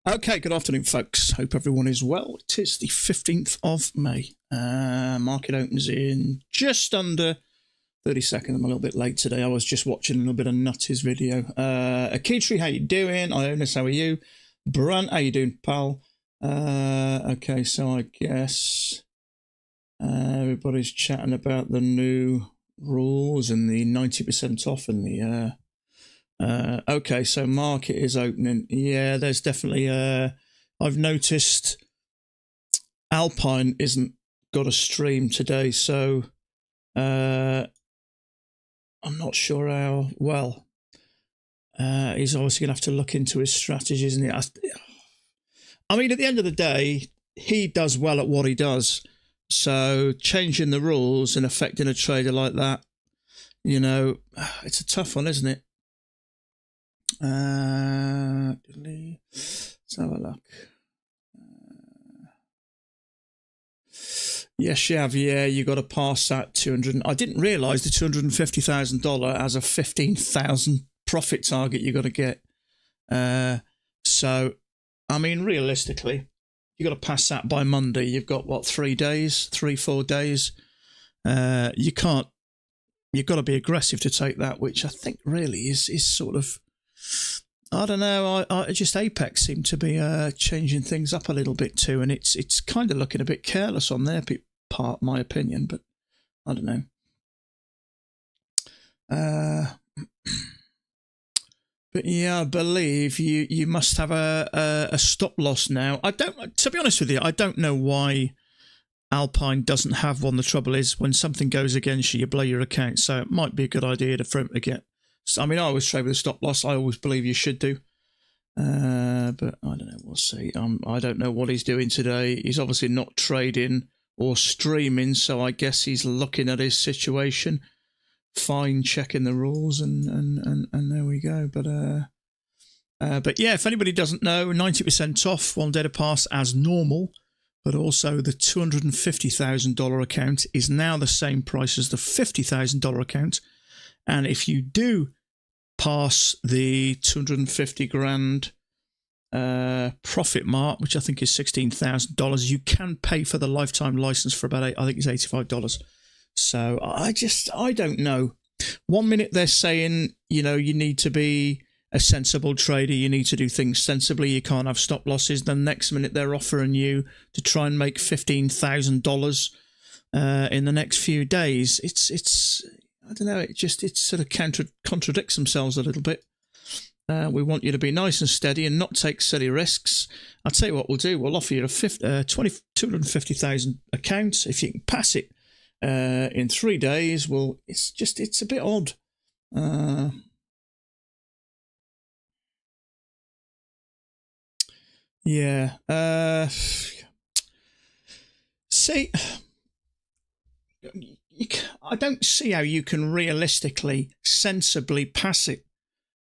Okay, good afternoon, folks. Hope everyone is well. It is the 15th of May. Market opens in just under 30 seconds. I'm a little bit late today. I was just watching a little bit of Nutty's video. Akitri, how you doing? Ionis, how are you? Brant, how you doing, pal? Okay, so I guess everybody's chatting about the new rules and the 90% off and the... okay, so market is opening. Yeah, there's definitely I've noticed Alpine isn't got a stream today, so I'm not sure how well. He's obviously gonna have to look into his strategies, isn't he? I mean, at the end of the day, he does well at what he does. So changing the rules and affecting a trader like that, you know, it's a tough one, isn't it? Let's have a look. Yes, you have. Yeah, you got to pass that 200. I didn't realise the $250,000 as a 15,000 profit target you got to get. So, I mean, realistically, you got to pass that by Monday. You've got what, 4 days? You can't. You've got to be aggressive to take that, which I think really is sort of. I don't know. I just Apex seem to be changing things up a little bit too, and it's kind of looking a bit careless on their part, my opinion. But I don't know. But yeah, I believe you must have a stop loss now. I don't. To be honest with you, I don't know why Alpine doesn't have one. The trouble is when something goes against you, you blow your account. So it might be a good idea for him to get. I mean, I always trade with a stop loss. I always believe you should do. But I don't know. We'll see. I don't know what he's doing today. He's obviously not trading or streaming, so I guess he's looking at his situation. Fine, checking the rules, and there we go. But yeah, if anybody doesn't know, 90% off, 1 day to pass as normal. But also the $250,000 account is now the same price as the $50,000 account. And if you do pass the 250 grand profit mark, which I think is $16,000, you can pay for the lifetime license for about I think it's $85. So I don't know. 1 minute they're saying, you know, you need to be a sensible trader, you need to do things sensibly, you can't have stop losses. Then next minute they're offering you to try and make $15,000 in the next few days. It's I don't know, it sort of contradicts themselves a little bit. We want you to be nice and steady and not take silly risks. I'll tell you what we'll do. We'll offer you a $250,000 account. If you can pass it in 3 days, well, it's a bit odd. Yeah. See... I don't see how you can realistically, sensibly pass it.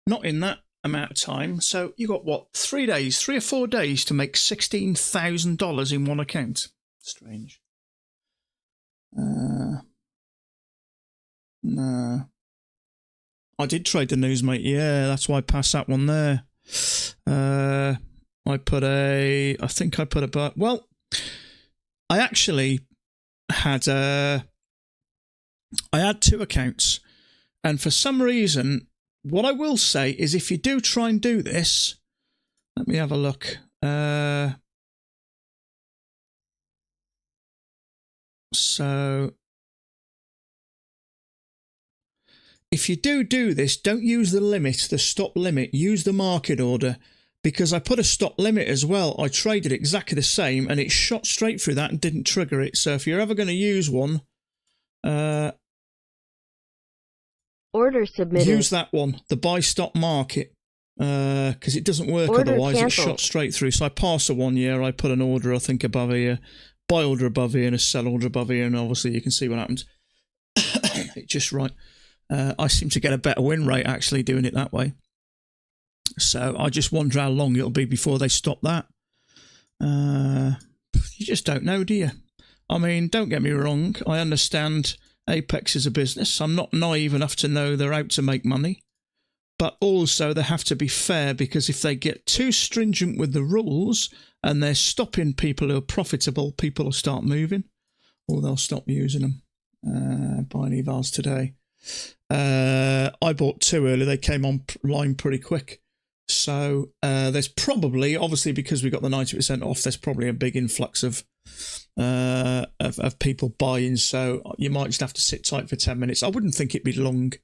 Not in that amount of time. So you got what, 3 days, 3 or 4 days to make $16,000 in one account. Strange. No. I did trade the news, mate. Yeah, that's why I passed that one there. I think I put a, well, I actually had I had 2 accounts, and for some reason, what I will say is if you do try and do this, let me have a look. So, if you do this, don't use the limit, the stop limit, use the market order, because I put a stop limit as well. I traded exactly the same, and it shot straight through that and didn't trigger it. So if you're ever going to use one, order submitted. Use that one, the buy stop market, because it doesn't work Order otherwise. canceled. It shot straight through. So I passed a 1 year. I put an order, I think, above here, buy order above here, and a sell order above here, and obviously you can see what happens. It's just right. I seem to get a better win rate actually doing it that way. So I just wonder how long it'll be before they stop that. You just don't know, do you? I mean, don't get me wrong. I understand Apex is a business. I'm not naive enough to know they're out to make money. but also they have to be fair, because if they get too stringent with the rules and they're stopping people who are profitable, people will start moving, or they'll stop using them. Buying evals today. I bought 2 earlier. They came online pretty quick. So there's probably, obviously because we got the 90% off, there's probably a big influx of people buying. So you might just have to sit tight for 10 minutes. I wouldn't think it'd be long.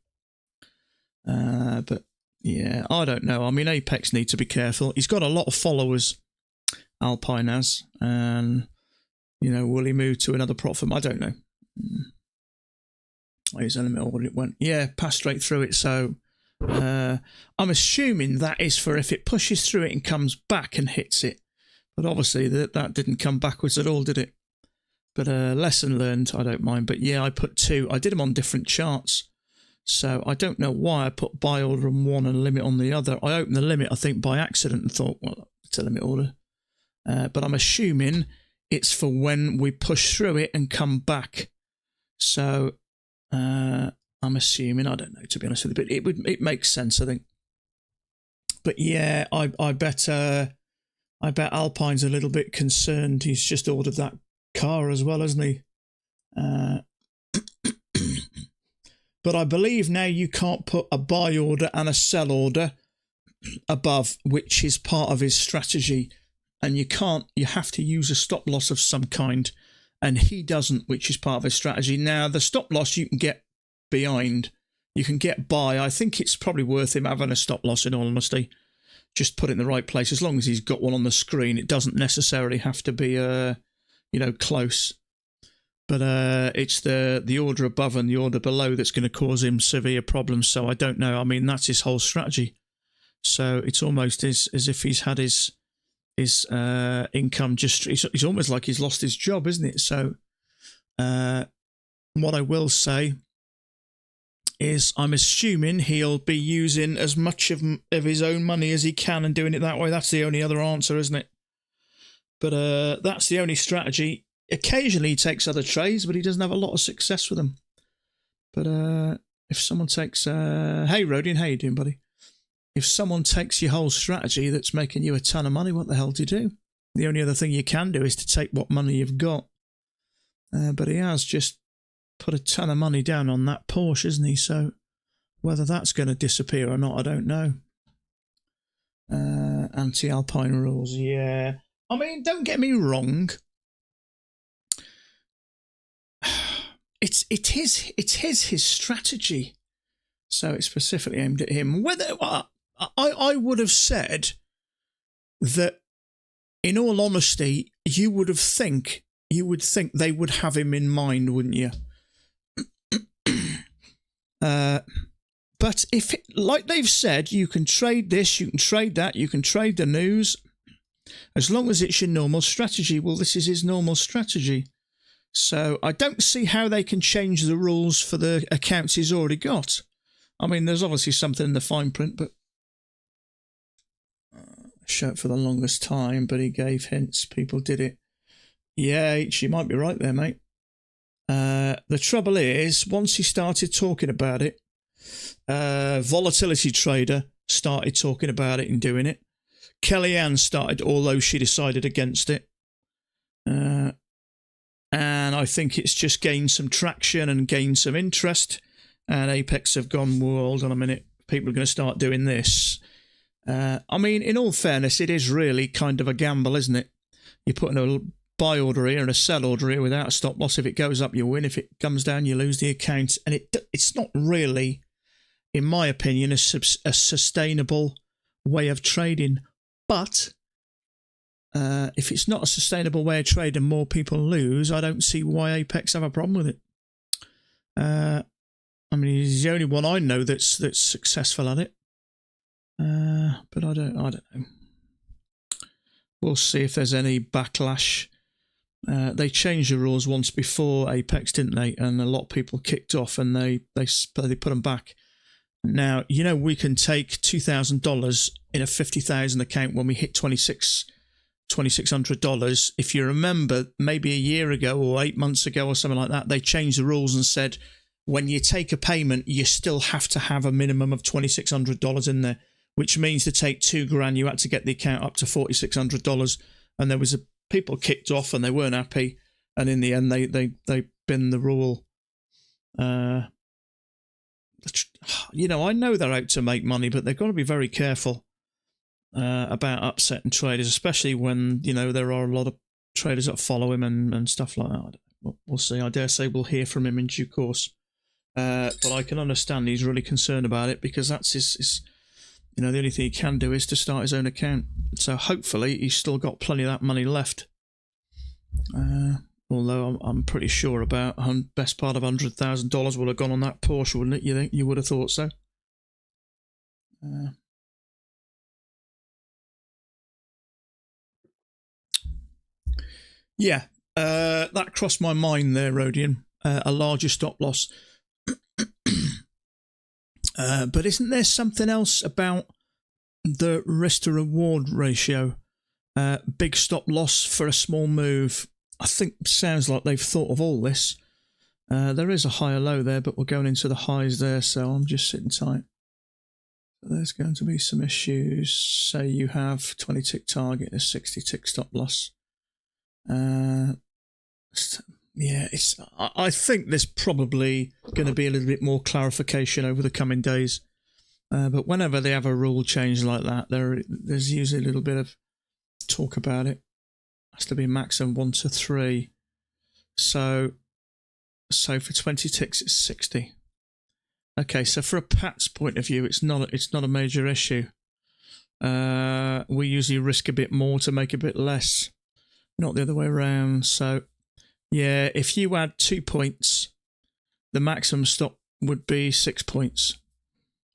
But yeah, I don't know. I mean, Apex need to be careful. He's got a lot of followers, Alpine has. And, you know, will he move to another platform? I don't know. Here's a limit order. It went, yeah, passed straight through it. So I'm assuming that is for if it pushes through it and comes back and hits it. But obviously that didn't come backwards at all, did it? But lesson learned, I don't mind. But yeah, I put 2. I did them on different charts. So I don't know why I put buy order on one and limit on the other. I opened the limit, I think, by accident and thought, well, it's a limit order. But I'm assuming it's for when we push through it and come back. So I'm assuming, I don't know, to be honest with you, but it makes sense, I think. But yeah, I bet Alpine's a little bit concerned. He's just ordered that car as well, hasn't he? But I believe now you can't put a buy order and a sell order above, which is part of his strategy. And you have to use a stop loss of some kind. And he doesn't, which is part of his strategy. Now, the stop loss you can get behind. You can get by. I think it's probably worth him having a stop loss, in all honesty. Just put it in the right place. As long as he's got one on the screen, it doesn't necessarily have to be, close. But it's the order above and the order below that's going to cause him severe problems. So I don't know. I mean, that's his whole strategy. So it's almost as if he's had his income just... It's almost like he's lost his job, isn't it? So what I will say is I'm assuming he'll be using as much of his own money as he can and doing it that way. That's the only other answer, isn't it? But that's the only strategy. Occasionally he takes other trades, but he doesn't have a lot of success with them. But if someone takes... hey, Rodian, how you doing, buddy? If someone takes your whole strategy that's making you a ton of money, what the hell do you do? The only other thing you can do is to take what money you've got. But he has just put a ton of money down on that Porsche, isn't he? So whether that's going to disappear or not, I don't know. Anti-Alpine rules, yeah. I mean, don't get me wrong. It is his strategy. So it's specifically aimed at him. Whether I would have said that, in all honesty, you would think they would have him in mind, wouldn't you? But if, like they've said, you can trade this, you can trade that, you can trade the news, as long as it's your normal strategy. Well, this is his normal strategy. So I don't see how they can change the rules for the accounts he's already got. I mean, there's obviously something in the fine print, but show it for the longest time, but he gave hints. People did it. Yeah, you might be right there, mate. The trouble is, once he started talking about it, Volatility Trader started talking about it and doing it. Kellyanne started, although she decided against it. And I think it's just gained some traction and gained some interest. And Apex have gone, well, hold on a minute, people are going to start doing this. I mean, in all fairness, it is really kind of a gamble, isn't it? You're putting a buy order here and a sell order here without a stop loss. If it goes up, you win. If it comes down, you lose the account. And it's not really, in my opinion, a sustainable way of trading. But if it's not a sustainable way of trading, more people lose, I don't see why Apex have a problem with it. I mean, he's the only one I know that's successful at it. But I don't know. We'll see if there's any backlash. They changed the rules once before Apex, didn't they? And a lot of people kicked off, and they put them back. Now, you know, we can take $2,000 in a $50,000 account when we hit $2,600. If you remember, maybe a year ago or 8 months ago or something like that, they changed the rules and said when you take a payment, you still have to have a minimum of $2,600 in there, which means to take $2,000, you had to get the account up to $4,600. And there was people kicked off and they weren't happy. And in the end, they binned the rule. I know they're out to make money, but they've got to be very careful about upsetting traders, especially when, there are a lot of traders that follow him and stuff like that. We'll see. I dare say we'll hear from him in due course. But I can understand he's really concerned about it, because that's his the only thing he can do is to start his own account. So hopefully he's still got plenty of that money left. Although I'm pretty sure about best part of $100,000 would have gone on that Porsche, wouldn't it? You think? You would have thought so. Yeah, that crossed my mind there, Rodian. A larger stop loss. But isn't there something else about the risk to reward ratio? Big stop loss for a small move. I think sounds like they've thought of all this. There is a higher low there, but we're going into the highs there, so I'm just sitting tight. There's going to be some issues. Say you have 20 tick target, a 60 tick stop loss. I think there's probably going to be a little bit more clarification over the coming days. But whenever they have a rule change like that, there's usually a little bit of talk about it. Has to be maximum 1 to 3. So for 20 ticks, it's 60. Okay, so for a Pat's point of view, it's not a major issue. We usually risk a bit more to make a bit less, not the other way around. So yeah, if you add 2 points, the maximum stop would be 6 points.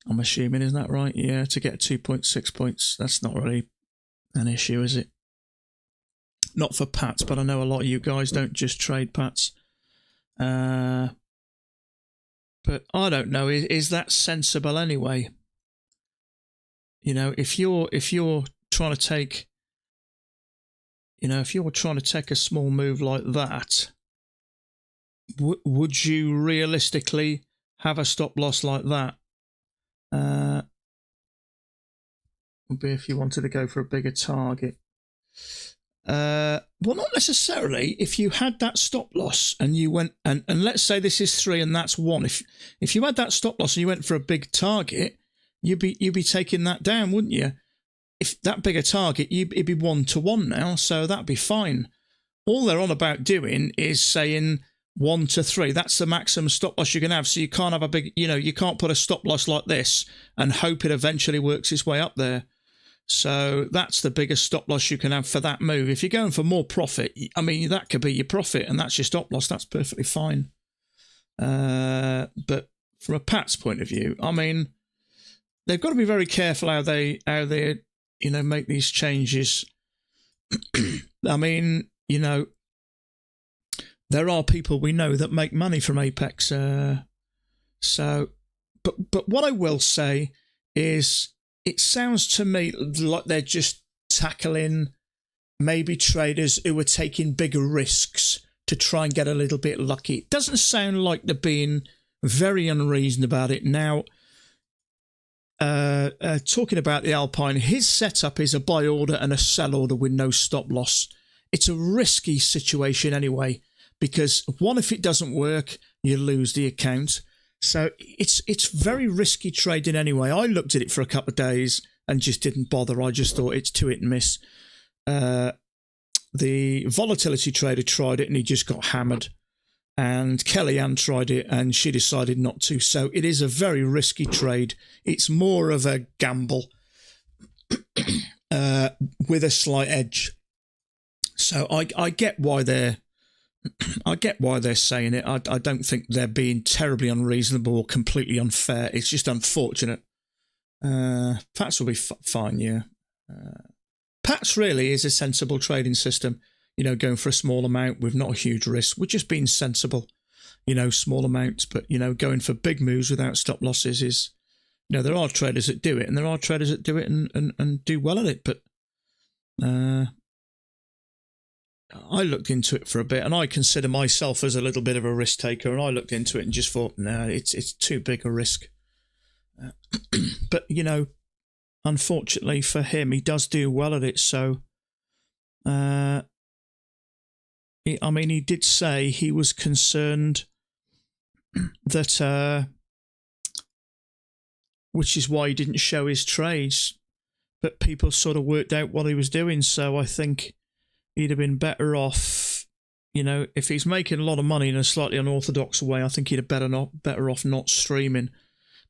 I'm assuming, isn't that right? Yeah, to get 2.6 points, that's not really an issue, is it? Not for Pats, but I know a lot of you guys don't just trade Pats. But I don't know. Is that sensible anyway? If you're trying to take, if you're trying to take a small move like that, would you realistically have a stop loss like that? Would be if you wanted to go for a bigger target. Well, not necessarily. If you had that stop loss and you went and let's say this is 3 and that's 1. If you had that stop loss and you went for a big target, you'd be taking that down, wouldn't you? If that bigger target, it'd be 1 to 1 now, so that'd be fine. All they're on about doing is saying 1 to 3. That's the maximum stop loss you can have. So you can't have a big, you can't put a stop loss like this and hope it eventually works its way up there. So that's the biggest stop loss you can have for that move. If you're going for more profit, that could be your profit and that's your stop loss. That's perfectly fine. But from a Pat's point of view, they've got to be very careful how they make these changes. There are people we know that make money from Apex. But what I will say is, it sounds to me like they're just tackling maybe traders who are taking bigger risks to try and get a little bit lucky. It doesn't sound like they're being very unreasoned about it. Now, talking about the Alpine, his setup is a buy order and a sell order with no stop loss. It's a risky situation anyway, because one, if it doesn't work, you lose the account. So it's very risky trading anyway. I looked at it for a couple of days and just didn't bother. I just thought it's too hit and miss. The volatility trader tried it and he just got hammered. And Kellyanne tried it and she decided not to. So it is a very risky trade. It's more of a gamble with a slight edge. So I get why they're saying it. I don't think they're being terribly unreasonable or completely unfair. It's just unfortunate. Pats will be fine, yeah. Pats really is a sensible trading system. Going for a small amount with not a huge risk. We're just being sensible. Small amounts, but, going for big moves without stop losses is, there are traders that do it, and there are traders that do it and do well at it, but I looked into it for a bit, and I consider myself as a little bit of a risk taker, and I looked into it and just thought, no, it's too big a risk. But, you know, unfortunately for him, he does do well at it, so... I mean, he did say he was concerned that... which is why he didn't show his trades, but people sort of worked out what he was doing, so I think he'd have been better off, you know, if he's making a lot of money in a slightly unorthodox way, I think he'd have better off not streaming,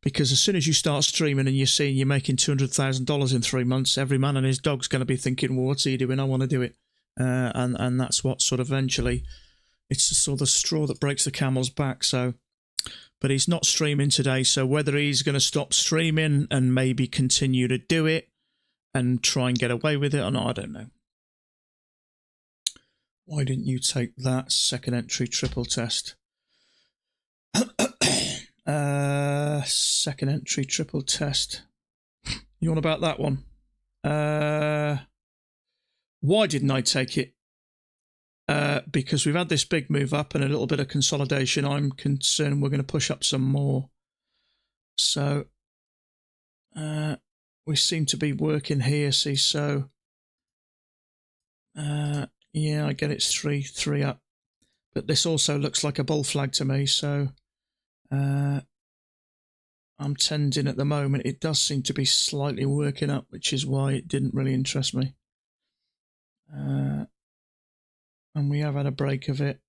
because as soon as you start streaming and you're seeing you're making $200,000 in 3 months, every man and his dog's going to be thinking, well, what's he doing? I want to do it. And that's what sort of eventually, it's the sort of straw that breaks the camel's back, so... But he's not streaming today, so whether he's going to stop streaming and maybe continue to do it and try and get away with it or not, I don't know. Why didn't you take that second entry triple test? Second entry triple test. You on about that one? Why didn't I take it? Because we've had this big move up and a little bit of consolidation. I'm concerned we're going to push up some more. So we seem to be working here, see, so yeah, I get it's 3 up, but this also looks like a bull flag to me, so I'm tending at the moment. It does seem to be slightly working up, which is why it didn't really interest me. And we have had a break of it,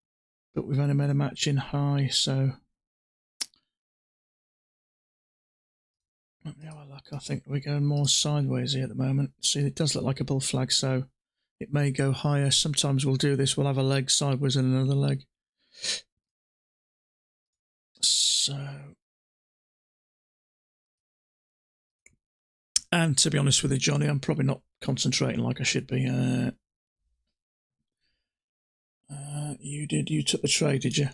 but we've only made a matching high, so let me have a look. I think we're going more sideways here at the moment. See, it does look like a bull flag, so it may go higher. Sometimes we'll do this. We'll have a leg sideways and another leg. So, and to be honest with you, Johnny, I'm probably not concentrating like I should be. You took the trade, did you?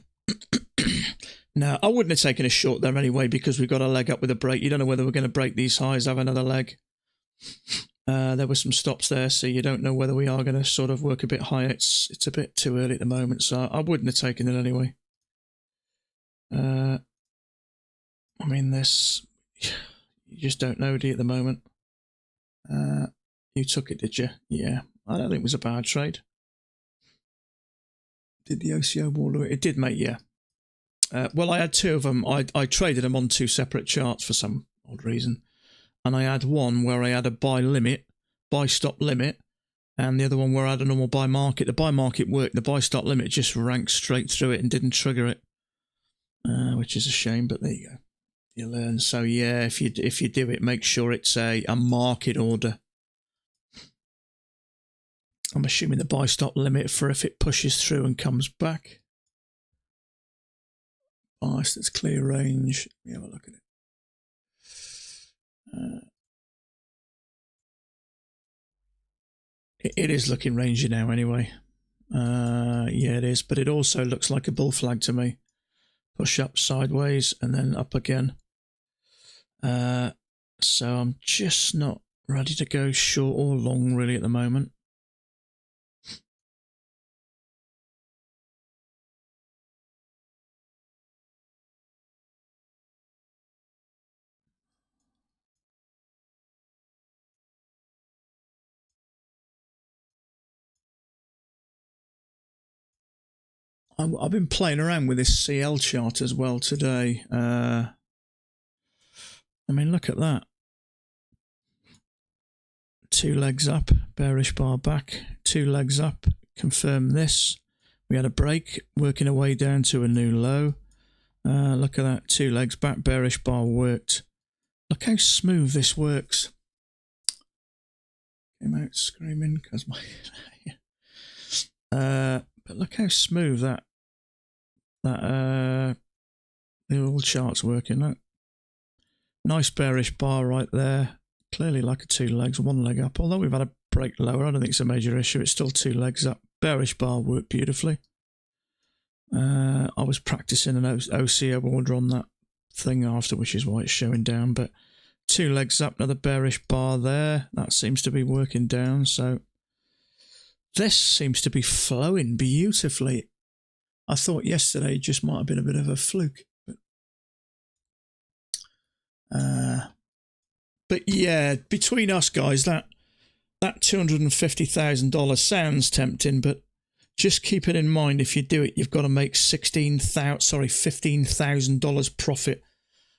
No, I wouldn't have taken a short there anyway, because we've got a leg up with a break. You don't know whether we're going to break these highs, have another leg. There were some stops there, so you don't know whether we are going to sort of work a bit higher. It's a bit too early at the moment, so I wouldn't have taken it anyway. I mean, this, you just don't know, do you, at the moment? You took it, did you? Yeah, I don't think it was a bad trade. Did the OCO wall do it? It did, mate, yeah. Well, I had two of them. I traded them on two separate charts for some odd reason. And I had one where I had a buy stop limit, and the other one where I had a normal buy market. The buy market worked. The buy stop limit just ranked straight through it and didn't trigger it, which is a shame, but there you go. You learn. So, yeah, if you do it, make sure it's a market order. I'm assuming the buy stop limit for if it pushes through and comes back. Bias that's clear range. Let me have a look at it. It is looking rangy now anyway. Yeah, it is, but it also looks like a bull flag to me. Push up sideways and then up again. So I'm just not ready to go short or long really at the moment. I've been playing around with this CL chart as well today. I mean, look at that. 2 legs up, bearish bar back, 2 legs up, confirm this. We had a break, working our way down to a new low. Look at that, 2 legs back, bearish bar worked. Look how smooth this works. Came out screaming because my... but look how smooth that the little chart's working. Look. Nice bearish bar right there. Clearly like a 2 legs, 1 leg up. Although we've had a break lower, I don't think it's a major issue. It's still 2 legs up. Bearish bar worked beautifully. I was practicing an OCO order on that thing after, which is why it's showing down. But 2 legs up, another bearish bar there. That seems to be working down. So this seems to be flowing beautifully. I thought yesterday just might have been a bit of a fluke. But yeah, between us guys, that $250,000 sounds tempting, but just keep it in mind, if you do it, you've got to make $15,000 profit.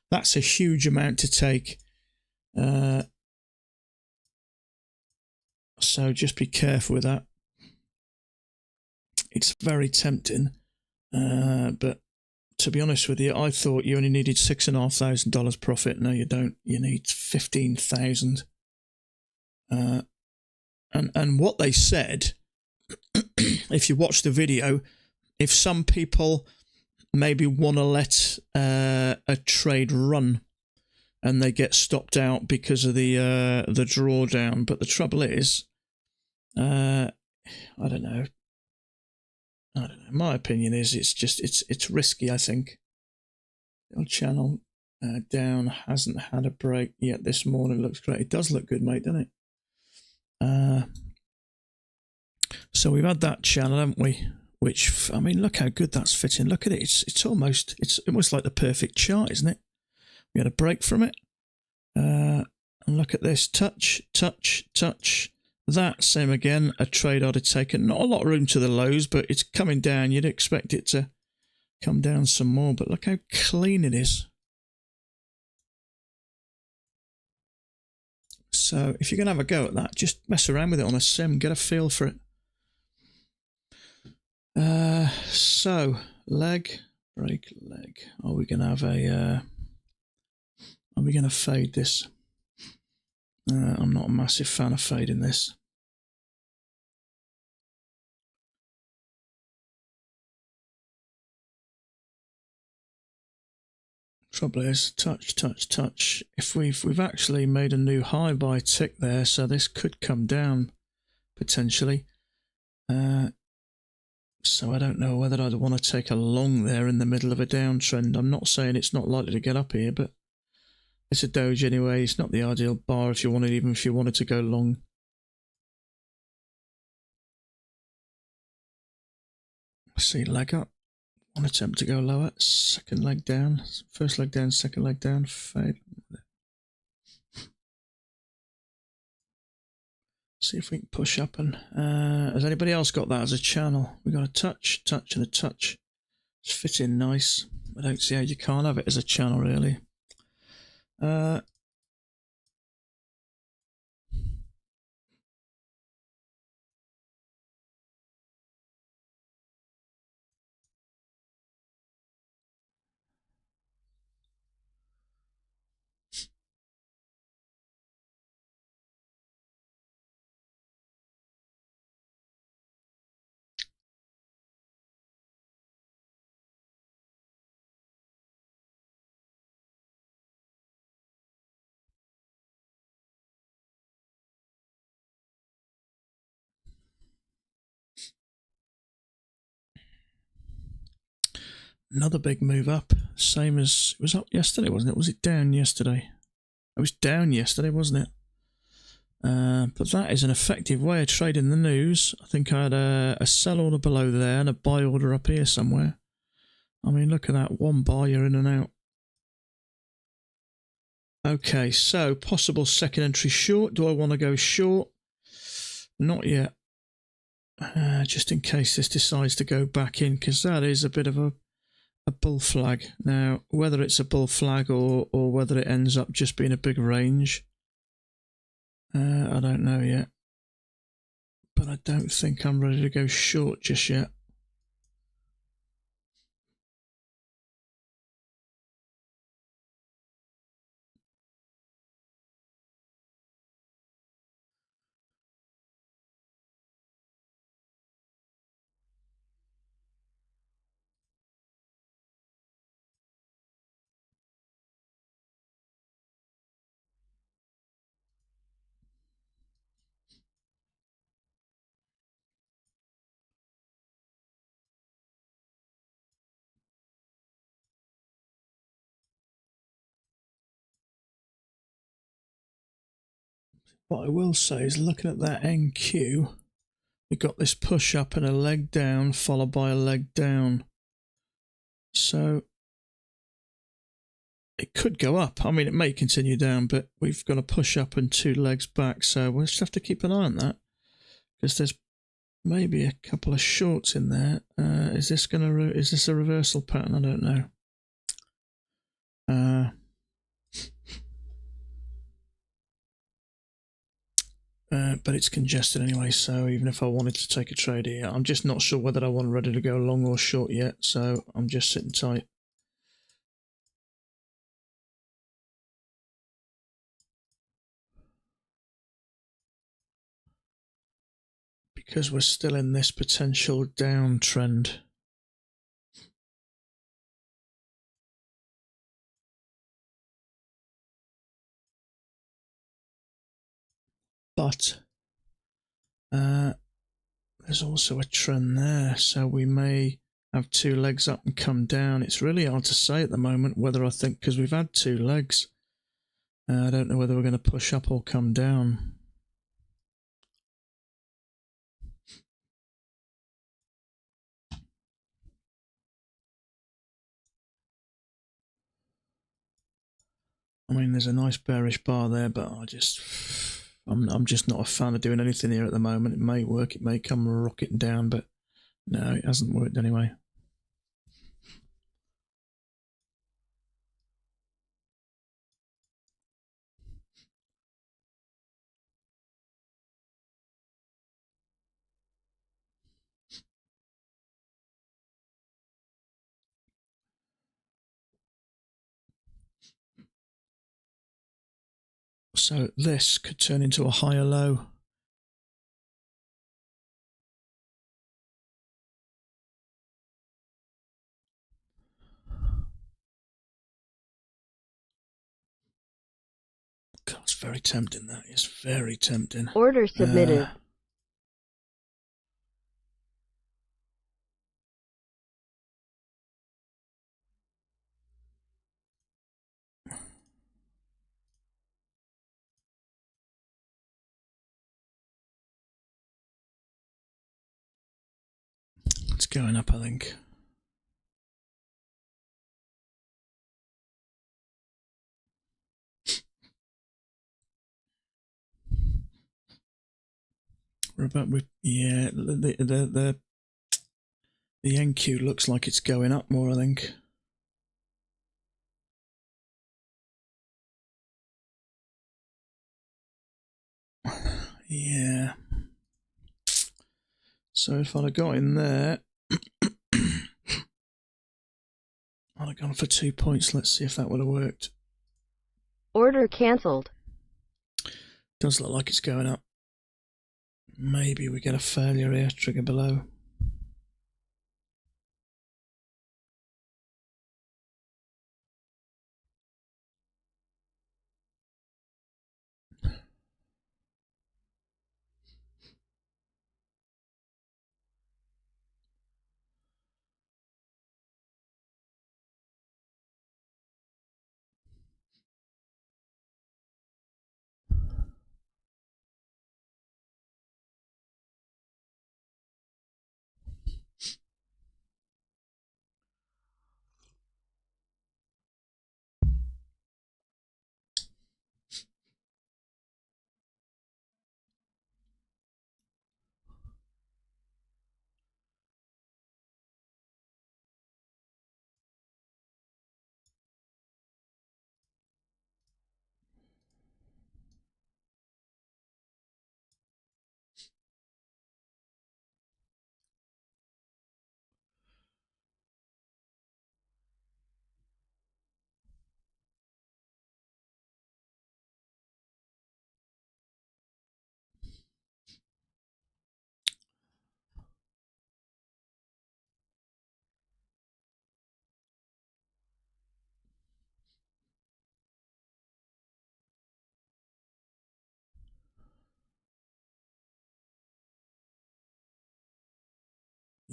That's a huge amount to take. So just be careful with that. It's very tempting, but to be honest with you, I thought you only needed $6,500 profit. No, you don't. You need 15,000. And what they said, if you watch the video, if some people maybe want to let a trade run and they get stopped out because of the drawdown, but the trouble is, I don't know. My opinion is it's risky. I think the channel down hasn't had a break yet this morning. Looks great. It does look good, mate, doesn't it? So we've had that channel, haven't we? Which, I mean, look how good that's fitting. Look at it. It's almost like the perfect chart, isn't it? We had a break from it. And look at this. Touch, touch, touch. That, same again, a trade I'd have taken. Not a lot of room to the lows, but it's coming down. You'd expect it to come down some more, but look how clean it is. So if you're going to have a go at that, just mess around with it on a sim, get a feel for it. So, leg, break, leg. Are we going to have are we going to fade this? I'm not a massive fan of fading this. Trouble is, touch, touch, touch. If we've actually made a new high by tick there, so this could come down potentially. So I don't know whether I'd want to take a long there in the middle of a downtrend. I'm not saying it's not likely to get up here, but it's a doge anyway. It's not the ideal bar if you wanted, even if you wanted to go long. See, leg up. One attempt to go lower. Second leg down. First leg down, second leg down. Fade. See if we can push up. And has anybody else got that as a channel? We got a touch, touch, and a touch. It's fitting nice. I don't see how you can't have it as a channel, really. Another big move up, same as it was up yesterday, wasn't it? Was it down yesterday? It was down yesterday, wasn't it? But that is an effective way of trading the news. I think I had a sell order below there and a buy order up here somewhere. I mean, look at that. One buy, you're in and out. Okay, so possible second entry short. Do I want to go short? Not yet. Just in case this decides to go back in, because that is a bit of a bull flag. Now, whether it's a bull flag or whether it ends up just being a big range, I don't know yet. But I don't think I'm ready to go short just yet. What I will say is, looking at that NQ, We've got this push up and a leg down, followed by a leg down. So it could go up. I mean, it may continue down, but we've got a push up and 2 legs back. So we'll just have to keep an eye on that, because there's maybe a couple of shorts in there. Is this a reversal pattern? I don't know. But it's congested anyway, so even if I wanted to take a trade here, I'm just not sure whether I want ready to go long or short yet, so I'm just sitting tight. Because we're still in this potential downtrend. But there's also a trend there, so we may have 2 legs up and come down. It's really hard to say at the moment whether I think, because we've had 2 legs, I don't know whether we're going to push up or come down. I mean, there's a nice bearish bar there, but I'm just not a fan of doing anything here at the moment. It may work, it may come rocketing down, but no, it hasn't worked anyway. So this could turn into a higher low. God, it's very tempting, that is very tempting. Order submitted. It's going up, I think. We're about with, yeah, the NQ looks like it's going up more, I think. Yeah. So if I'd have got in there, I'd have gone for 2 points. Let's see if that would have worked. Order cancelled. Does look like it's going up. Maybe we get a failure here, trigger below.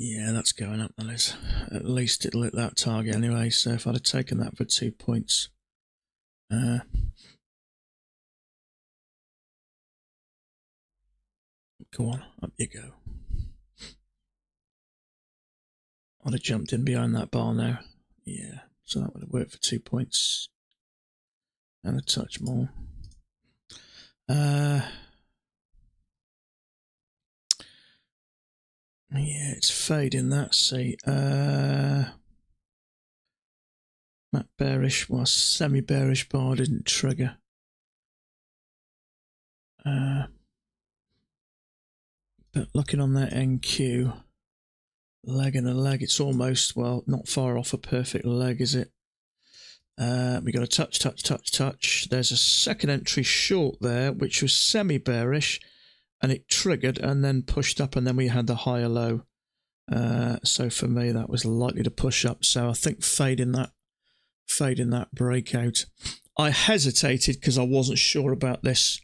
Yeah, that's going up, that is. At least it'll hit that target anyway, so if I'd have taken that for 2 points. Go on, up you go. I'd have jumped in behind that bar now. Yeah, so that would have worked for 2 points and a touch more. Yeah, it's fading that. See, that bearish, well, semi-bearish bar didn't trigger. But looking on that NQ, leg and a leg, it's almost, well, not far off a perfect leg, is it? We got a touch, touch, touch, touch. There's a second entry short there, which was semi-bearish, and it triggered and then pushed up, and then we had the higher low. So for me, that was likely to push up. So I think fading that breakout. I hesitated because I wasn't sure about this.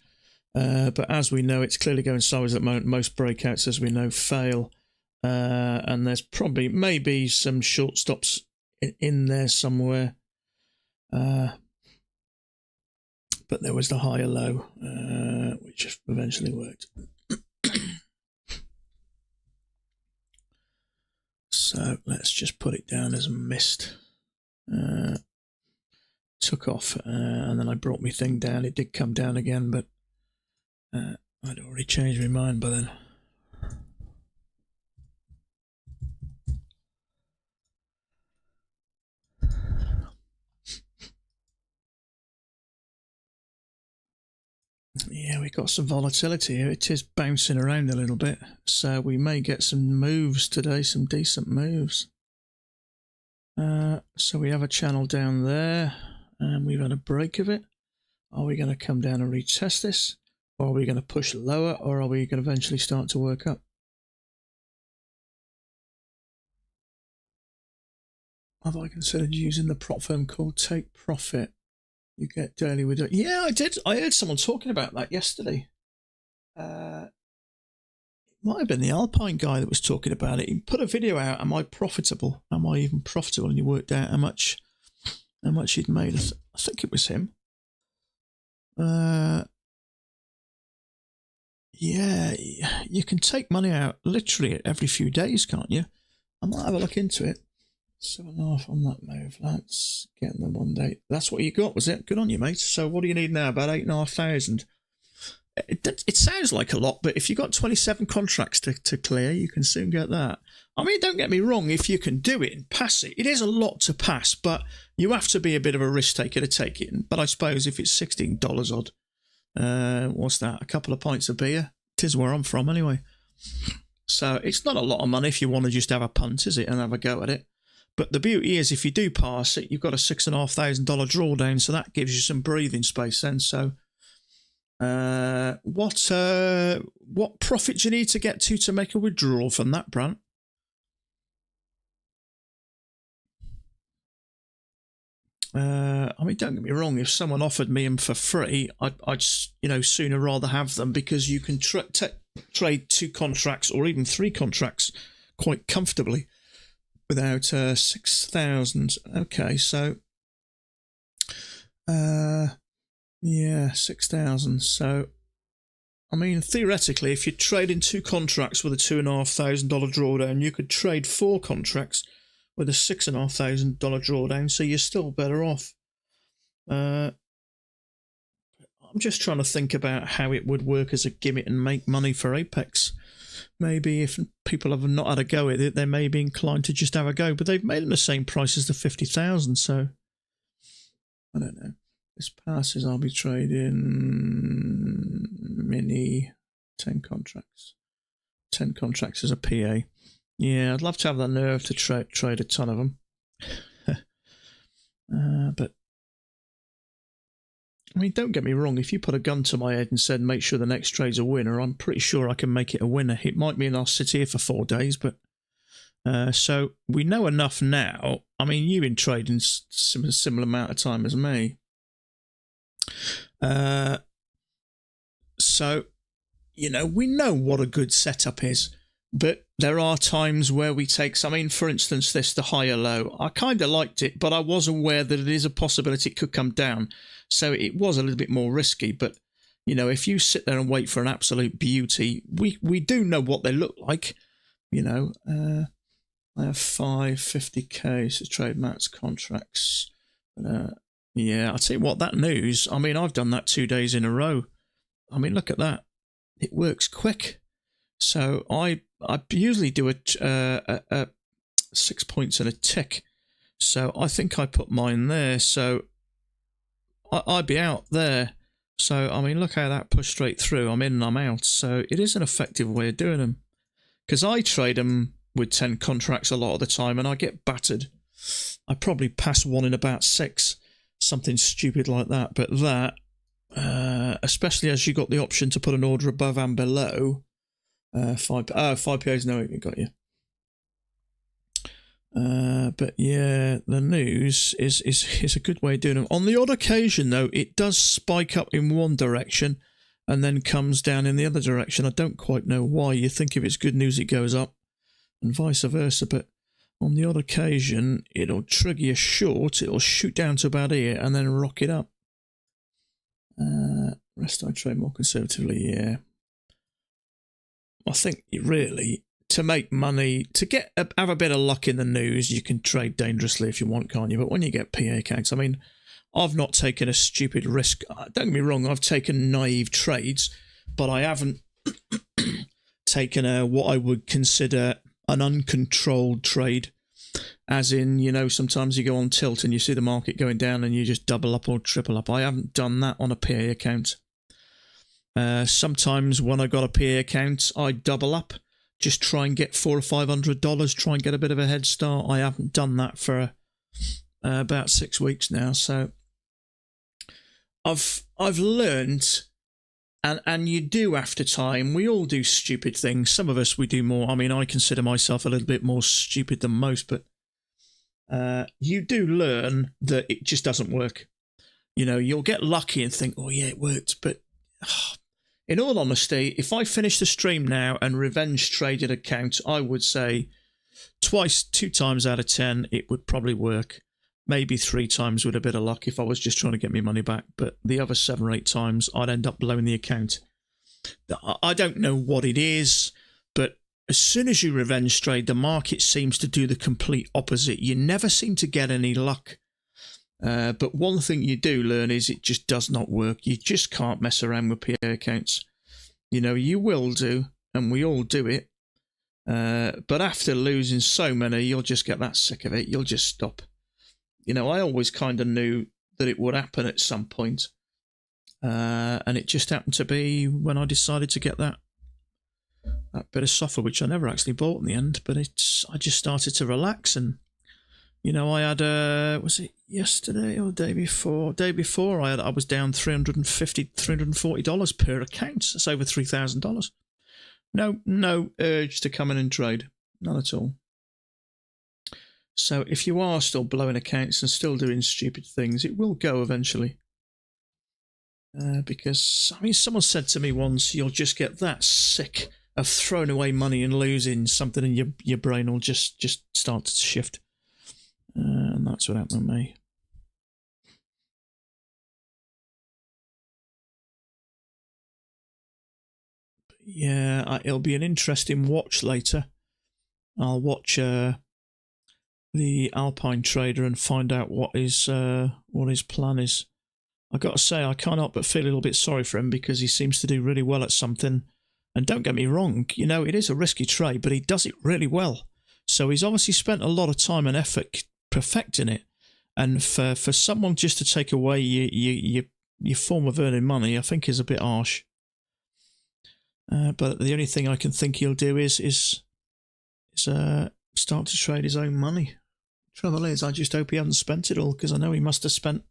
But as we know, it's clearly going sideways at the moment. Most breakouts, as we know, fail. And there's probably maybe some short stops in there somewhere. But there was the higher low, which eventually worked. So let's just put it down as a missed. Took off, and then I brought my thing down. It did come down again, but I'd already changed my mind by then. Yeah, we got some volatility here. It is bouncing around a little bit, so we may get some moves today, some decent moves. So we have a channel down there, and we've had a break of it. Are we going to come down and retest this? Or are we going to push lower, or are we going to eventually start to work up? Have I considered using the prop firm called Take Profit? You get daily with it. Yeah, I did. I heard someone talking about that yesterday. It might have been the Alpine guy that was talking about it. He put a video out. Am I profitable? Am I even profitable? And he worked out how much he'd made. I think it was him. Yeah, you can take money out literally every few days, can't you? I might have a look into it. 7.5 on that move. That's getting them 1 day. That's what you got, was it? Good on you, mate. So what do you need now? About 8,500. It sounds like a lot, but if you've got 27 contracts to clear, you can soon get that. I mean, don't get me wrong, if you can do it and pass it, it is a lot to pass, but you have to be a bit of a risk taker to take it. But I suppose if it's $16 odd, what's that? A couple of pints of beer? It is where I'm from anyway. So it's not a lot of money if you want to just have a punt, is it, and have a go at it. But the beauty is, if you do pass it, you've got a $6,500 drawdown, so that gives you some breathing space then. So what profit do you need to get to make a withdrawal from that, Brant? I mean, don't get me wrong. If someone offered me them for free, I'd sooner rather have them, because you can trade 2 contracts or even 3 contracts quite comfortably without 6,000. Okay, so yeah, 6,000. So I mean, theoretically, if you're trading 2 contracts with a $2,500 drawdown, you could trade 4 contracts with a $6,500 drawdown, so you're still better off. I'm just trying to think about how it would work as a gimmick and make money for Apex. Maybe if people have not had a go at it, they may be inclined to just have a go, but they've made them the same price as the 50,000, so I don't know. This passes, I'll be trading mini 10 contracts. 10 contracts as a PA. Yeah, I'd love to have the nerve to trade a ton of them. But, I mean, don't get me wrong. If you put a gun to my head and said, make sure the next trade's a winner, I'm pretty sure I can make it a winner. It might mean I'll sit here for 4 days, but... so, we know enough now. I mean, you've been trading similar amount of time as me. So, we know what a good setup is. But there are times where we take, I mean, for instance, the higher low. I kind of liked it, but I was aware that it is a possibility it could come down. So it was a little bit more risky. But, if you sit there and wait for an absolute beauty, we do know what they look like, I have 550k to trade Matt's contracts. Yeah, I'll tell you what, that news, I mean, I've done that 2 days in a row. I mean, look at that. It works quick. So I usually do a 6 points and a tick. So I think I put mine there. So I'd be out there. So, I mean, look how that pushed straight through. I'm in and I'm out. So it is an effective way of doing them. Because I trade them with 10 contracts a lot of the time and I get battered. I probably pass one in about 6. Something stupid like that. But that, especially as you got the option to put an order above and below, 5 POs, no, it got you. But yeah, the news is a good way of doing it. On the odd occasion, though, it does spike up in one direction and then comes down in the other direction. I don't quite know why. You think if it's good news, it goes up and vice versa. But on the odd occasion, it'll trigger you short. It'll shoot down to about here and then rock it up. Rest I trade more conservatively, yeah. I think really, to make money, to have a bit of luck in the news, you can trade dangerously if you want, can't you? But when you get PA accounts, I mean, I've not taken a stupid risk. Don't get me wrong, I've taken naive trades, but I haven't taken what I would consider an uncontrolled trade. As in, you know, sometimes you go on tilt and you see the market going down and you just double up or triple up. I haven't done that on a PA account. Sometimes when I got a PA account, I double up. Just try and get $400 or $500, try and get a bit of a head start. I haven't done that for about 6 weeks now. So I've learned, and you do after time. We all do stupid things. Some of us, we do more. I mean, I consider myself a little bit more stupid than most, but you do learn that it just doesn't work. You know, you'll get lucky and think, oh yeah, it worked. But in all honesty, if I finish the stream now and revenge traded account, I would say 2 times out of 10, it would probably work. Maybe 3 times with a bit of luck if I was just trying to get my money back. But the other 7 or 8 times, I'd end up blowing the account. I don't know what it is, but as soon as you revenge trade, the market seems to do the complete opposite. You never seem to get any luck. But one thing you do learn is it just does not work. You just can't mess around with PA accounts. You know, you will do, and we all do it. But after losing so many, you'll just get that sick of it. You'll just stop. You know, I always kind of knew that it would happen at some point. And it just happened to be when I decided to get that bit of software, which I never actually bought in the end. But I just started to relax and, you know, I had was it yesterday or the day before? Day before, I was down $340 per account. That's over $3,000. No urge to come in and trade, none at all. So if you are still blowing accounts and still doing stupid things, it will go eventually. Because I mean, someone said to me once, you'll just get that sick of throwing away money and losing something, and your brain will just start to shift. And that's what happened with me. Yeah, it'll be an interesting watch later. I'll watch the Alpine trader and find out what his plan is. I got to say, I can't help but feel a little bit sorry for him because he seems to do really well at something. And don't get me wrong, you know, it is a risky trade, but he does it really well. So he's obviously spent a lot of time and effort perfecting it, and for someone just to take away your form of earning money, I think is a bit harsh. But the only thing I can think he'll do is start to trade his own money. Trouble is, I just hope he hasn't spent it all, because I know he must have spent.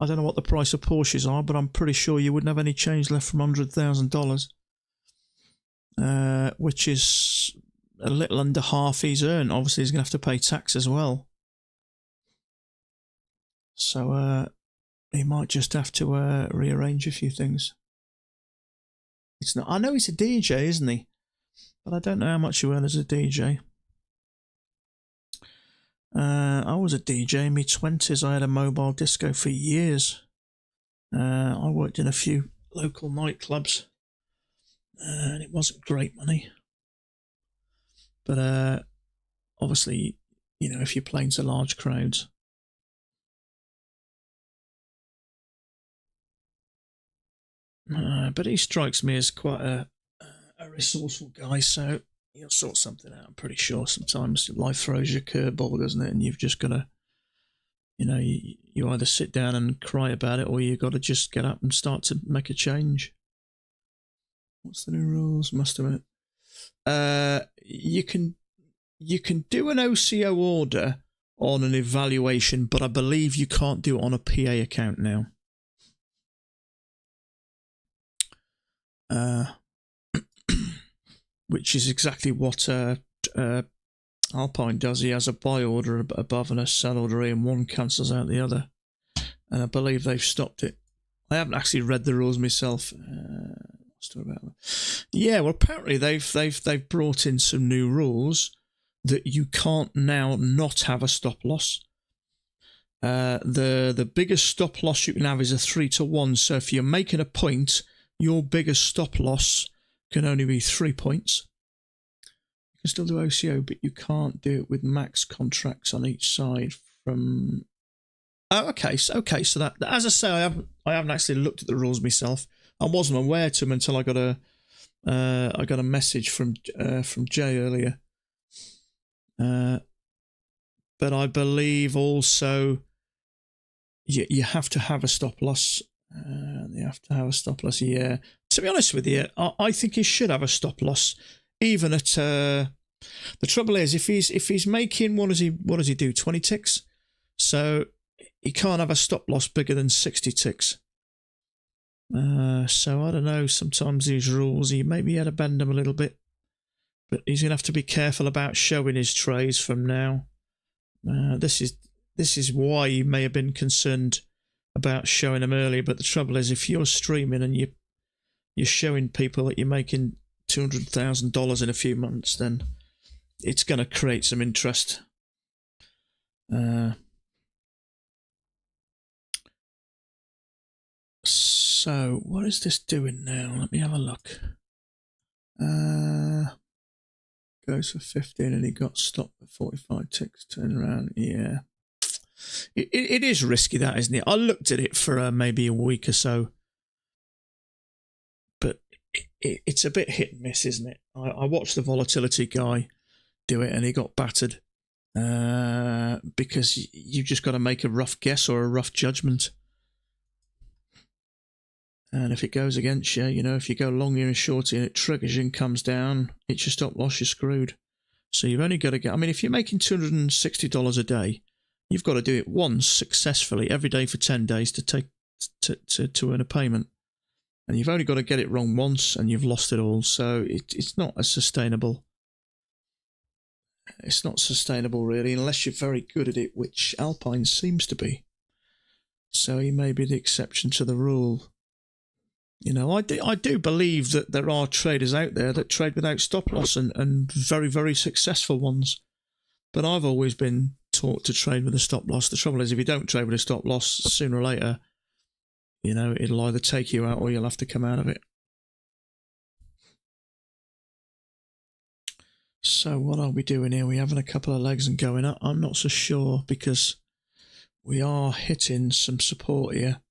I don't know what the price of Porsches are, but I'm pretty sure you wouldn't have any change left from $100,000, which is a little under half he's earned. Obviously, he's going to have to pay tax as well. So he might just have to rearrange a few things. It's not. I know he's a DJ, isn't he? But I don't know how much you earn as a DJ. I was a DJ in my 20s. I had a mobile disco for years. I worked in a few local nightclubs, and it wasn't great money. But obviously, you know, if you're playing to large crowds. But he strikes me as quite a resourceful guy, so he'll sort something out. I'm pretty sure sometimes life throws you a curveball, doesn't it? And you've just got to, you know, you either sit down and cry about it, or you've got to just get up and start to make a change. What's the new rules? Must have it. You can do an OCO order on an evaluation, but I believe you can't do it on a PA account now. Which is exactly what Alpine does. He has a buy order above and a sell order here, and one cancels out the other. And I believe they've stopped it. I haven't actually read the rules myself. Yeah, well, apparently they've brought in some new rules that you can't now not have a stop loss. The biggest stop loss you can have is a 3-to-1. So if you're making a point, your biggest stop loss can only be 3 points. You can still do OCO, but you can't do it with max contracts on each side from... Oh, okay. So that, as I say, I haven't actually looked at the rules myself. I wasn't aware to them until I got a message from Jay earlier. But I believe also you have to have a stop loss. You have to have a stop loss. Yeah. To be honest with you, I think he should have a stop loss, even at. The trouble is, if he's making what does he do? 20 ticks, so he can't have a stop loss bigger than 60 ticks. So I don't know. Sometimes these rules, he maybe had to bend them a little bit, but he's gonna have to be careful about showing his trays from now. This is why you may have been concerned about showing them earlier, but the trouble is, if you're streaming and you're showing people that you're making $200,000 in a few months, then it's going to create some interest. So what is this doing now? Let me have a look. Goes for 15 and he got stopped at 45 ticks. Turn around. Yeah. It is risky, that, isn't it? I looked at it for maybe a week or so, but it's a bit hit and miss, isn't it? I watched the volatility guy do it and he got battered because you've just got to make a rough guess or a rough judgment. And if it goes against you, you know, if you go long and short and it triggers you and comes down, it's your stop loss, you're screwed. So you've only got to get, I mean, if you're making $260 a day, you've got to do it once successfully every day for 10 days to earn a payment. And you've only got to get it wrong once and you've lost it all. So it's not as sustainable. It's not sustainable, really, unless you're very good at it, which Alpine seems to be. So he may be the exception to the rule. You know, I do believe that there are traders out there that trade without stop loss and very, very successful ones. But I've always been taught to trade with a stop loss. The trouble is, if you don't trade with a stop loss, sooner or later, you know, it'll either take you out or you'll have to come out of it. So what are we doing here? We're having a couple of legs and going up. I'm not so sure because we are hitting some support here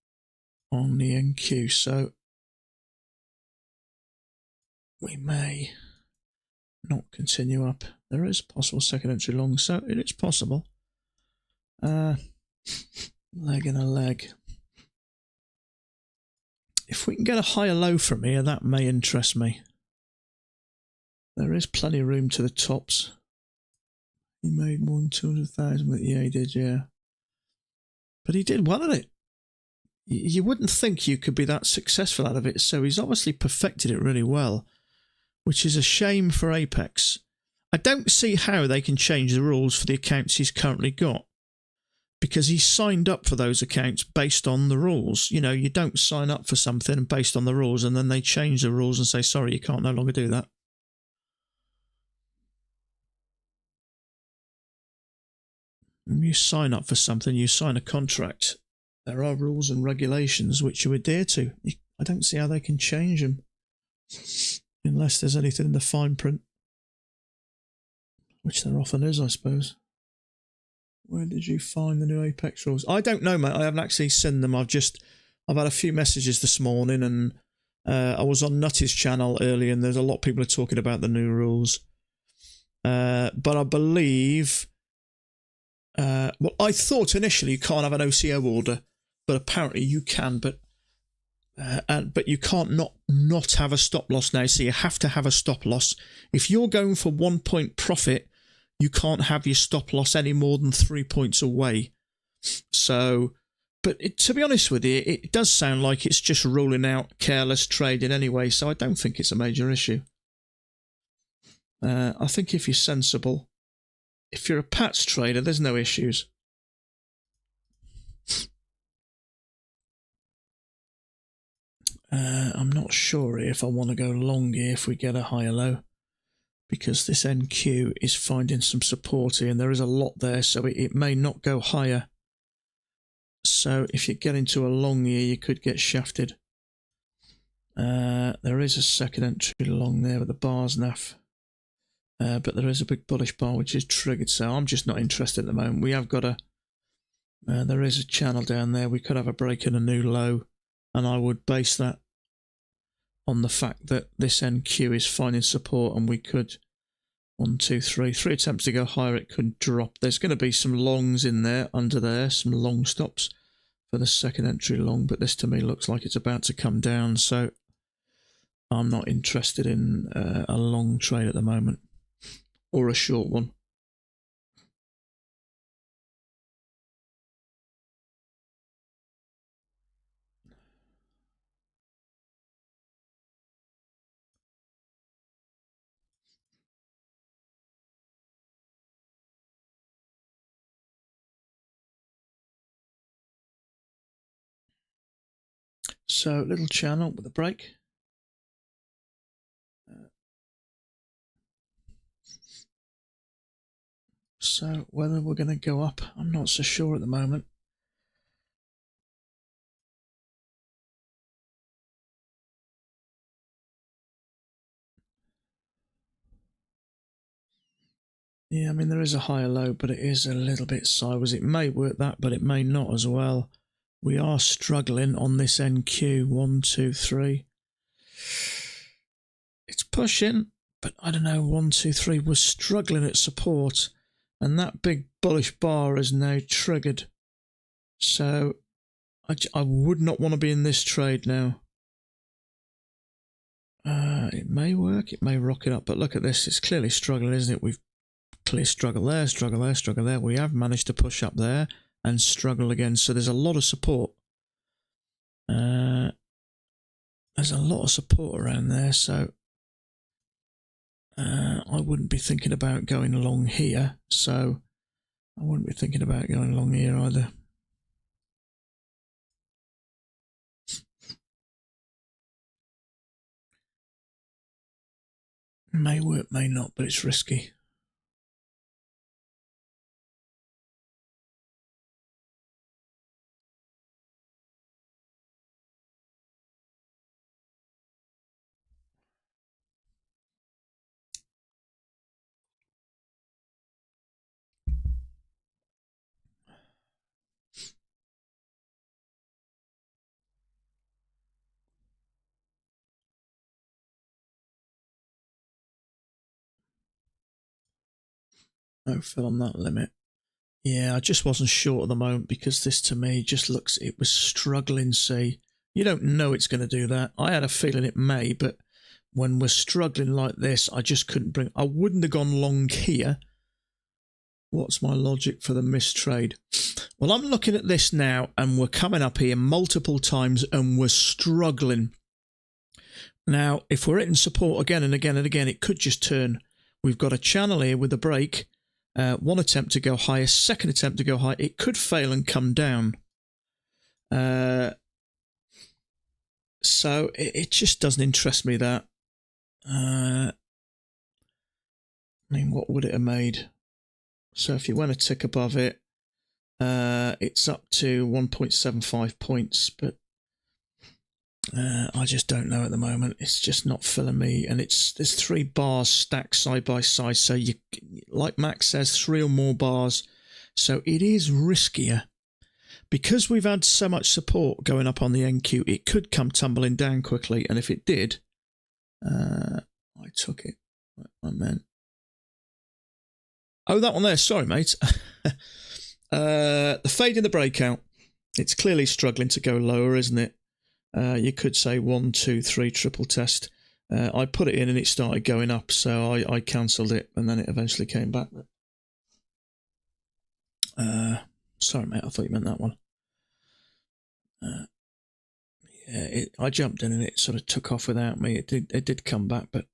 on the NQ. So we may not continue up. There is possible second entry long, so it is possible. Leg and a leg. If we can get a higher low from here, that may interest me. There is plenty of room to the tops. He made more than 200,000 with, yeah, he did, yeah. But he did well at it. You wouldn't think you could be that successful out of it, so he's obviously perfected it really well, which is a shame for Apex. I don't see how they can change the rules for the accounts he's currently got, because he's signed up for those accounts based on the rules. You know, you don't sign up for something based on the rules and then they change the rules and say, sorry, you can't no longer do that. When you sign up for something, you sign a contract. There are rules and regulations which you adhere to. I don't see how they can change them unless there's anything in the fine print. which there often is, I suppose. Where did you find the new Apex rules? I don't know, mate. I haven't actually seen them. I've had a few messages this morning, and I was on Nutty's channel earlier, and there's a lot of people are talking about the new rules. But I believe, well, I thought initially you can't have an OCO order, but apparently you can. But you can't not have a stop loss now. So you have to have a stop loss. If you're going for 1 point profit, you can't have your stop loss any more than 3 points away. So, but to be honest with you, it does sound like it's just ruling out careless trading anyway, so I don't think it's a major issue. I think if you're sensible, if you're a Pats trader, there's no issues. I'm not sure if I want to go long here if we get a higher low, because this NQ is finding some support here, and there is a lot there, so it may not go higher. So if you get into a long here, you could get shafted. There is a second entry long there with the bars naff. But there is a big bullish bar which is triggered, so I'm just not interested at the moment. We have got a... there is a channel down there. We could have a break in a new low, and I would base that on the fact that this NQ is finding support, and we could... 1, 2, 3 attempts to go higher, it could drop. There's going to be some longs in there, under there, some long stops for the second entry long, but this to me looks like it's about to come down, so I'm not interested in a long trade at the moment, or a short one. So, little channel with a break. So, whether we're going to go up, I'm not so sure at the moment. Yeah, I mean, there is a higher low, but it is a little bit sideways. It may work that, but it may not as well. We are struggling on this NQ. 1, 2, 3. It's pushing, but I don't know. 1, 2, 3. We're struggling at support, and that big bullish bar is now triggered. So I would not want to be in this trade now. It may work. It may rock it up, but look at this. It's clearly struggling, isn't it? We've clearly struggled there, struggle there, struggle there. We have managed to push up there and struggle again. So there's a lot of support. There's a lot of support around there, so I wouldn't be thinking about going along here. So I wouldn't be thinking about going along here either. May work, may not, but it's risky. No fill on that limit. Yeah, I just wasn't sure at the moment, because this to me just looks, it was struggling. See, you don't know it's going to do that. I had a feeling it may, but when we're struggling like this, I just couldn't bring, I wouldn't have gone long here. What's my logic for the mistrade? Well, I'm looking at this now, and we're coming up here multiple times, and we're struggling. Now, if we're hitting support again and again and again, it could just turn. We've got a channel here with a break. One attempt to go higher, second attempt to go high. It could fail and come down. So it just doesn't interest me, that. I mean, what would it have made? So if you went a tick above it, it's up to 1.75 points, but I just don't know at the moment. It's just not filling me, and there's 3 bars stacked side by side. So you, like Max says, 3 or more bars. So it is riskier because we've had so much support going up on the NQ. It could come tumbling down quickly, and if it did, I took it. I meant. Oh, that one there. Sorry, mate. The fade in the breakout. It's clearly struggling to go lower, isn't it? You could say 1, 2, 3 triple test. I put it in and it started going up, so I cancelled it and then it eventually came back. Sorry, mate, I thought you meant that one. Yeah, I jumped in and it sort of took off without me. It did come back, but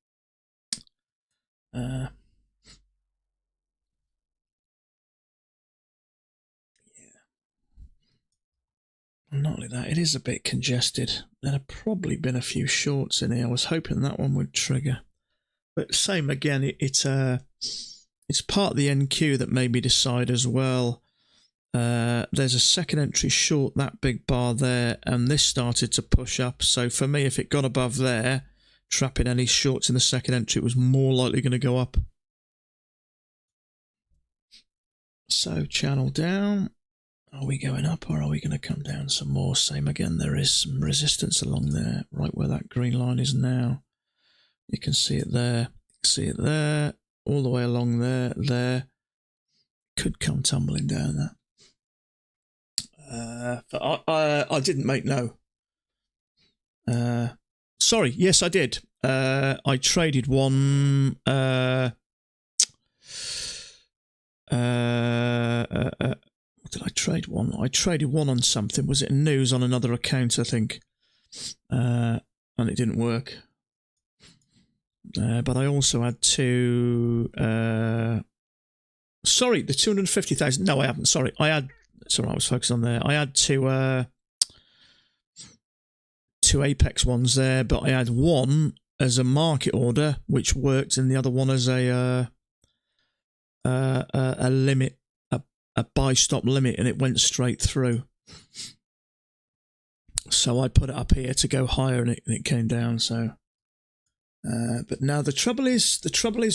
yeah. Not only that, it is a bit congested. There have probably been a few shorts in here. I was hoping that one would trigger. But same again, it's part of the NQ that made me decide as well. There's a second entry short, that big bar there, and this started to push up. So for me, if it got above there, trapping any shorts in the second entry, it was more likely going to go up. So channel down. Are we going up or are we going to come down some more? Same again, there is some resistance along there, right where that green line is now. You can see it there, see it there, all the way along there. Could come tumbling down that. But I didn't make no. Sorry, yes I did. I traded one. What did I trade one? I traded one on something. Was it news on another account, I think? And it didn't work. But I also had 2... sorry, the 250,000. No, I haven't. Sorry. I was focused on there. I had 2 Apex ones there, but I had one as a market order, which worked, and the other one as a limit, a buy stop limit, and it went straight through. So I put it up here to go higher, and it came down. So, but now the trouble is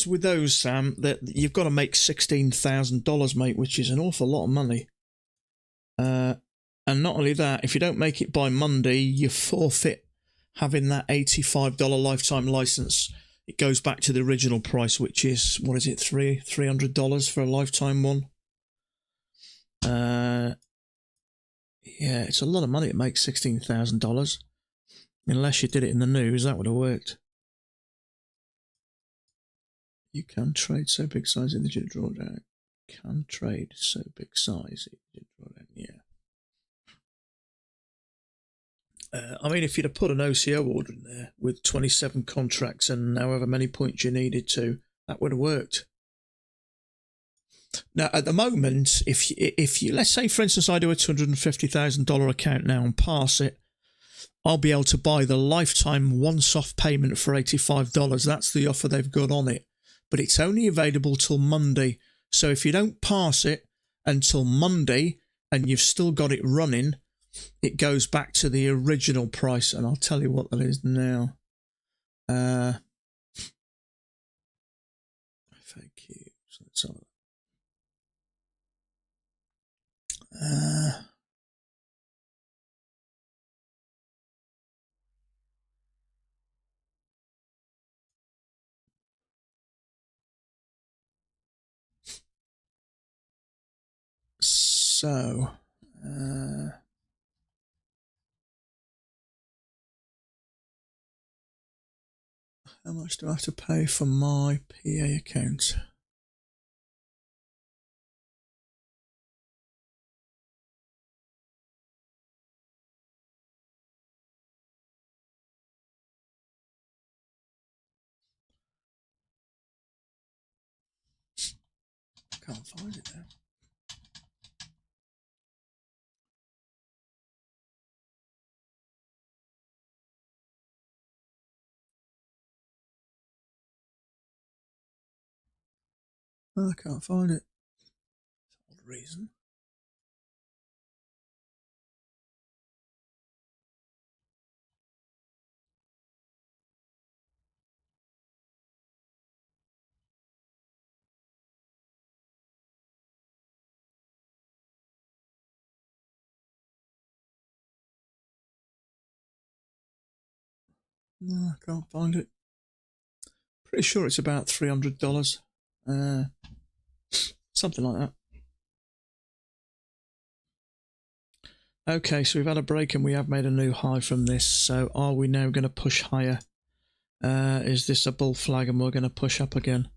with those, Sam, that you've got to make $16,000, mate, which is an awful lot of money. And not only that, if you don't make it by Monday, you forfeit having that $85 lifetime license. It goes back to the original price, which is, what is it, $300 for a lifetime one. Yeah, it's a lot of money to make $16,000. Unless you did it in the news, that would have worked. You can trade so big size in the digit drawdown. Can trade so big size in the digit drawdown, yeah. I mean, if you'd have put an OCO order in there with 27 contracts and however many points you needed to, that would have worked. Now, at the moment, if you let's say, for instance, I do a $250,000 account now and pass it, I'll be able to buy the lifetime once-off payment for $85. That's the offer they've got on it. But it's only available till Monday. So if you don't pass it until Monday and you've still got it running, it goes back to the original price. And I'll tell you what that is now. FAQ. So let's have so, how much do I have to pay for my PA account? Can't find it now. I can't find it. Odd reason. No, I can't find it. Pretty sure it's about $300. Something like that. Okay, so we've had a break and we have made a new high from this. So are we now going to push higher? Is this a bull flag and we're going to push up again?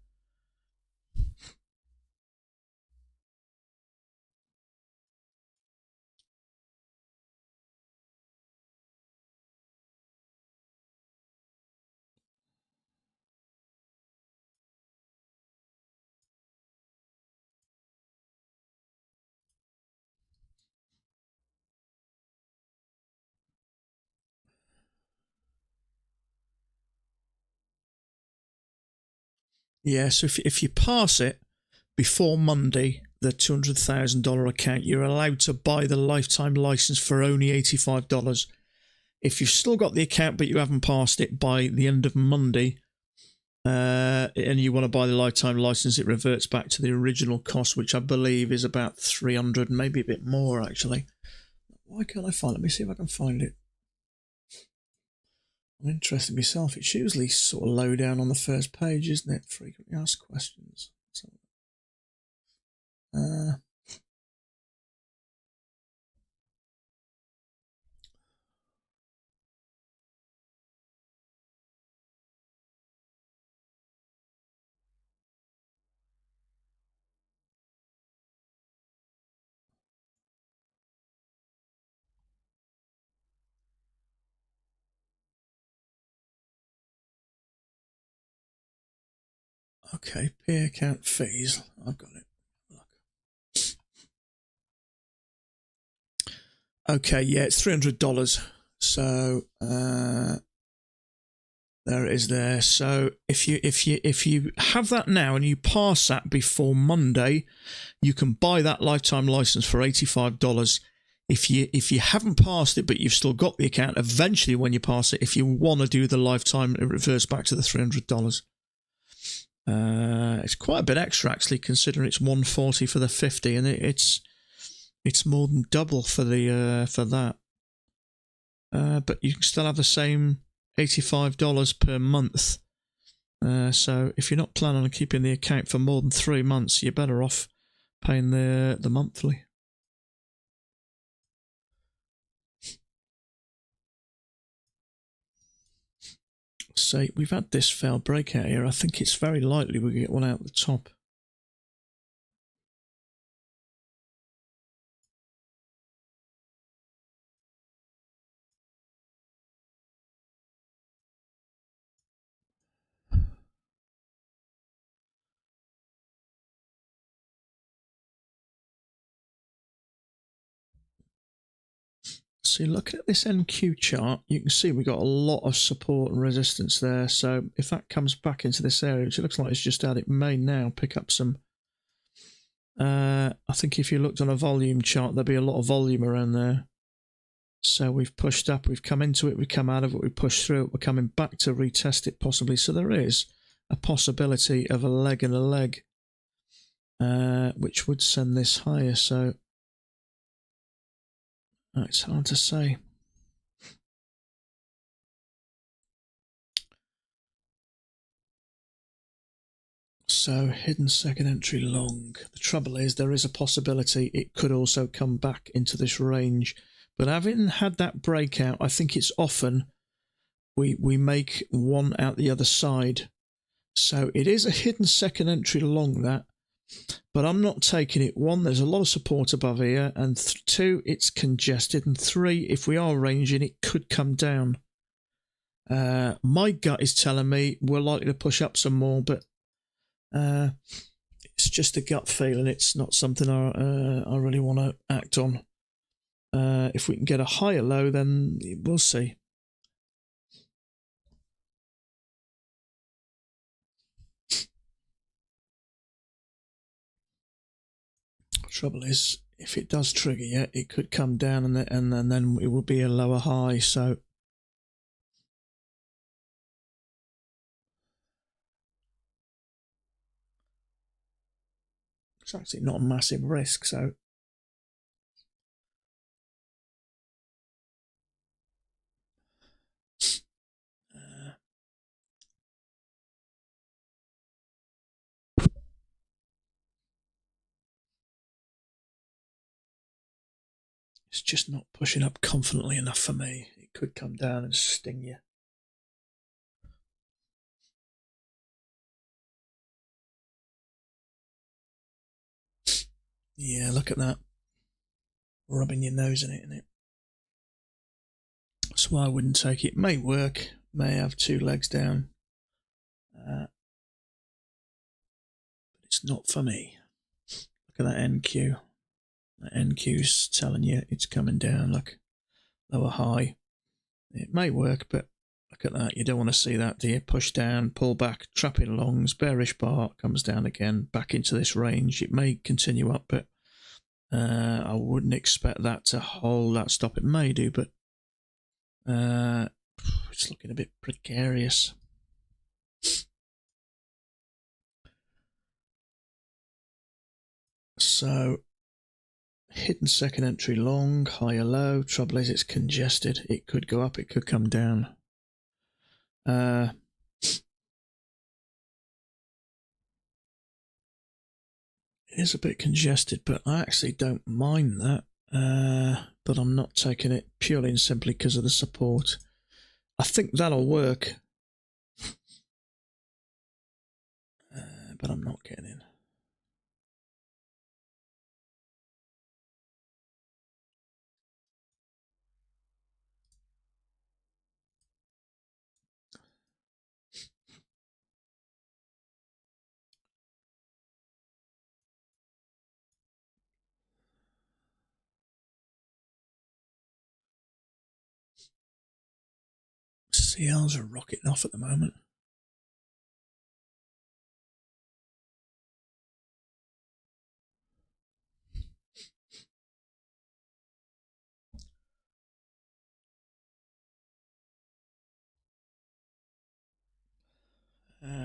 Yeah, so if you pass it before Monday, the $200,000 account, you're allowed to buy the lifetime license for only $85. If you've still got the account but you haven't passed it by the end of Monday, and you want to buy the lifetime license, it reverts back to the original cost, which I believe is about $300, maybe a bit more actually. Why can't I find it? Let me see if I can find it. I'm interested myself. It's usually sort of low down on the first page, isn't it? Frequently asked questions. So, okay, peer account fees. I've got it. Look. Okay, yeah, it's $300. So there it is there. So if you have that now and you pass that before Monday, you can buy that lifetime license for $85. If you haven't passed it but you've still got the account, eventually when you pass it, if you want to do the lifetime, it reverts back to the $300. It's quite a bit extra actually, considering it's $140 for the 50, and it's more than double for the for that. But you can still have the same $85 per month. So if you're not planning on keeping the account for more than 3 months, you're better off paying the monthly. So we've had this failed breakout here. I think it's very likely we'll get one out the top. So looking at this NQ chart, you can see we've got a lot of support and resistance there. So if that comes back into this area, which it looks like it's just out, it may now pick up some. I think if you looked on a volume chart, there'd be a lot of volume around there. So we've pushed up, we've come into it, we've come out of it, we pushed through it, we're coming back to retest it possibly. So there is a possibility of a leg and a leg, which would send this higher. So it's hard to say. So hidden second entry long. The trouble is there is a possibility it could also come back into this range. But having had that breakout, I think it's often we make one out the other side. So it is a hidden second entry long, that. But I'm not taking it. 1, there's a lot of support above here. And 2, it's congested. And 3, if we are ranging, it could come down. My gut is telling me we're likely to push up some more, but it's just a gut feeling. It's not something I really want to act on. If we can get a higher low, then we'll see. Trouble is, if it does trigger yet, it could come down and then it will be a lower high. So it's actually not a massive risk. So It's just not pushing up confidently enough for me. It could come down and sting you. Yeah, look at that. Rubbing your nose in it, isn't it? That's why I wouldn't take it. May work, may have two legs down. But it's not for me. Look at that NQ. That NQ's telling you it's coming down. Look, lower high. It may work, but look at that. You don't want to see that, do you? Push down, pull back, trapping longs, bearish bar, comes down again, back into this range. It may continue up, but I wouldn't expect that to hold that stop. It may do, but it's looking a bit precarious. So, hidden second entry long, higher low. Trouble is it's congested. It could go up, it could come down. It is a bit congested, but I actually don't mind that. But I'm not taking it purely and simply because of the support. I think that'll work. But I'm not getting in. CLs are rocketing off at the moment.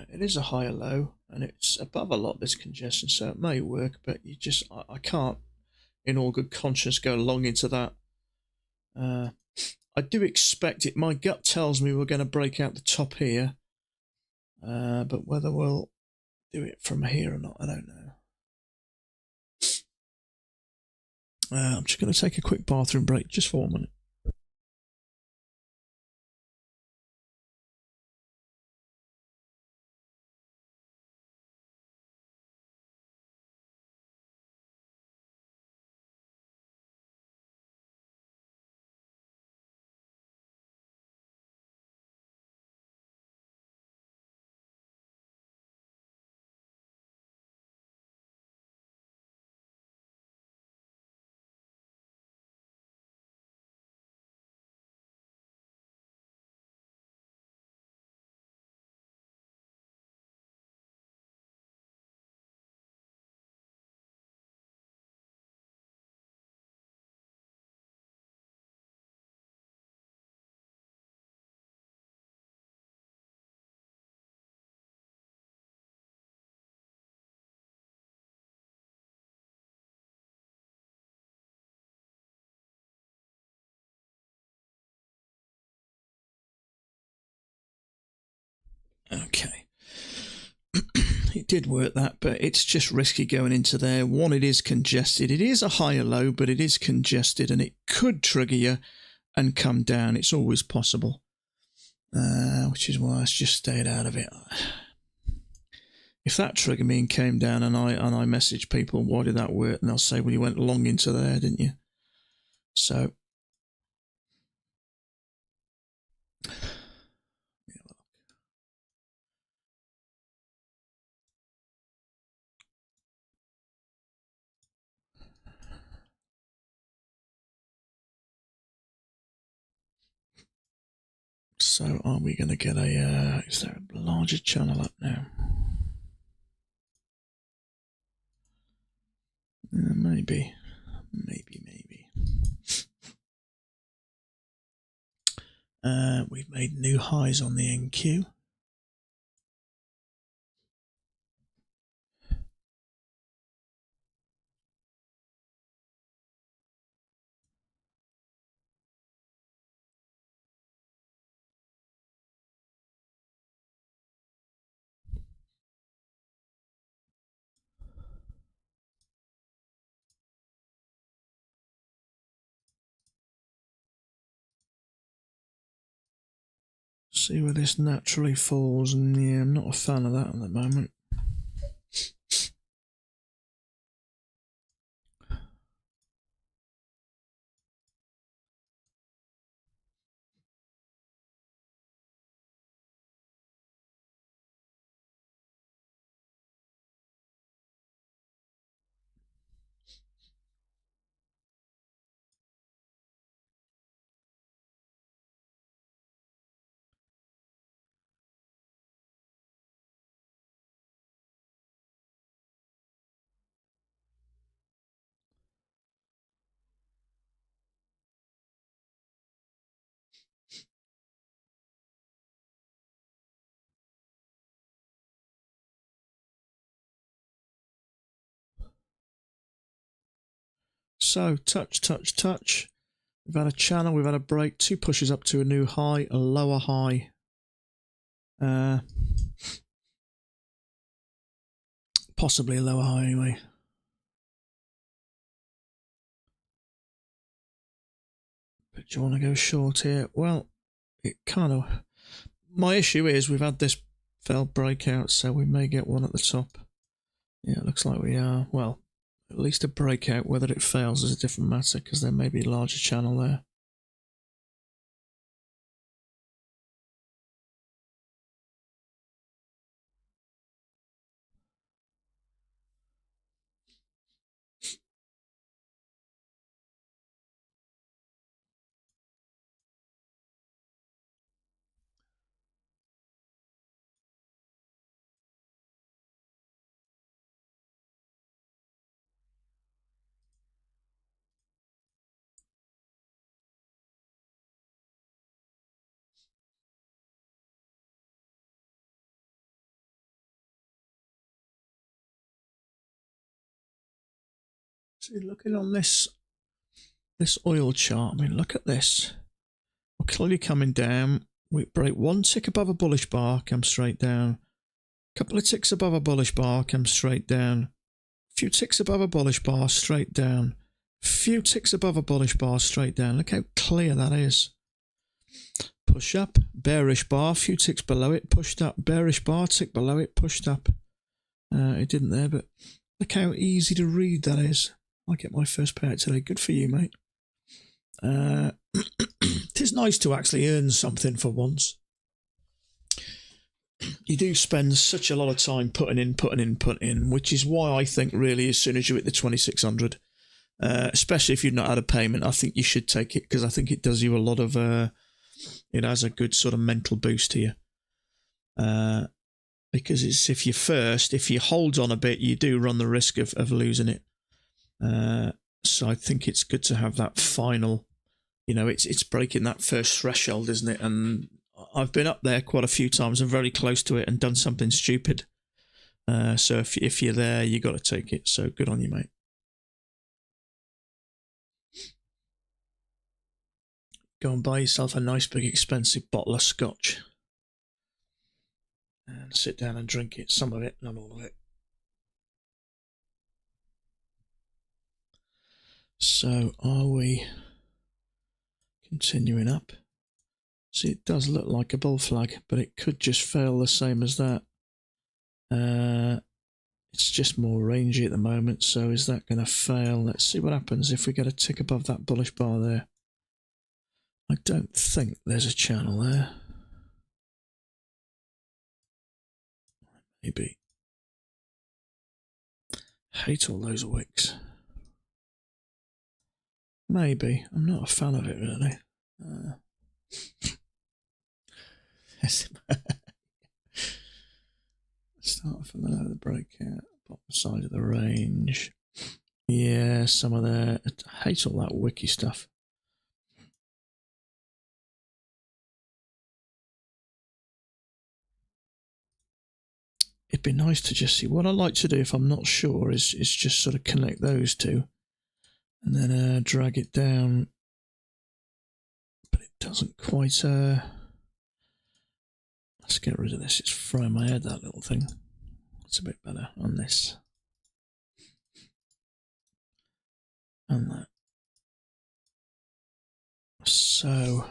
It is a higher low, and it's above a lot, this congestion, so it may work, but you just, I can't, in all good conscience, go long into that. I do expect it. My gut tells me we're going to break out the top here, but whether we'll do it from here or not, I don't know. I'm just going to take a quick bathroom break, just for 1 minute. Okay. It did work that, but it's just risky going into there. One, it is congested. It is a higher low, but it is congested, and it could trigger you and come down. It's always possible, which is why I just stayed out of it. If that triggered me and came down, and I message people, why did that work? And they'll say, well, you went long into there, didn't you? So So are we going to get a, is there a larger channel up now? Maybe. We've made new highs on the NQ. See where this naturally falls, and yeah, I'm not a fan of that at the moment. So, touch, touch, touch. We've had a channel, we've had a break, 2 pushes up to a new high, a lower high. Possibly a lower high anyway. But do you want to go short here? Well, it kind of... My issue is we've had this failed breakout, so we may get one at the top. Yeah, it looks like we are. Well, at least a breakout. Whether it fails is a different matter, because there may be a larger channel there. See, looking on this oil chart, I mean, look at this. We're clearly coming down. We break 1 tick above a bullish bar, come straight down. Couple of ticks above a bullish bar, come straight down. Few ticks above a bullish bar, straight down. Few ticks above a bullish bar, straight down. Look how clear that is. Push up, bearish bar, few ticks below it, pushed up. Bearish bar, tick below it, pushed up. It didn't there, but look how easy to read that is. I get my first payout today. Good for you, mate. It is nice to actually earn something for once. You do spend such a lot of time putting in, which is why I think really as soon as you hit the 2600, especially if you've not had a payment, I think you should take it, because I think it does you a lot of, it has a good sort of mental boost to you. Because it's if you hold on a bit, you do run the risk of losing it. So I think it's good to have that final, it's breaking that first threshold, isn't it? And I've been up there quite a few times and very close to it and done something stupid. So if you're there, you got to take it. So good on you, mate. Go and buy yourself a nice big expensive bottle of scotch and sit down and drink it. Some of it, not all of it. So are we continuing up? See, it does look like a bull flag, but it could just fail the same as that. It's just more rangy at the moment, so is that going to fail? Let's see what happens if we get a tick above that bullish bar there. I don't think there's a channel there. Maybe. Hate all those wicks. Maybe. I'm not a fan of it, really. Start from the low of the breakout, bottom side of the range. Yeah, some of the... I hate all that wiki stuff. It'd be nice to just see. What I like to do if I'm not sure is just sort of connect those two and then drag it down. But it doesn't quite... Let's get rid of this. It's frying my head, that little thing. It's a bit better on this. And that. So,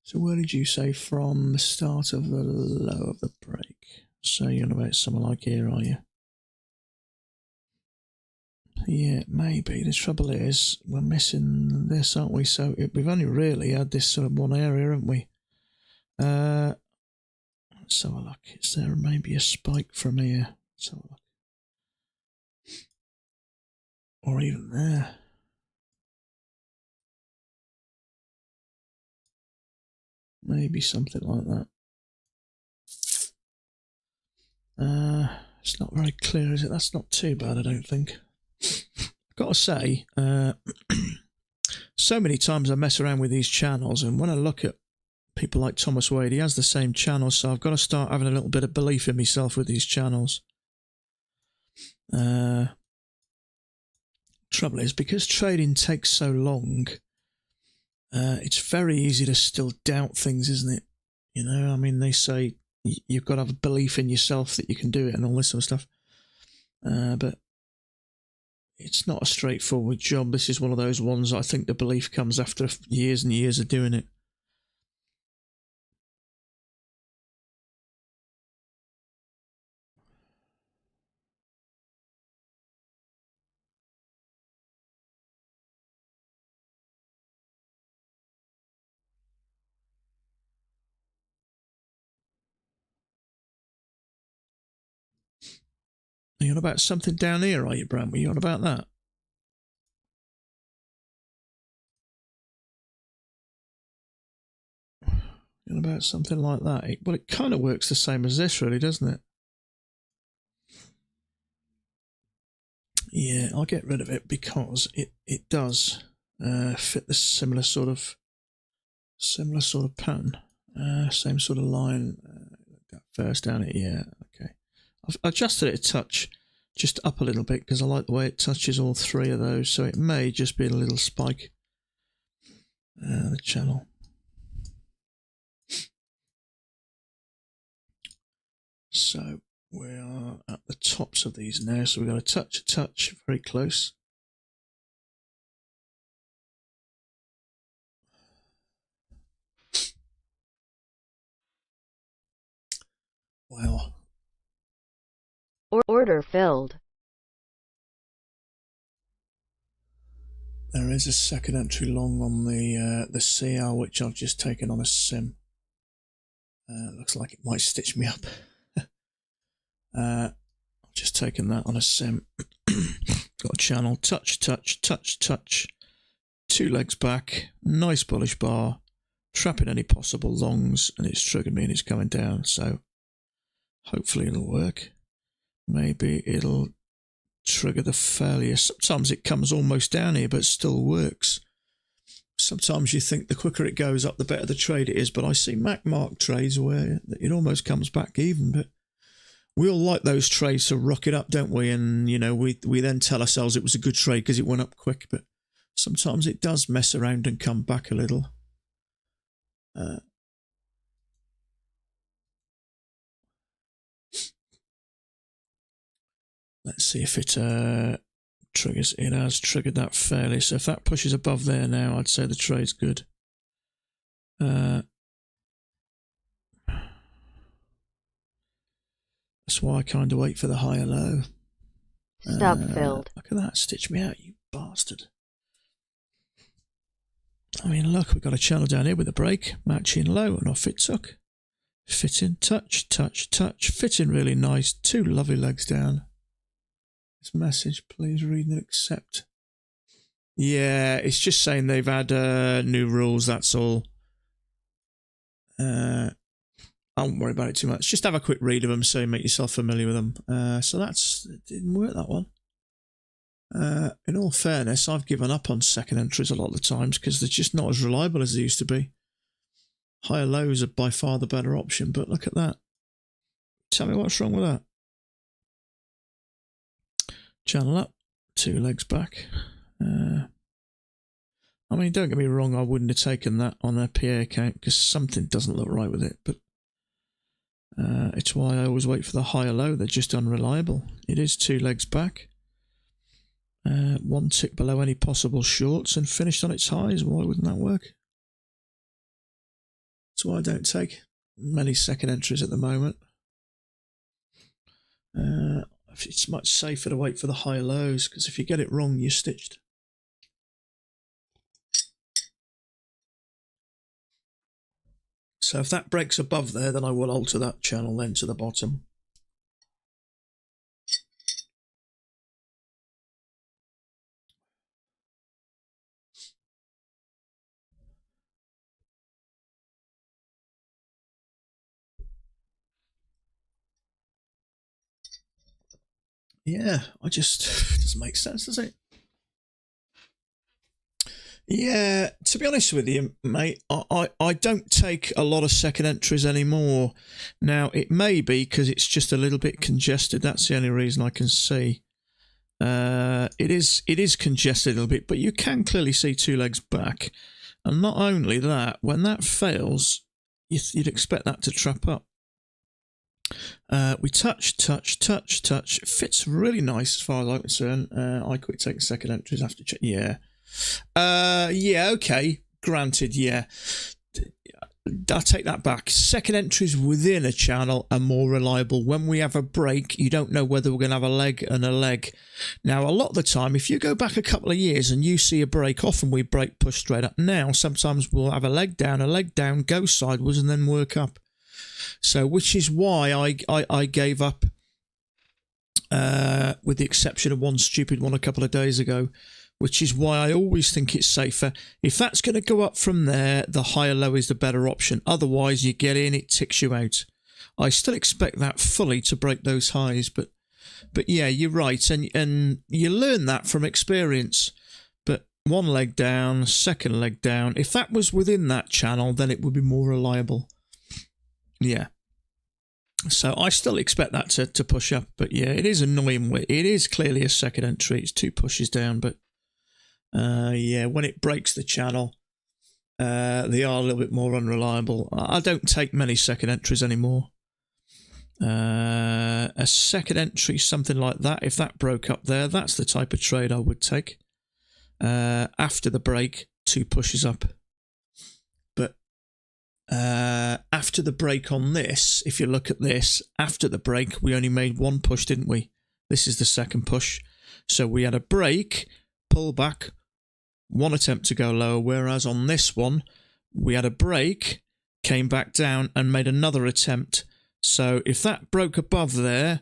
So where did you say from the start of the low of the break? So you're on about somewhere like here, are you? Yeah, maybe. The trouble is, we're missing this, aren't we? So we've only really had this sort of one area, haven't we? Let's have a look. Is there maybe a spike from here? Let's have a look. Or even there. Maybe something like that. It's not very clear, is it? That's not too bad, I don't think. I've got to say, so many times I mess around with these channels, and when I look at people like Thomas Wade, he has the same channel, so I've got to start having a little bit of belief in myself with these channels. Trouble is, because trading takes so long, it's very easy to still doubt things, isn't it? You know, I mean, they say you've got to have a belief in yourself that you can do it and all this sort of stuff. But it's not a straightforward job. This is one of those ones I think the belief comes after years and years of doing it. Are you on about something down here, are you, Bram? Were you on about that? You on about something like that? Well, it kind of works the same as this, really, doesn't it? Yeah, I'll get rid of it because it does fit the similar sort of pattern, same sort of line. First down it, yeah, okay. I've adjusted it a touch, just up a little bit because I like the way it touches all three of those. So it may just be a little spike. The channel. So we are at the tops of these now. So we've got a touch, very close. Wow. Order filled. There is a second entry long on the CL, which I've just taken on a sim. Looks like it might stitch me up. I've just taken that on a sim. Got a channel, touch. 2 legs back, nice bullish bar, trapping any possible longs, and it's triggered me and it's coming down. So hopefully it'll work. Maybe it'll trigger the failure. Sometimes it comes almost down here but still works. Sometimes you think the quicker it goes up the better the trade it is, but I see Mark trades where it almost comes back even. But we all like those trades to rocket up, don't we? And you know, we then tell ourselves it was a good trade because it went up quick, but sometimes it does mess around and come back a little. Let's see if it triggers. It has triggered that fairly. So if that pushes above there now, I'd say the trade's good. That's why I kind of wait for the higher low. Stop filled. Look at that. Stitch me out, you bastard. I mean, look, we've got a channel down here with a break. Matching low and off it took. Fitting, touch. Fitting really nice. 2 lovely legs down. This message, please read and accept. Yeah, it's just saying they've had new rules, that's all. I won't worry about it too much. Just have a quick read of them so you make yourself familiar with them. So it didn't work, that one. In all fairness, I've given up on second entries a lot of the times because they're just not as reliable as they used to be. Higher lows are by far the better option, but look at that. Tell me what's wrong with that. Channel up, 2 legs back. I mean, don't get me wrong, I wouldn't have taken that on a PA account because something doesn't look right with it, but it's why I always wait for the higher low. They're just unreliable. It is 2 legs back. 1 tick below any possible shorts and finished on its highs. Why wouldn't that work? That's why I don't take many second entries at the moment. It's much safer to wait for the high lows, because if you get it wrong, you're stitched. So if that breaks above there, then I will alter that channel then to the bottom. Yeah, it doesn't make sense, does it? Yeah, to be honest with you, mate, I don't take a lot of second entries anymore. Now, it may be because it's just a little bit congested. That's the only reason I can see. It is congested a little bit, but you can clearly see two legs back. And not only that, when that fails, you'd expect that to trap up. We touch. It fits really nice as far as I'm concerned. I quit taking second entries after check. Yeah. Yeah, okay. Granted, yeah. I'll take that back. Second entries within a channel are more reliable. When we have a break, you don't know whether we're going to have a leg and a leg. Now, a lot of the time, if you go back a couple of years and you see a break, often we break, push straight up. Now, sometimes we'll have a leg down, go sideways, and then work up. So, which is why I gave up, with the exception of one stupid one a couple of days ago, which is why I always think it's safer. If that's going to go up from there, the higher low is the better option. Otherwise, you get in, it ticks you out. I still expect that fully to break those highs, but yeah, you're right, and you learn that from experience. But one leg down, second leg down, if that was within that channel, then it would be more reliable. Yeah. So I still expect that to push up, but yeah, it is annoying. It is clearly a second entry. It's two pushes down, but yeah, when it breaks the channel, they are a little bit more unreliable. I don't take many second entries anymore. A second entry, something like that, if that broke up there, that's the type of trade I would take. After the break, two pushes up. But after the break on this, if you look at this, after the break, we only made one push, didn't we? This is the second push. So we had a break, pull back, one attempt to go lower, whereas on this one, we had a break, came back down and made another attempt. So if that broke above there,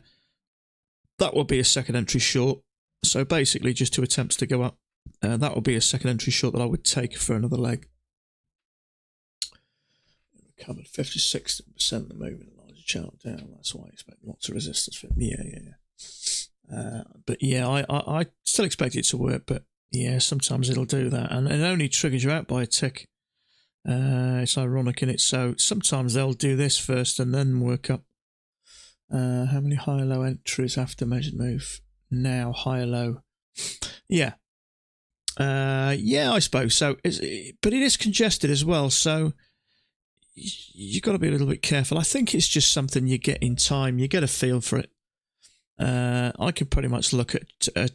that would be a second entry short. So basically just two attempts to go up. That would be a second entry short that I would take for another leg. Covered 56% of the movement, larger channel down. That's why I expect lots of resistance. Yeah. But yeah, I still expect it to work, but yeah, sometimes it'll do that, and it only triggers you out by a tick. It's ironic, isn't it? So sometimes they'll do this first and then work up. How many high-low entries after measured move? Now high-low. Yeah. Yeah, I suppose so. But it is congested as well, so you've got to be a little bit careful. I think it's just something you get in time. You get a feel for it. I can pretty much look at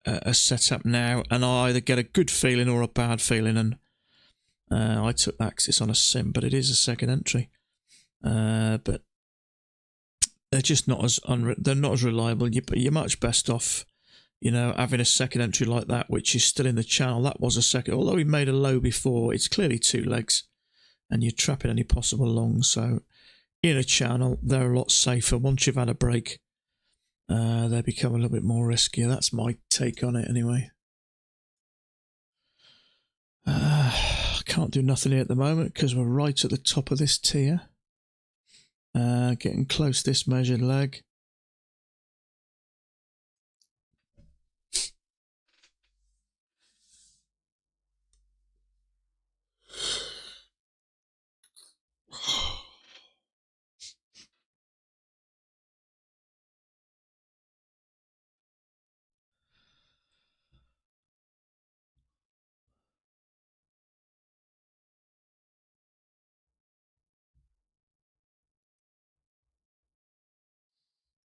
a setup now, and I either get a good feeling or a bad feeling. And I took that because it's on a sim, but it is a second entry. But they're just not as they're not as reliable. You're much best off, having a second entry like that, which is still in the channel. That was a second, although we made a low before. It's clearly two legs, and you're trapping any possible long. So in a channel, they're a lot safer. Once you've had a break, they become a little bit more riskier. That's my take on it anyway. I can't do nothing here at the moment because we're right at the top of this tier. Getting close to this measured leg.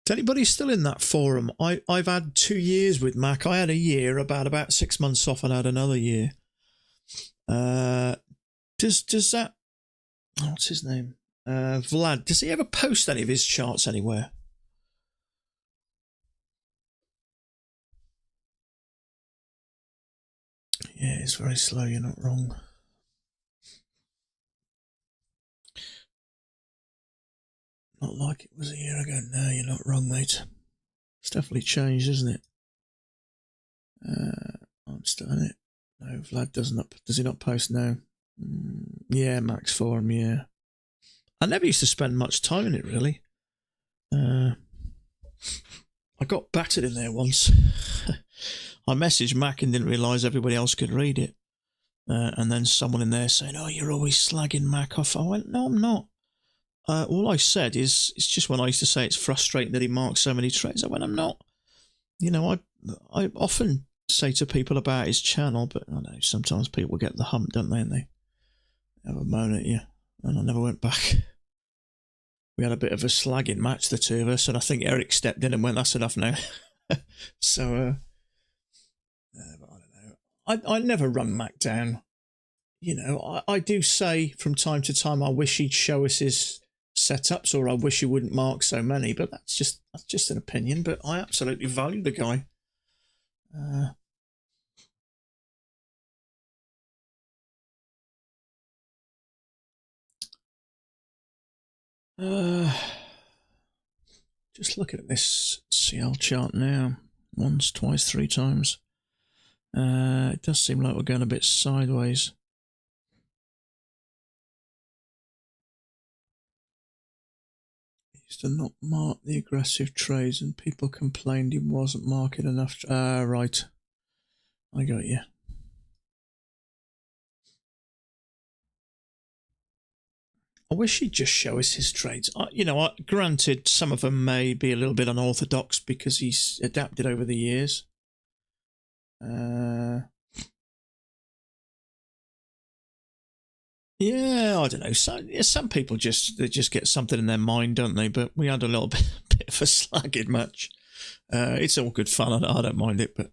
Is anybody still in that forum? I've had 2 years with Mac. I had a year, about 6 months off, and I had another year. Does that what's his name? Vlad. Does he ever post any of his charts anywhere? Yeah, it's very slow. You're not wrong. Not like it was a year ago. No, you're not wrong, mate. It's definitely changed, isn't it? I'm still in it. No, Vlad does he not post now? Yeah, Max Forum, yeah. I never used to spend much time in it, really. I got battered in there once. I messaged Mac and didn't realise everybody else could read it. And then someone in there saying, "Oh, you're always slagging Mac off." I went, "No, I'm not. All I said is, it's just when I used to say it's frustrating that he marks so many trades. I went, I'm not. You know, I often say to people about his channel, but I know sometimes people get the hump, don't they? And they have a moan at you. And I never went back. We had a bit of a slagging match, the two of us, and I think Eric stepped in and went, "That's enough now." So, but I don't know. I never run Mac down. You know, I do say from time to time, I wish he'd show us his setups, or I wish he wouldn't mark so many, but that's just an opinion. But I absolutely value the guy. Just looking at this CL chart now, once, twice, three times. It does seem like we're going a bit sideways. He used to not mark the aggressive trades, and people complained he wasn't marking enough. Right. I got you. I wish he'd just show us his trades. Granted, some of them may be a little bit unorthodox because he's adapted over the years. Yeah, I don't know. Some people just get something in their mind, don't they? But we had a little bit of a slagging match. It's all good fun. I don't mind it, but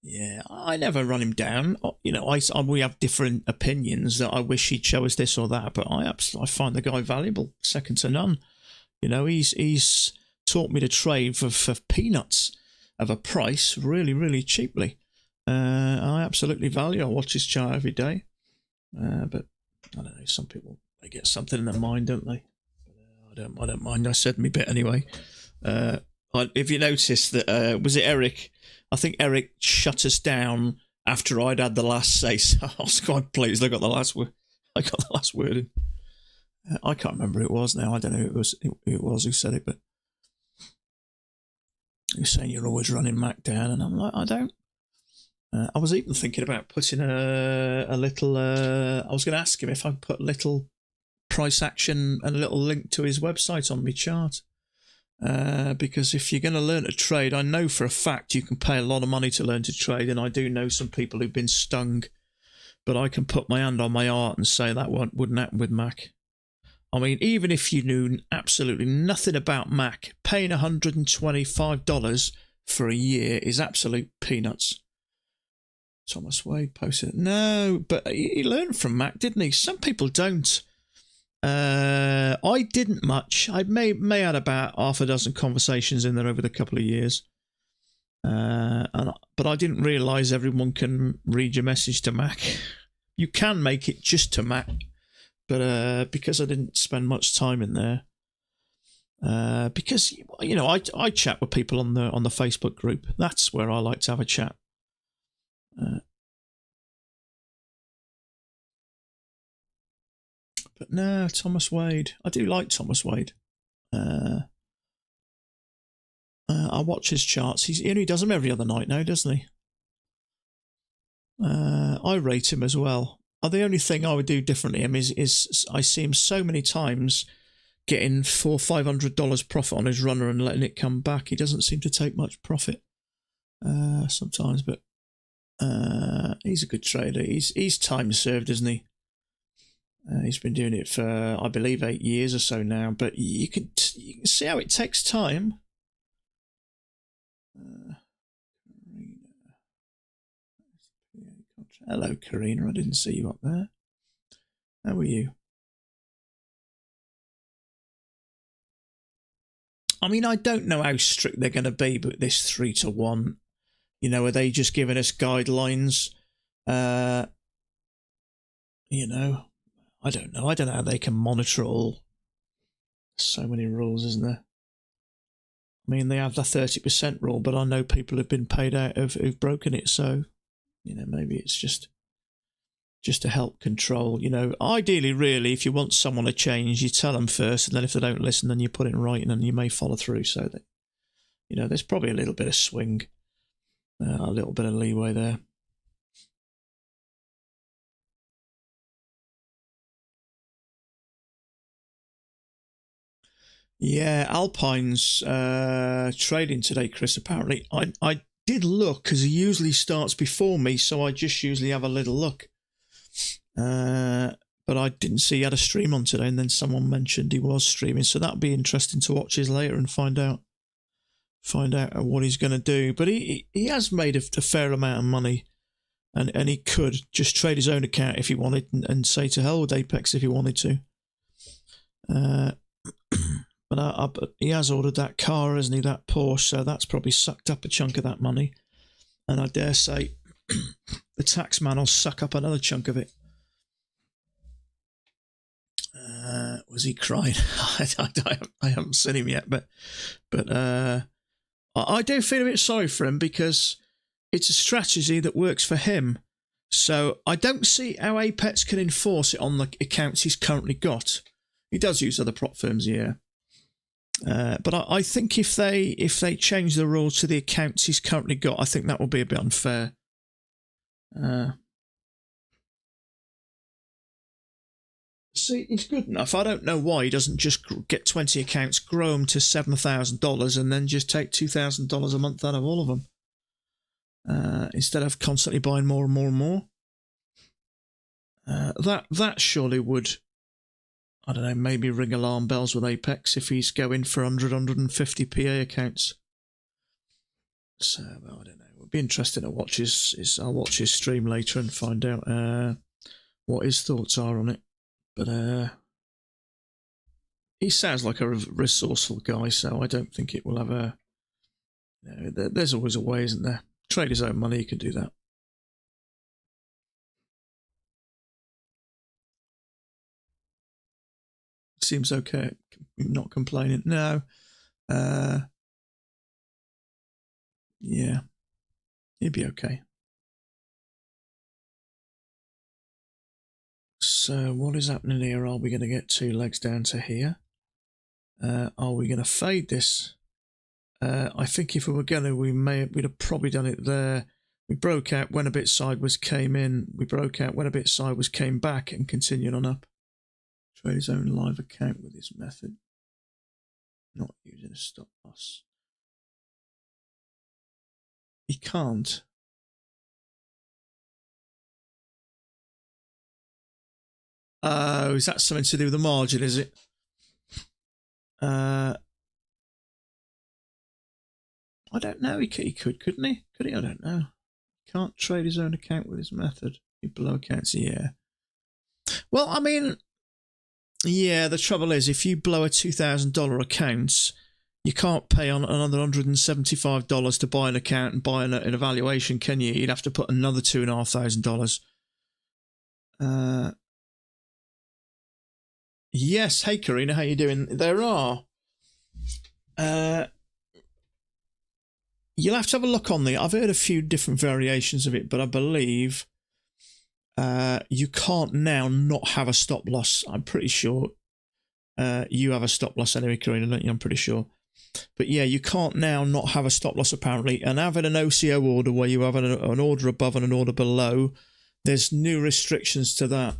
yeah, I never run him down. You know, we have different opinions that I wish he'd show us this or that, but I find the guy valuable, second to none. You know, he's taught me to trade for peanuts of a price, really, really cheaply. I absolutely value. I watch his chart every day, but I don't know. Some people, they get something in their mind, don't they? I don't mind. I said my bit anyway. If you noticed that, was it Eric? I think Eric shut us down after I'd had the last say. So I was quite pleased. I got the last word. I got the last word in. I can't remember who it was now. I don't know who it was who said it, but he was saying you're always running Mac down, and I'm like, I don't. I was even thinking about putting a little. I was going to ask him if I put a little price action and a little link to his website on my chart. Because if you're going to learn to trade, I know for a fact you can pay a lot of money to learn to trade, and I do know some people who've been stung, but I can put my hand on my heart and say that wouldn't happen with Mac. I mean, even if you knew absolutely nothing about Mac, paying $125 for a year is absolute peanuts. Thomas Wade posted it. No, but he learned from Mac, didn't he? Some people don't. I didn't much. I may had about half a dozen conversations in there over the couple of years. But I didn't realise everyone can read your message to Mac. You can make it just to Mac, but because I didn't spend much time in there, because you know I chat with people on the Facebook group. That's where I like to have a chat. But no, Thomas Wade. I do like Thomas Wade. I watch his charts. He only does them every other night now, doesn't he? I rate him as well. The only thing I would do differently him is I see him so many times getting $400-500 profit on his runner and letting it come back. He doesn't seem to take much profit sometimes, but he's a good trader. He's time served, isn't he? He's been doing it for, I believe, 8 years or so now. But you can see how it takes time. Hello, Karina. I didn't see you up there. How are you? I mean, I don't know how strict they're going to be, but this 3-to-1, you know, are they just giving us guidelines? You know, I don't know. I don't know how they can monitor it all. So many rules, isn't there? I mean, they have the 30% rule, but I know people have been paid out who've broken it. So, you know, maybe it's just to help control. You know, ideally, really, if you want someone to change, you tell them first, and then if they don't listen, then you put it in writing, and you may follow through. So that, you know, there's probably a little bit of swing, a little bit of leeway there. Yeah, Alpine's trading today, Chris. Apparently, I did look because he usually starts before me, so I just usually have a little look. But I didn't see he had a stream on today, and then someone mentioned he was streaming, so that'll be interesting to watch his later and find out what he's going to do. But he has made a fair amount of money, and he could just trade his own account if he wanted, and say to hell with Apex if he wanted to. But he has ordered that car, hasn't he, that Porsche, so that's probably sucked up a chunk of that money. And I dare say the tax man will suck up another chunk of it. Was he crying? I haven't seen him yet, but I do feel a bit sorry for him because it's a strategy that works for him. So I don't see how Apex can enforce it on the accounts he's currently got. He does use other prop firms, yeah. But I think if they change the rules to the accounts he's currently got, I think that will be a bit unfair. See, he's good enough. I don't know why he doesn't just get 20 accounts, grow them to $7,000, and then just take $2,000 a month out of all of them, instead of constantly buying more and more and more. That surely would, I don't know, maybe ring alarm bells with Apex if he's going for 150 PA accounts. So, well, I don't know. It would be interesting to watch I'll watch his stream later and find out what his thoughts are on it. But he sounds like a resourceful guy, so I don't think it will have a... You know, there's always a way, isn't there? Trade his own money, he can do that. Seems okay. Not complaining. No. Yeah. He'd be okay. So what is happening here? Are we going to get 2 legs down to here? Are we going to fade this? I think if we were going to, we'd have probably done it there. We broke out, went a bit sideways, came in. We broke out, went a bit sideways, came back, and continued on up. Trade his own live account with this method. Not using a stop loss. He can't. Oh, is that something to do with the margin, is it? I don't know. He could, couldn't he? Could he? I don't know. He can't trade his own account with his method. He blow accounts, yeah. Well, I mean, yeah, the trouble is, if you blow a $2,000 account, you can't pay on another $175 to buy an account and buy an evaluation, can you? You'd have to put another $2,500. Yes, hey Karina, how you doing? There are. You'll have to have a look on there. I've heard a few different variations of it, but I believe you can't now not have a stop loss. I'm pretty sure you have a stop loss anyway, Karina, don't you? I'm pretty sure. But yeah, you can't now not have a stop loss apparently. And having an OCO order where you have an order above and an order below, there's new restrictions to that.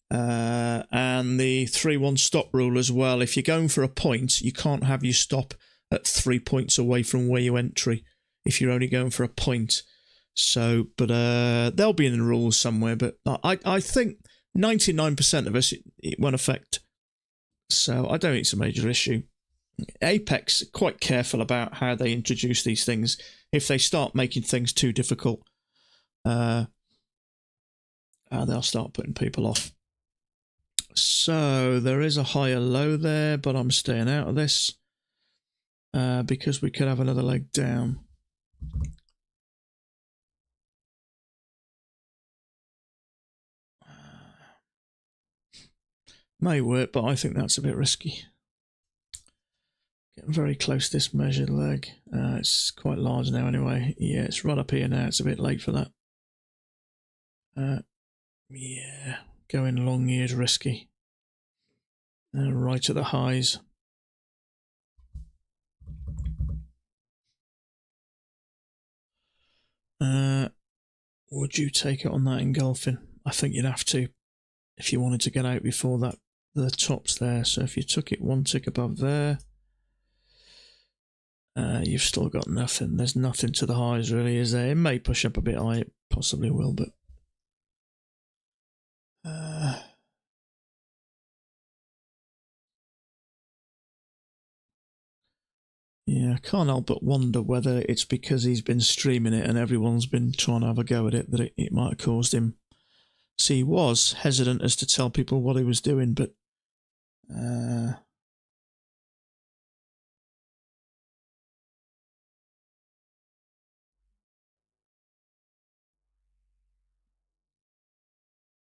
And the 3-1 stop rule as well. If you're going for a point, you can't have your stop at 3 points away from where you entry if you're only going for a point. So, but they'll be in the rules somewhere. But I think 99% of us it won't affect. So I don't think it's a major issue. Apex quite careful about how they introduce these things. If they start making things too difficult, they'll start putting people off. So there is a higher low there, but I'm staying out of this. because we could have another leg down. May work, but I think that's a bit risky. Getting very close to this measured leg. It's quite large now anyway. Yeah, it's right up here now. It's a bit late for that. Yeah, going long here is risky. Right at the highs. Would you take it on that engulfing? I think you'd have to if you wanted to get out before that the top's there. So if you took it one tick above there, you've still got nothing. There's nothing to the highs really, is there? It may push up a bit high, it possibly will, but yeah, I can't help but wonder whether it's because he's been streaming it and everyone's been trying to have a go at it that it might have caused him. See, he was hesitant as to tell people what he was doing, but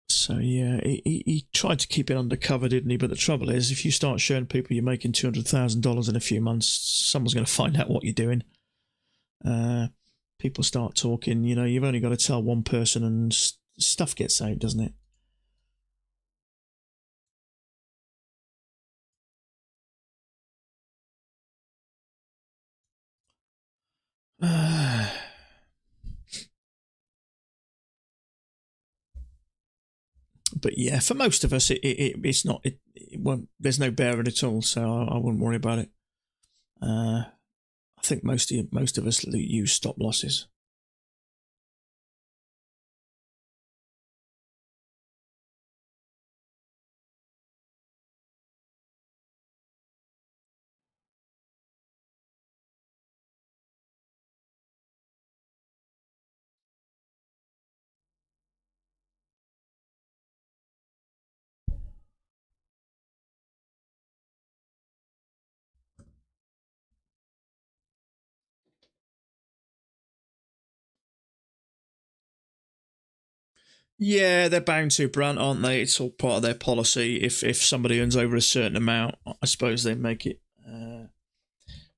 so yeah, he tried to keep it undercover, didn't he? But the trouble is, if you start showing people you're making $200,000 in a few months, someone's going to find out what you're doing. People start talking. You know, you've only got to tell one person, and stuff gets out, doesn't it? But yeah, for most of us, it's not. It won't. There's no bearing at all, so I wouldn't worry about it. I think most of us use stop losses. Yeah, they're bound to, Brant, aren't they? It's all part of their policy. If somebody earns over a certain amount, I suppose they make it.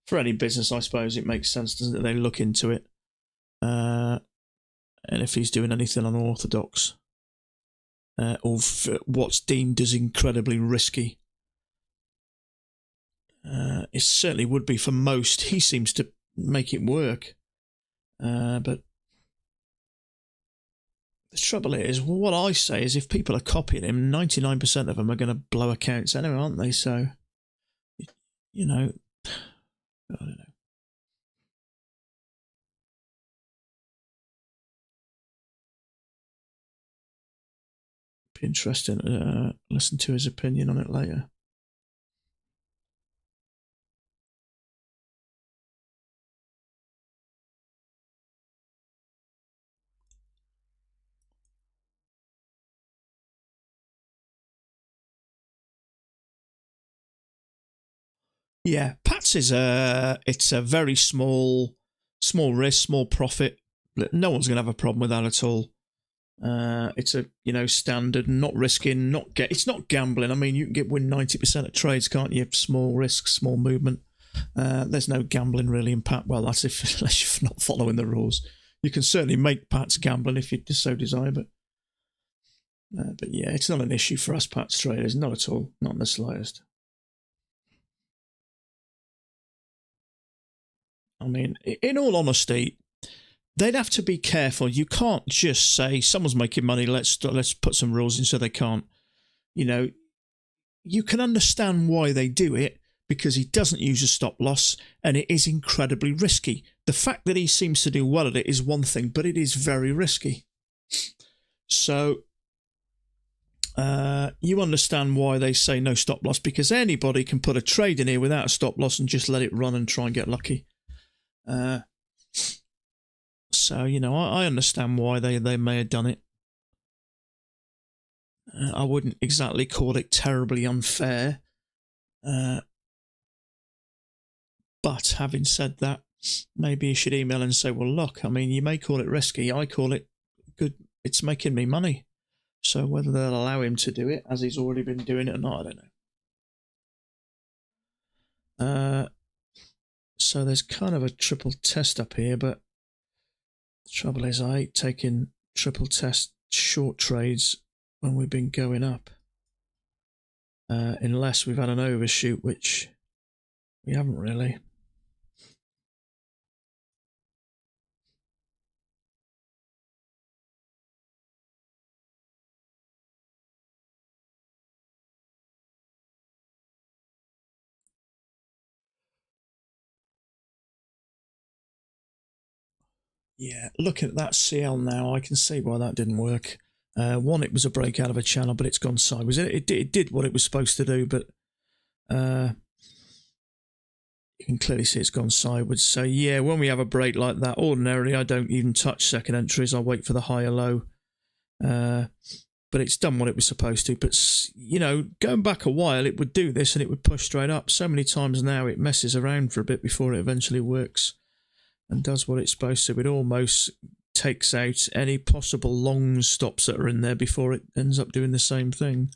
For any business, I suppose it makes sense, doesn't it? They look into it. And if he's doing anything unorthodox, or what's deemed as incredibly risky, it certainly would be for most. He seems to make it work. But the trouble is, well, what I say is if people are copying him, 99% of them are going to blow accounts anyway, aren't they? So, you know, I don't know. Be interesting to listen to his opinion on it later. Yeah, Pats is it's a very small risk, small profit. No one's going to have a problem with that at all. It's a standard, not risking, it's not gambling. I mean, you can win 90% of trades, can't you? Small risk, small movement. There's no gambling really in Pat. Well, that's unless you're not following the rules. You can certainly make Pats gambling if you so desire, but yeah, it's not an issue for us Pats traders, not at all, not in the slightest. I mean, in all honesty, they'd have to be careful. You can't just say someone's making money. Let's put some rules in so they can't. You can understand why they do it because he doesn't use a stop loss and it is incredibly risky. The fact that he seems to do well at it is one thing, but it is very risky. So you understand why they say no stop loss, because anybody can put a trade in here without a stop loss and just let it run and try and get lucky. So, I understand why they may have done it. I wouldn't exactly call it terribly unfair. But having said that, maybe you should email and say, well, look, I mean, you may call it risky. I call it good. It's making me money. So whether they'll allow him to do it, as he's already been doing it or not, I don't know. So there's kind of a triple test up here, but the trouble is I hate taking triple test short trades when we've been going up. Unless we've had an overshoot, which we haven't really. Yeah, looking at that CL now, I can see why that didn't work. One, it was a break out of a channel, but it's gone sideways. It did what it was supposed to do, but you can clearly see it's gone sideways. So yeah, when we have a break like that, ordinarily I don't even touch second entries. I wait for the higher low. But it's done what it was supposed to. But, you know, going back a while, it would do this and it would push straight up. So many times now it messes around for a bit before it eventually works and does what it's supposed to. It almost takes out any possible long stops that are in there before it ends up doing the same thing.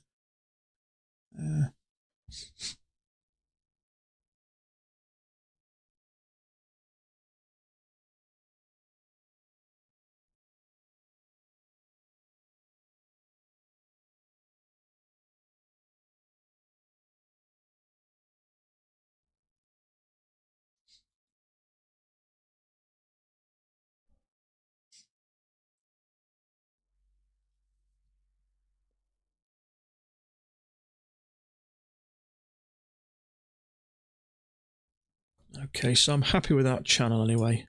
Okay, so I'm happy with that channel anyway.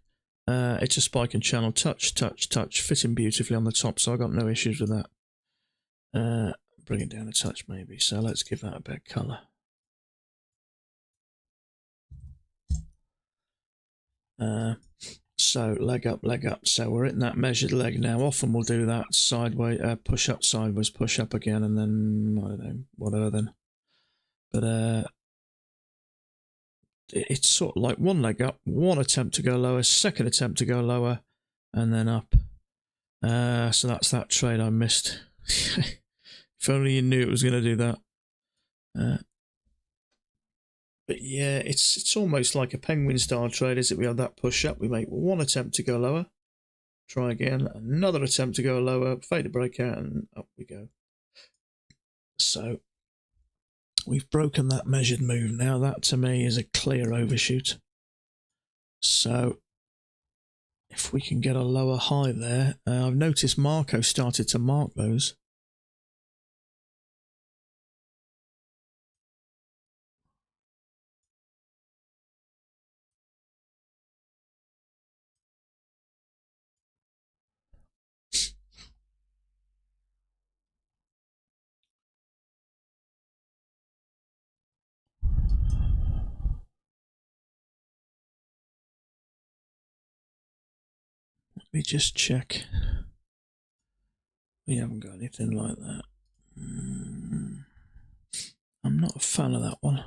It's a spiking channel, touch, fitting beautifully on the top, so I got no issues with that. Bring it down a touch maybe, so let's give that a bit of colour. So leg up, so we're in that measured leg now. Often we'll do that sideways, push up, sideways, push up again, and then, I don't know, whatever then. But it's sort of like one leg up, one attempt to go lower, second attempt to go lower, and then up. So that's that trade I missed. If only you knew it was going to do that. But yeah, it's almost like a penguin style trade, is it? We have that push up, we make one attempt to go lower, try again, another attempt to go lower, fade to break out, and up we go. So we've broken that measured move now. That to me is a clear overshoot. So if we can get a lower high there, I've noticed Marco started to mark those. Let me just check. We haven't got anything like that. I'm not a fan of that one.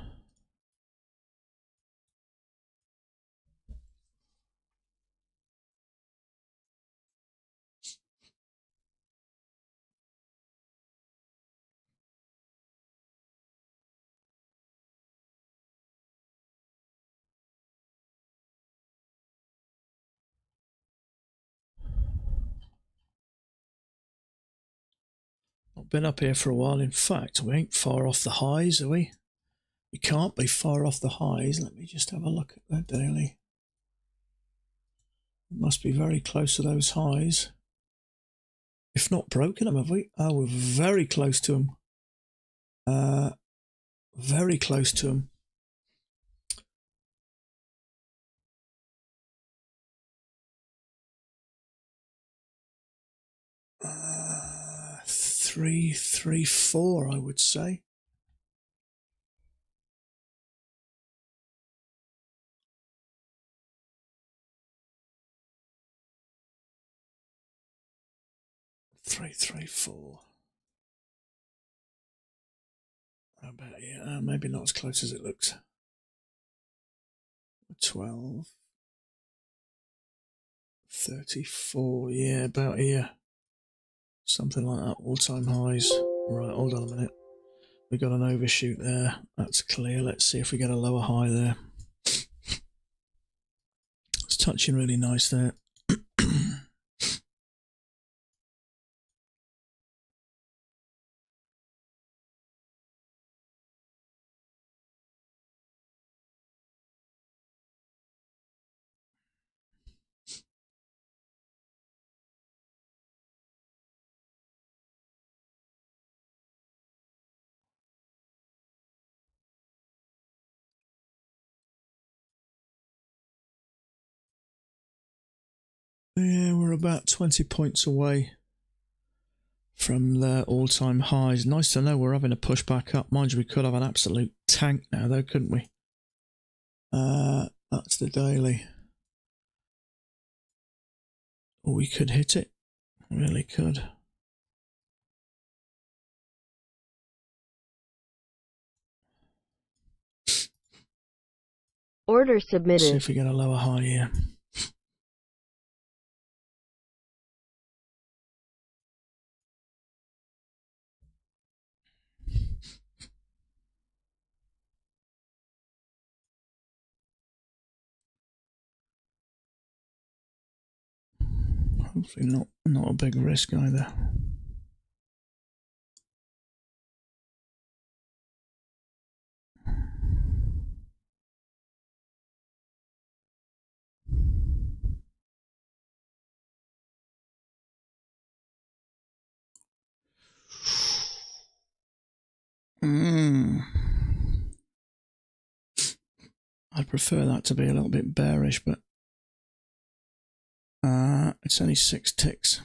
Not been up here for a while. In fact, we ain't far off the highs, are we? We can't be far off the highs. Let me just have a look at that daily. We must be very close to those highs. If not broken them, have we? Oh, we're very close to them. Very close to them. Three, 4, I would say. Three, 4. I bet, yeah, maybe not as close as it looks. 12. 34, yeah, about here. Something like that, all-time highs. Right, hold on a minute. We got an overshoot there. That's clear. Let's see if we get a lower high there. It's touching really nice there. Yeah, we're about 20 points away from the all-time highs. Nice to know we're having a push back up. Mind you, we could have an absolute tank now, though, couldn't we? That's the daily. We could hit it. Really could. Order submitted. See if we get a lower high here. Hopefully not a big risk either. I'd prefer that to be a little bit bearish, but it's only 6 ticks.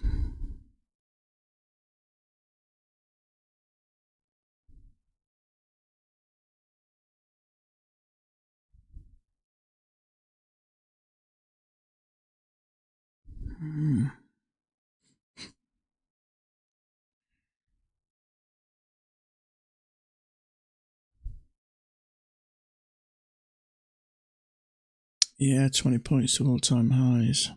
Yeah, 20 points to all-time highs.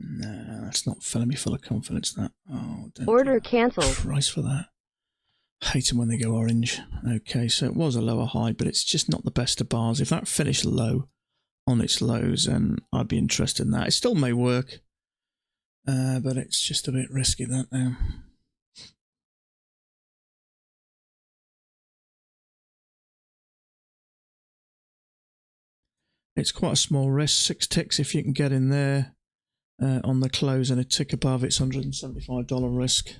Nah, that's not filling me full of confidence, that. Oh, don't Order cancelled. Price for that. Hate them when they go orange. Okay, so it was a lower high, but it's just not the best of bars. If that finished low on its lows, then I'd be interested in that. It still may work, but it's just a bit risky, that now. It's quite a small risk. 6 ticks if you can get in there on the close, and a tick above, it's $175 risk.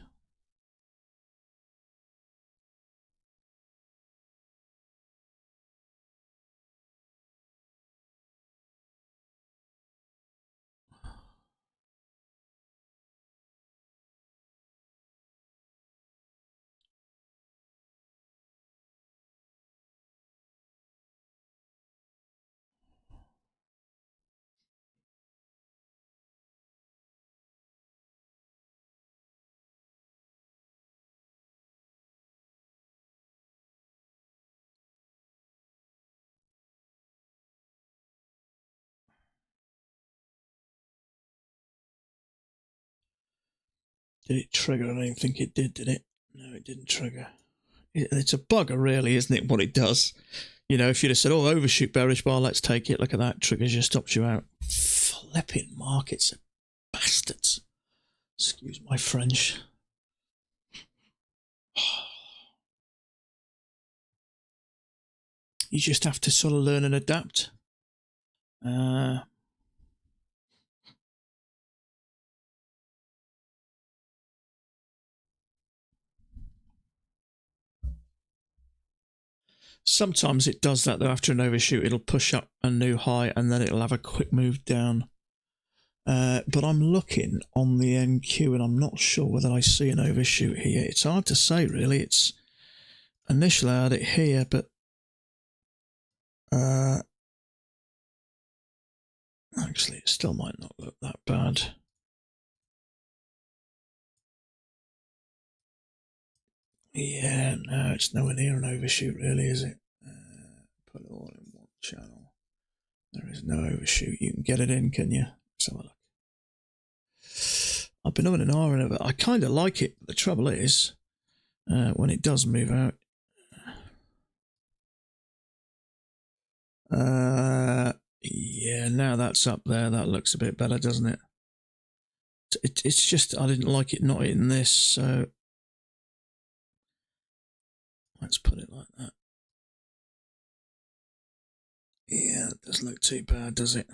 Did it trigger? I don't think it did it? No, it didn't trigger. It's a bugger, really, isn't it, what it does? You know, if you'd have said, oh, overshoot bearish bar, let's take it. Look at that. Triggers you, stops you out. Flipping markets are bastards. Excuse my French. You just have to sort of learn and adapt. Sometimes it does that, though. After an overshoot, it'll push up a new high, and then it'll have a quick move down. But I'm looking on the NQ, and I'm not sure whether I see an overshoot here. It's hard to say, really. It's initially I had it here, but actually, it still might not look that bad. Yeah, no, it's nowhere near an overshoot, really, is it? Put it all in one channel. There is no overshoot. You can get it in, can you? Let's have a look. I've been on an hour and I kind of like it. But the trouble is, when it does move out, yeah, now that's up there. That looks a bit better, doesn't it? It's just I didn't like it not hitting this, so let's put it like that. Yeah, it doesn't look too bad, does it?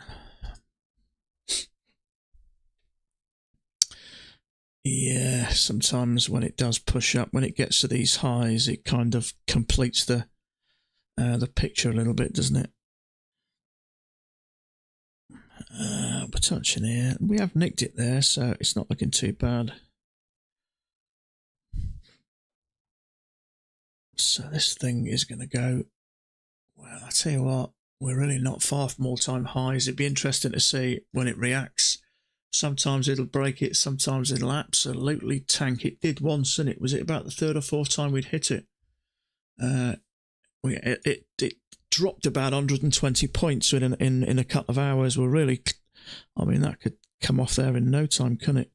Yeah, sometimes when it does push up, when it gets to these highs, it kind of completes the picture a little bit, doesn't it? We're touching here. We have nicked it there, so it's not looking too bad. So this thing is going to go, well, I tell you what, we're really not far from all-time highs. It'd be interesting to see when it reacts. Sometimes it'll break it, sometimes it'll absolutely tank. It did once, and was it about the third or fourth time we'd hit it? It dropped about 120 points in a couple of hours. We're really, I mean, that could come off there in no time, couldn't it?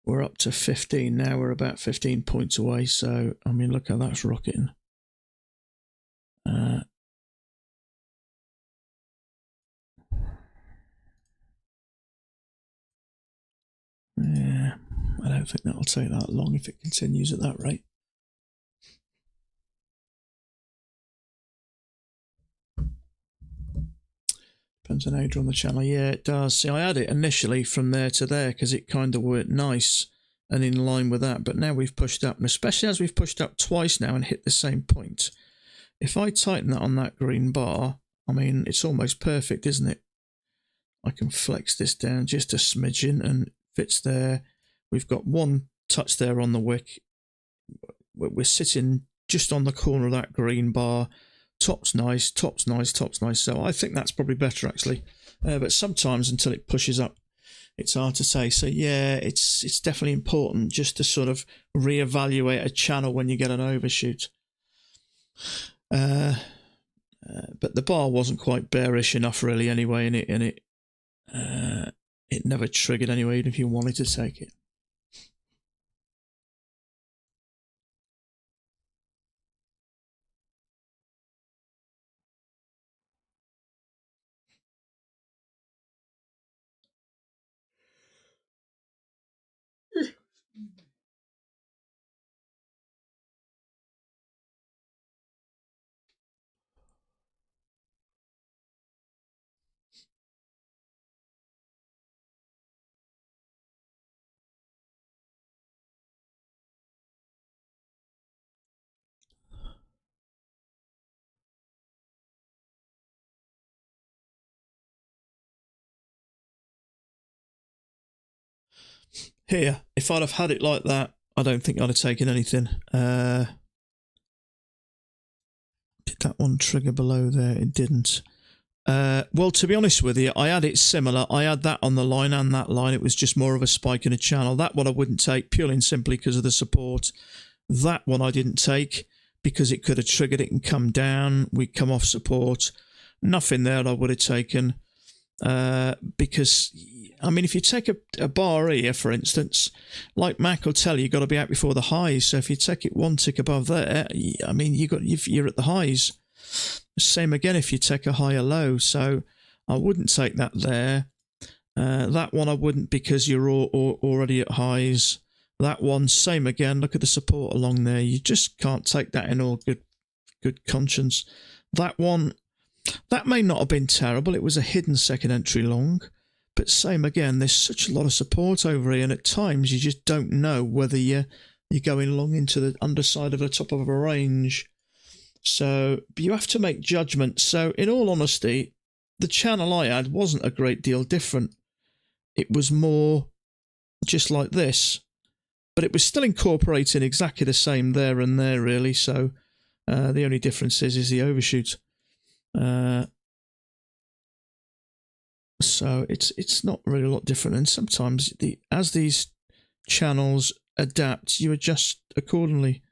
We're up to 15 now. We're about 15 points away. So, I mean, look how that's rocketing. Yeah, I don't think that'll take that long if it continues at that rate. Depends on how you draw on the channel. Yeah, it does. See, I had it initially from there to there because it kind of worked nice and in line with that. But now we've pushed up, and especially as we've pushed up twice now and hit the same point. If I tighten that on that green bar, I mean, it's almost perfect, isn't it? I can flex this down just a smidgen and it fits there. We've got one touch there on the wick. We're sitting just on the corner of that green bar. Top's nice, top's nice, top's nice. So I think that's probably better, actually. But sometimes until it pushes up, it's hard to say. So yeah, it's definitely important just to sort of reevaluate a channel when you get an overshoot. But the bar wasn't quite bearish enough, really, anyway, and it never triggered anyway, even if you wanted to take it. Here, if I'd have had it like that, I don't think I'd have taken anything. Did that one trigger below there? It didn't. Well, to be honest with you, I had it similar. I had that on the line and that line. It was just more of a spike in a channel. That one I wouldn't take purely and simply because of the support. That one I didn't take because it could have triggered it and come down. We'd come off support. Nothing there I would have taken because, I mean, if you take a bar here, for instance, like Mac will tell you, you've got to be out before the highs. So if you take it one tick above there, I mean, you're at the highs. Same again if you take a higher low. So I wouldn't take that there. That one I wouldn't because you're already at highs. That one, same again. Look at the support along there. You just can't take that in all good conscience. That one, that may not have been terrible. It was a hidden second entry long. But same again, there's such a lot of support over here, and at times you just don't know whether you're going long into the underside of the top of a range. So you have to make judgments. So in all honesty, the channel I had wasn't a great deal different. It was more just like this, but it was still incorporating exactly the same there and there, really. So the only difference is the overshoot. So it's not really a lot different. And sometimes as these channels adapt, you adjust accordingly.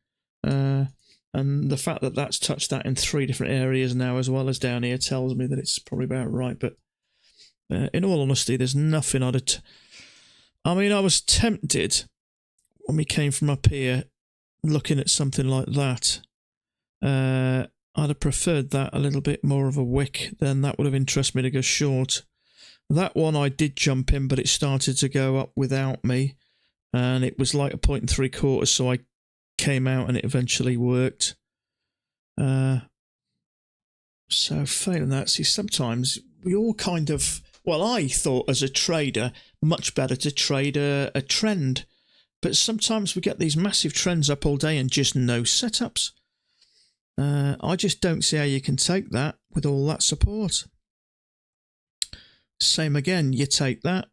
And the fact that that's touched that in 3 different areas now as well as down here tells me that it's probably about right. But in all honesty, there's nothing I mean, I was tempted when we came from up here looking at something like that. I'd have preferred that a little bit more of a wick, then that would have interested me to go short. That one I did jump in, but it started to go up without me, and it was like a 0.75, so I came out and it eventually worked. So failing that, see, sometimes we all kind of, well, I thought as a trader, much better to trade a trend, but sometimes we get these massive trends up all day and just no setups. I just don't see how you can take that with all that support. Same again, you take that,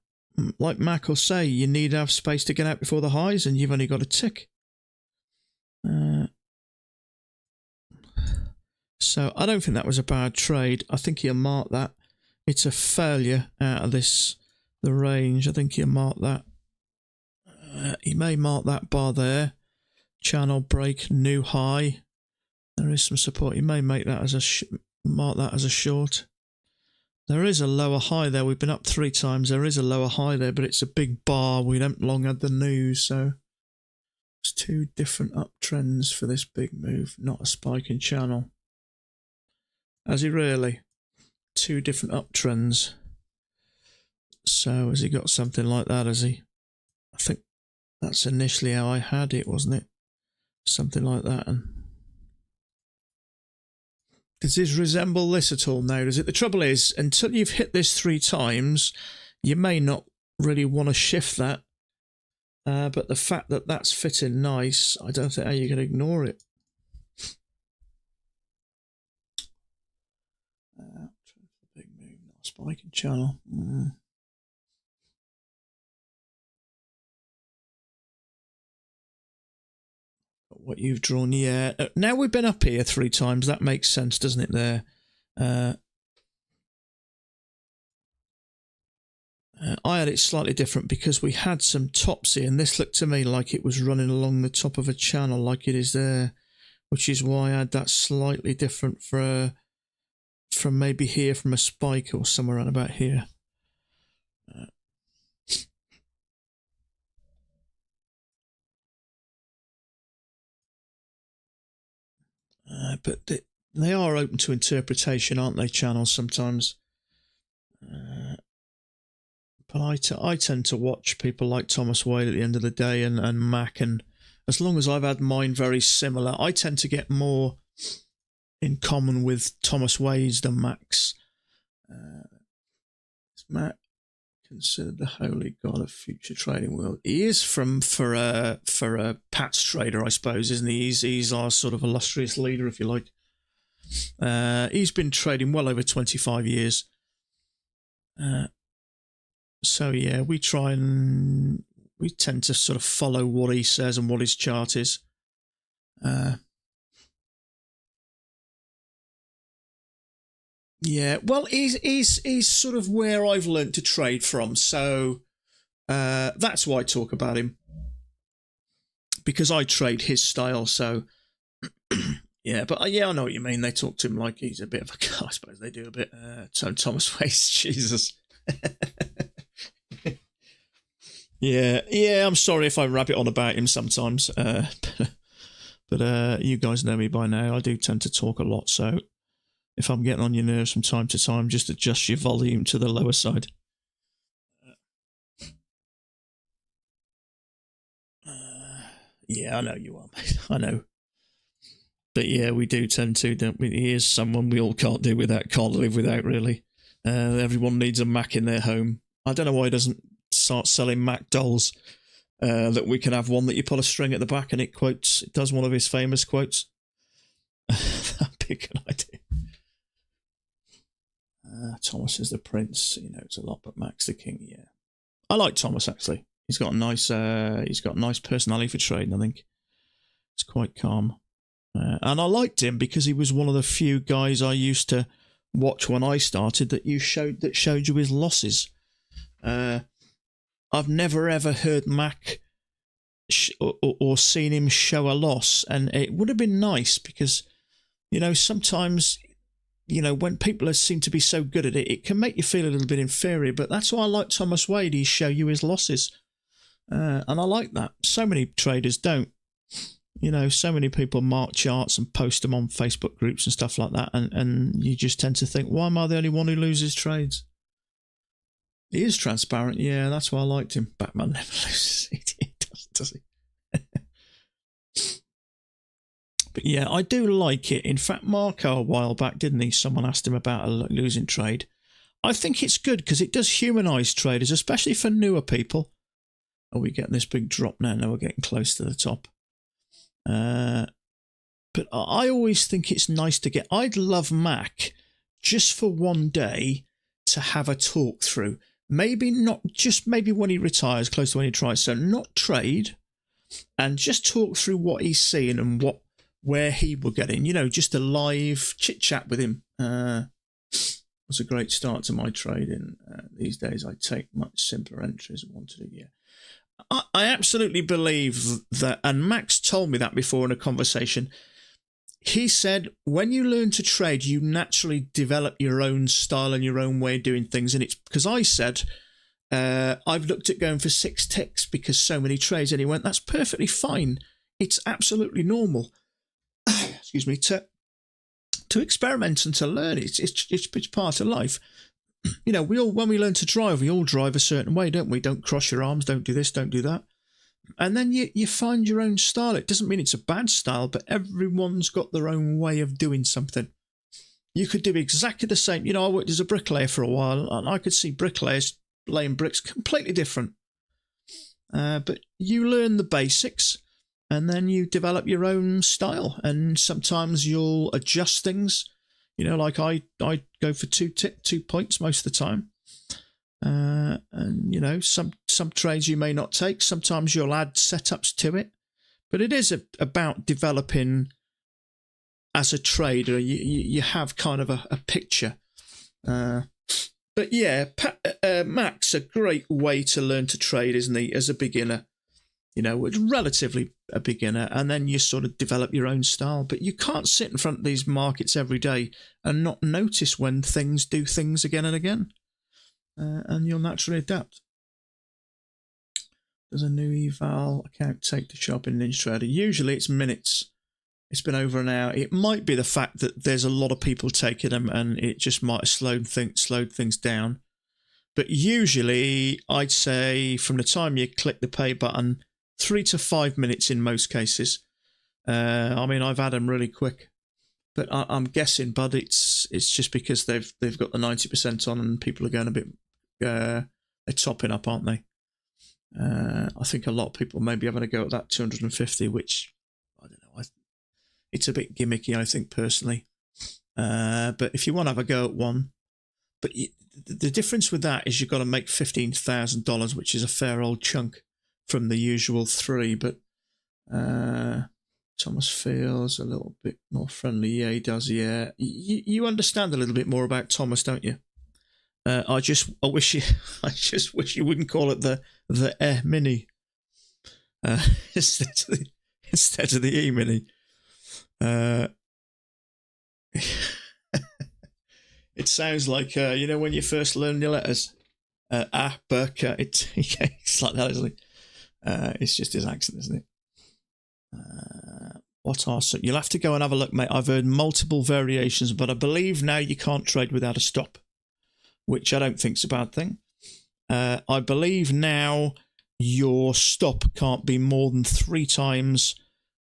like Mac will say, you need to have space to get out before the highs, and you've only got a tick. So I don't think that was a bad trade. I think he'll mark that. It's a failure out of the range. I think he'll mark that. He may mark that bar there. Channel break, new high. There is some support. He may make that as mark that as a short. There is a lower high there. We've been up 3 times. There is a lower high there, but it's a big bar. We don't long had the news, so it's 2 different uptrends for this big move, not a spike in channel. Has he really? 2 different uptrends. So has he got something like that, has he? I think that's initially how I had it, wasn't it? Something like that. And does this resemble this at all now? Does it? The trouble is, until you've hit this 3 times, you may not really want to shift that. But the fact that that's fitting nice, I don't think how you can ignore it. Big move, not a spiking channel. What you've drawn, yeah. Now we've been up here 3 times. That makes sense, doesn't it? There. I had it slightly different because we had some tops here, and this looked to me like it was running along the top of a channel, like it is there, which is why I had that slightly different from maybe here from a spike or somewhere around about here. But they are open to interpretation, aren't they, channels sometimes? But I tend to watch people like Thomas Wade at the end of the day and Mac, and as long as I've had mine very similar, I tend to get more in common with Thomas Wade's than Mac's. Is Mac considered the holy god of future trading world? He is for a Pat's trader, I suppose, isn't he? He's our sort of illustrious leader, if you like. He's been trading well over 25 years. So yeah, we tend to sort of follow what he says and what his chart is. Yeah, well, he's sort of where I've learnt to trade from, so that's why I talk about him, because I trade his style. So yeah, but yeah, I know what you mean. They talk to him like he's a bit of a, I suppose they do a bit. So Thomas Waits, Jesus. Yeah, I'm sorry if I rabbit on about him sometimes, but you guys know me by now. I do tend to talk a lot, so if I'm getting on your nerves from time to time, just adjust your volume to the lower side. Yeah, I know you are, mate. I know. But yeah, we do tend to, don't we? He is someone we all can't do without, can't live without, really. Everyone needs a Mac in their home. I don't know why he doesn't start selling Mac dolls, that we can have one that you put a string at the back and it does one of his famous quotes. That'd be a good idea. Thomas is the prince. He knows a lot, but Mac's the king. Yeah, I like Thomas actually. He's got a nice personality for trading. I think it's quite calm, and I liked him because he was one of the few guys I used to watch when I started that showed you his losses. I've never ever heard Mac or seen him show a loss, and it would have been nice because, sometimes, when people seem to be so good at it, it can make you feel a little bit inferior. But that's why I like Thomas Wade. He show you his losses, and I like that. So many traders don't. So many people mark charts and post them on Facebook groups and stuff like that, and you just tend to think, why am I the only one who loses trades? He is transparent, yeah, that's why I liked him. Batman never loses. He does he? But yeah, I do like it. In fact, Marco a while back, didn't he? Someone asked him about a losing trade. I think it's good because it does humanise traders, especially for newer people. Are we getting this big drop now? No, we're getting close to the top. But I always think it's nice to get. I'd love Mac just for one day to have a talk through. Maybe not just maybe when he retires, close to when he tries. So not trade, and just talk through what he's seeing and where he will get in. Just a live chit chat with him. Was a great start to my trading. These days, I take much simpler entries. I wanted a year. I absolutely believe that, and Max told me that before in a conversation. He said, when you learn to trade, you naturally develop your own style and your own way of doing things. And it's because I said, I've looked at going for 6 ticks because so many trades. And he went, that's perfectly fine. It's absolutely normal. Excuse me, to experiment and to learn. It's part of life. When we learn to drive, we all drive a certain way, don't we? Don't cross your arms, don't do this, don't do that. And then you find your own style. It doesn't mean it's a bad style, but everyone's got their own way of doing something. You could do exactly the same. I worked as a bricklayer for a while, and I could see bricklayers laying bricks completely different. But you learn the basics, and then you develop your own style. And sometimes you'll adjust things. Like I go for 2 points most of the time. And some trades you may not take. Sometimes you'll add setups to it, but it is about developing as a trader. You have kind of a picture. But yeah, Mac's a great way to learn to trade, isn't he? As a beginner, relatively a beginner, and then you sort of develop your own style. But you can't sit in front of these markets every day and not notice when things do things again and again. And you'll naturally adapt. Does a new eval account take to shop in NinjaTrader? Usually it's minutes. It's been over an hour. It might be the fact that there's a lot of people taking them and it just might have slowed things down. But usually I'd say from the time you click the pay button, 3 to 5 minutes in most cases. I've had them really quick. But I'm guessing, Bud, it's just because they've got the 90% on and people are going a bit, they're topping up, aren't they? I think a lot of people may be having a go at that 250, which, I don't know, it's a bit gimmicky, I think, personally. But if you want to have a go at one, but the difference with that is you've got to make $15,000, which is a fair old chunk from the usual 3, but Thomas feels a little bit more friendly. Yeah, he does. Yeah, you understand a little bit more about Thomas, don't you? I just wish you wouldn't call it the E Mini instead of the E Mini. It sounds like when you first learn your letters, Burka. It's like that, isn't it? It's just his accent, isn't it? What are some? You'll have to go and have a look, mate. I've heard multiple variations, but I believe now you can't trade without a stop, which I don't think's a bad thing. I believe now your stop can't be more than 3 times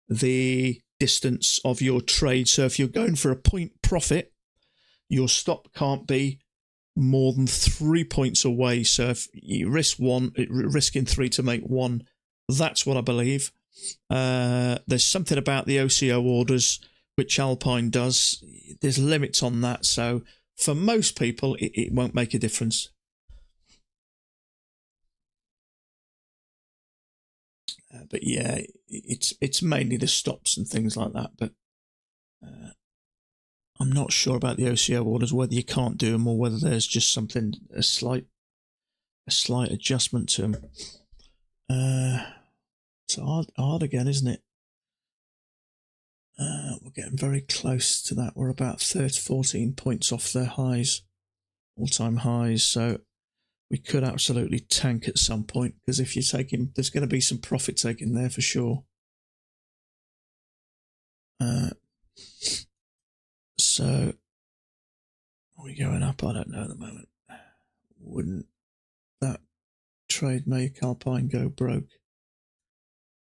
the distance of your trade. So if you're going for a point profit, your stop can't be more than 3 points away. So if you risking 3 to make 1, that's what I believe. There's something about the OCO orders which Alpine does. There's limits on that, so for most people it won't make a difference. But yeah, it's mainly the stops and things like that. But I'm not sure about the OCO orders, whether you can't do them or whether there's just a slight adjustment to them. It's hard again, isn't it? We're getting very close to that. We're about 14 points off their highs, all-time highs. So we could absolutely tank at some point, because if you're taking, there's going to be some profit taken there for sure. So are we going up? I don't know at the moment. Wouldn't that trade make Alpine go broke?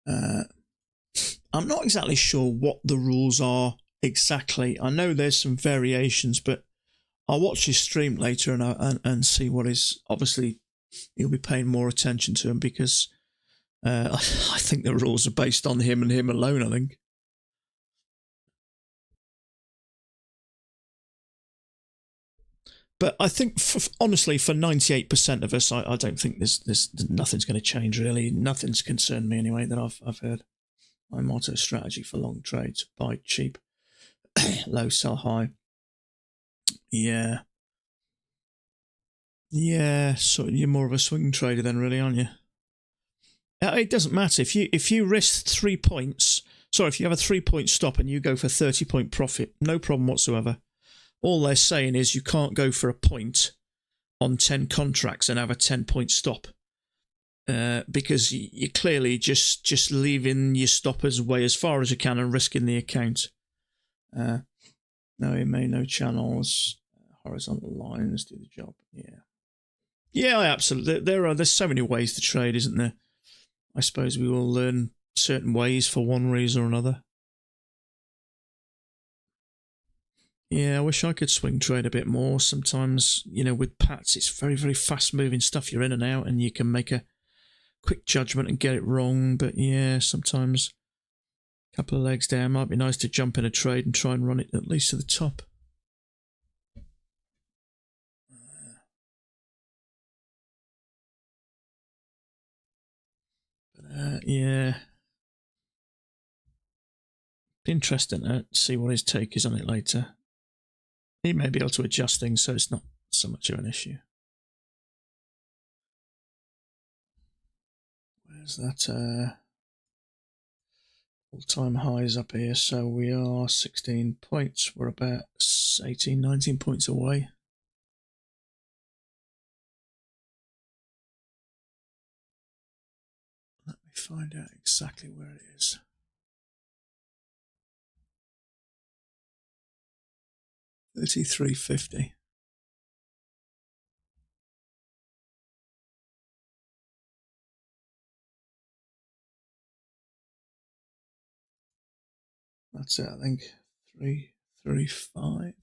I'm not exactly sure what the rules are exactly. I know there's some variations, but I'll watch his stream later and see what is. Obviously, you'll be paying more attention to him, because I think the rules are based on him and him alone, I think. But I think, honestly, for 98% of us, I don't think there's nothing's going to change, really. Nothing's concerned me, anyway, that I've heard. My motto strategy for long trades: buy cheap, low, sell high. Yeah. Yeah, so you're more of a swing trader then, really, aren't you? It doesn't matter. If you risk 3 points, sorry, if you have a 3-point stop and you go for 30-point profit, no problem whatsoever. All they're saying is you can't go for a point on 10 contracts and have a 10-point stop. Because you're clearly just leaving your stoppers away as far as you can and risking the account. No, no channels, horizontal lines do the job. Yeah, absolutely. There's so many ways to trade, isn't there? I suppose we will learn certain ways for one reason or another. Yeah, I wish I could swing trade a bit more. Sometimes, with Pats, it's very, very fast-moving stuff. You're in and out, and you can make a quick judgment and get it wrong. But yeah, sometimes a couple of legs down might be nice to jump in a trade and try and run it at least to the top. Yeah. Interesting to see what his take is on it later. He may be able to adjust things so it's not so much of an issue. Where's that? All-time highs up here. So we are 16 points. We're about 18, 19 points away. Let me find out exactly where it is. $33.50. That's it, I think. 335.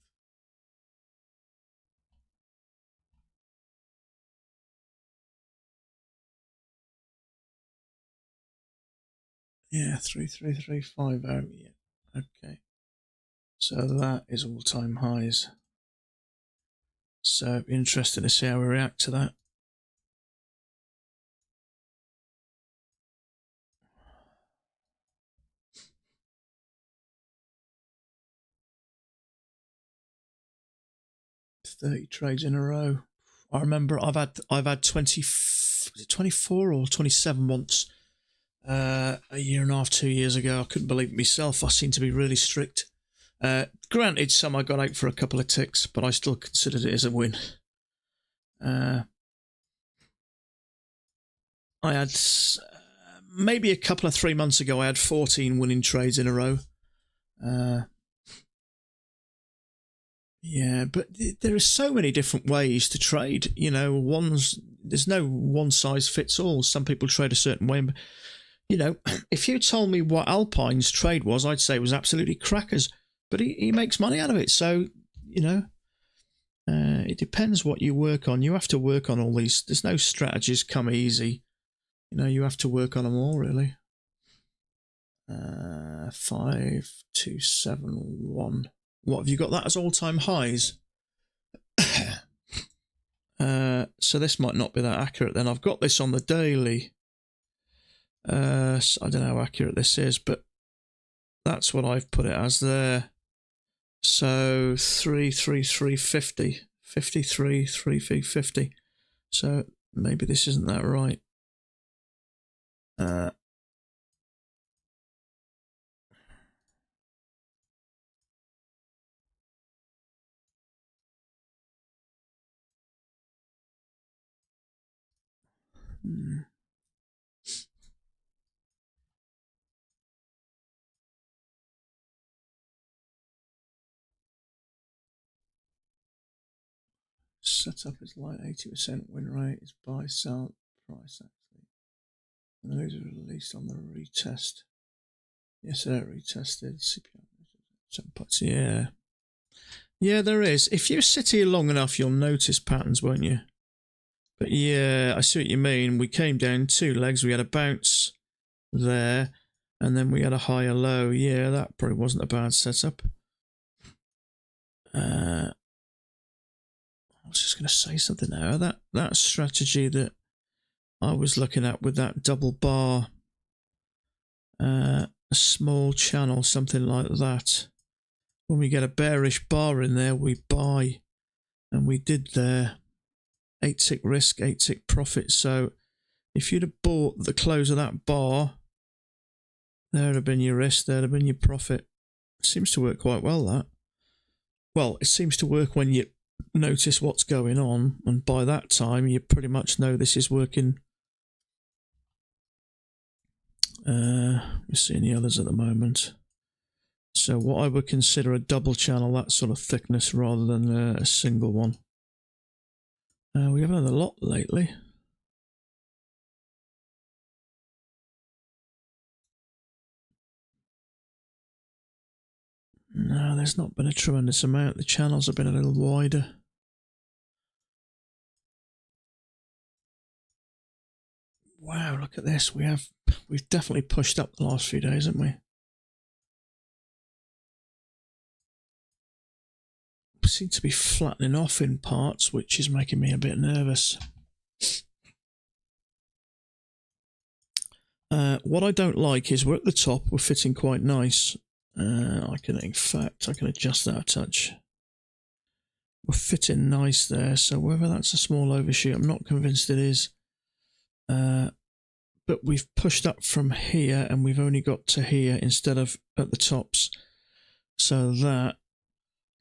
Yeah, 33350. Yeah. Okay. So that is all-time highs. So interesting to see how we react to that. $30 trades in a row. I remember I've had 24 or 27 once. A year and a half, 2 years ago. I couldn't believe it myself. I seem to be really strict. Granted, some I got out for a couple of ticks, but I still considered it as a win. I had maybe a couple of 3 months ago, I had 14 winning trades in a row. Yeah, but there are so many different ways to trade. There's no one size fits all. Some people trade a certain way. If you told me what Alpine's trade was, I'd say it was absolutely crackers. But he makes money out of it. So, it depends what you work on. You have to work on all these. There's no strategies come easy. You have to work on them all, really. 5271. What, have you got that as all-time highs? So this might not be that accurate then. I've got this on the daily. So I don't know how accurate this is, but that's what I've put it as there. So 33350, 533350. So maybe this isn't that right. Setup is like 80% win rate is buy sell price actually. And those are released on the retest. Yes, they're retested. CPI. Yeah. Yeah, there is. If you sit here long enough, you'll notice patterns, won't you? But yeah, I see what you mean. We came down 2 legs. We had a bounce there, and then we had a higher low. Yeah, that probably wasn't a bad setup. I was just going to say something now. That strategy that I was looking at with that double bar, a small channel, something like that. When we get a bearish bar in there, we buy, and we did there. 8-tick risk, 8-tick profit. So if you'd have bought the close of that bar, there'd have been your risk, there'd have been your profit. It seems to work quite well, that. Well, it seems to work when you notice what's going on, and by that time you pretty much know this is working. We're seeing the others at the moment. So what I would consider a double channel, that sort of thickness, rather than a single one. We haven't had a lot lately. No, there's not been a tremendous amount. The channels have been a little wider. Wow, look at this. We've definitely pushed up the last few days, haven't we? We seem to be flattening off in parts, which is making me a bit nervous. What I don't like is we're at the top, we're fitting quite nice. I can adjust that a touch. We're fitting nice there, so whether that's a small overshoot, I'm not convinced it is. But we've pushed up from here and we've only got to here instead of at the tops. So that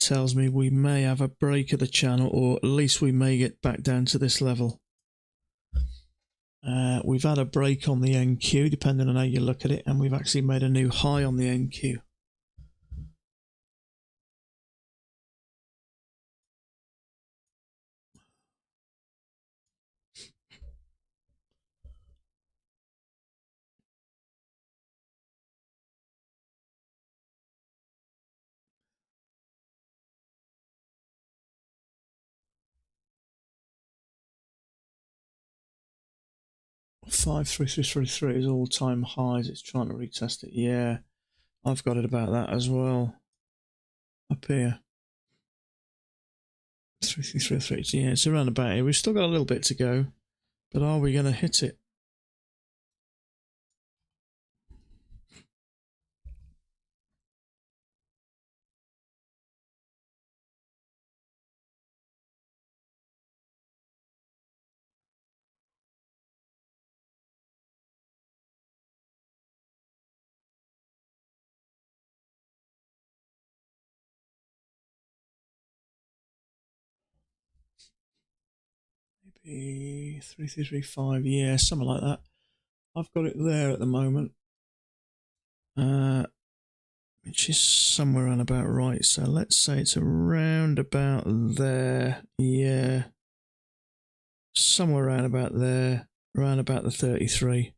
tells me we may have a break of the channel, or at least we may get back down to this level. We've had a break on the NQ, depending on how you look at it, and we've actually made a new high on the NQ. Five 3 is all-time highs. It's trying to retest it. Yeah, I've got it about that as well. Up here. 3 yeah, it's around about here. We've still got a little bit to go, but are we going to hit it? Maybe 3335, yeah, something like that. I've got it there at the moment, which is somewhere around about right. So let's say it's around about there. Yeah, somewhere around about there, around about the 33.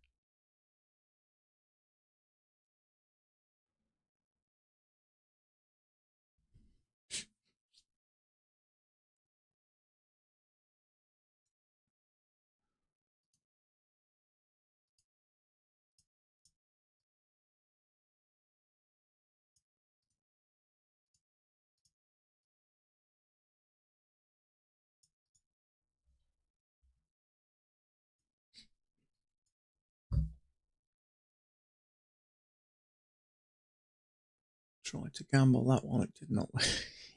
Tried to gamble that one, it did not.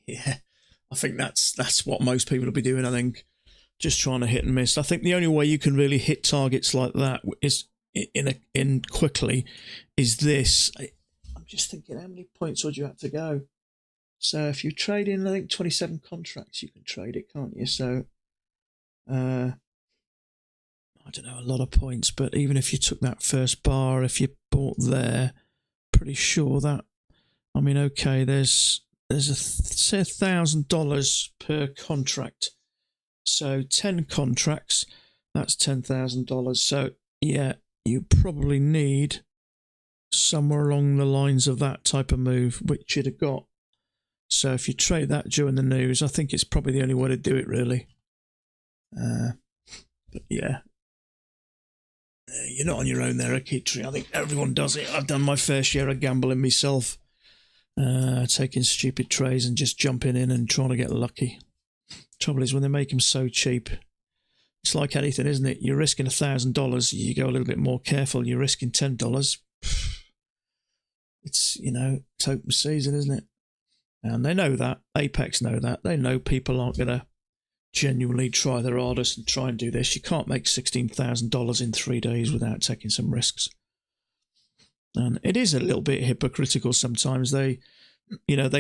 Yeah, I think that's what most people will be doing. I think just trying to hit and miss. I think the only way you can really hit targets like that is in quickly is this. I'm just thinking, how many points would you have to go? So if you trade in, I think 27 contracts, you can trade it, can't you? So I I don't know, a lot of points, but even if you took that first bar, if you bought there, pretty sure that, I mean, okay, there's say $1,000 per contract. So 10 contracts, that's $10,000. So yeah, you probably need somewhere along the lines of that type of move, which you'd have got. So if you trade that during the news, I think it's probably the only way to do it, really. But yeah, you're not on your own there, Akitri. I think everyone does it. I've done my fair share of gambling myself, taking stupid trades and just jumping in and trying to get lucky. Trouble is, when they make them so cheap, it's like anything, isn't it? You're risking $1,000, you go a little bit more careful. You're risking $10. It's, it's open season, isn't it? And they know that. Apex know that. They know people aren't going to genuinely try their hardest and try and do this. You can't make $16,000 in 3 days without taking some risks. And it is a little bit hypocritical sometimes. They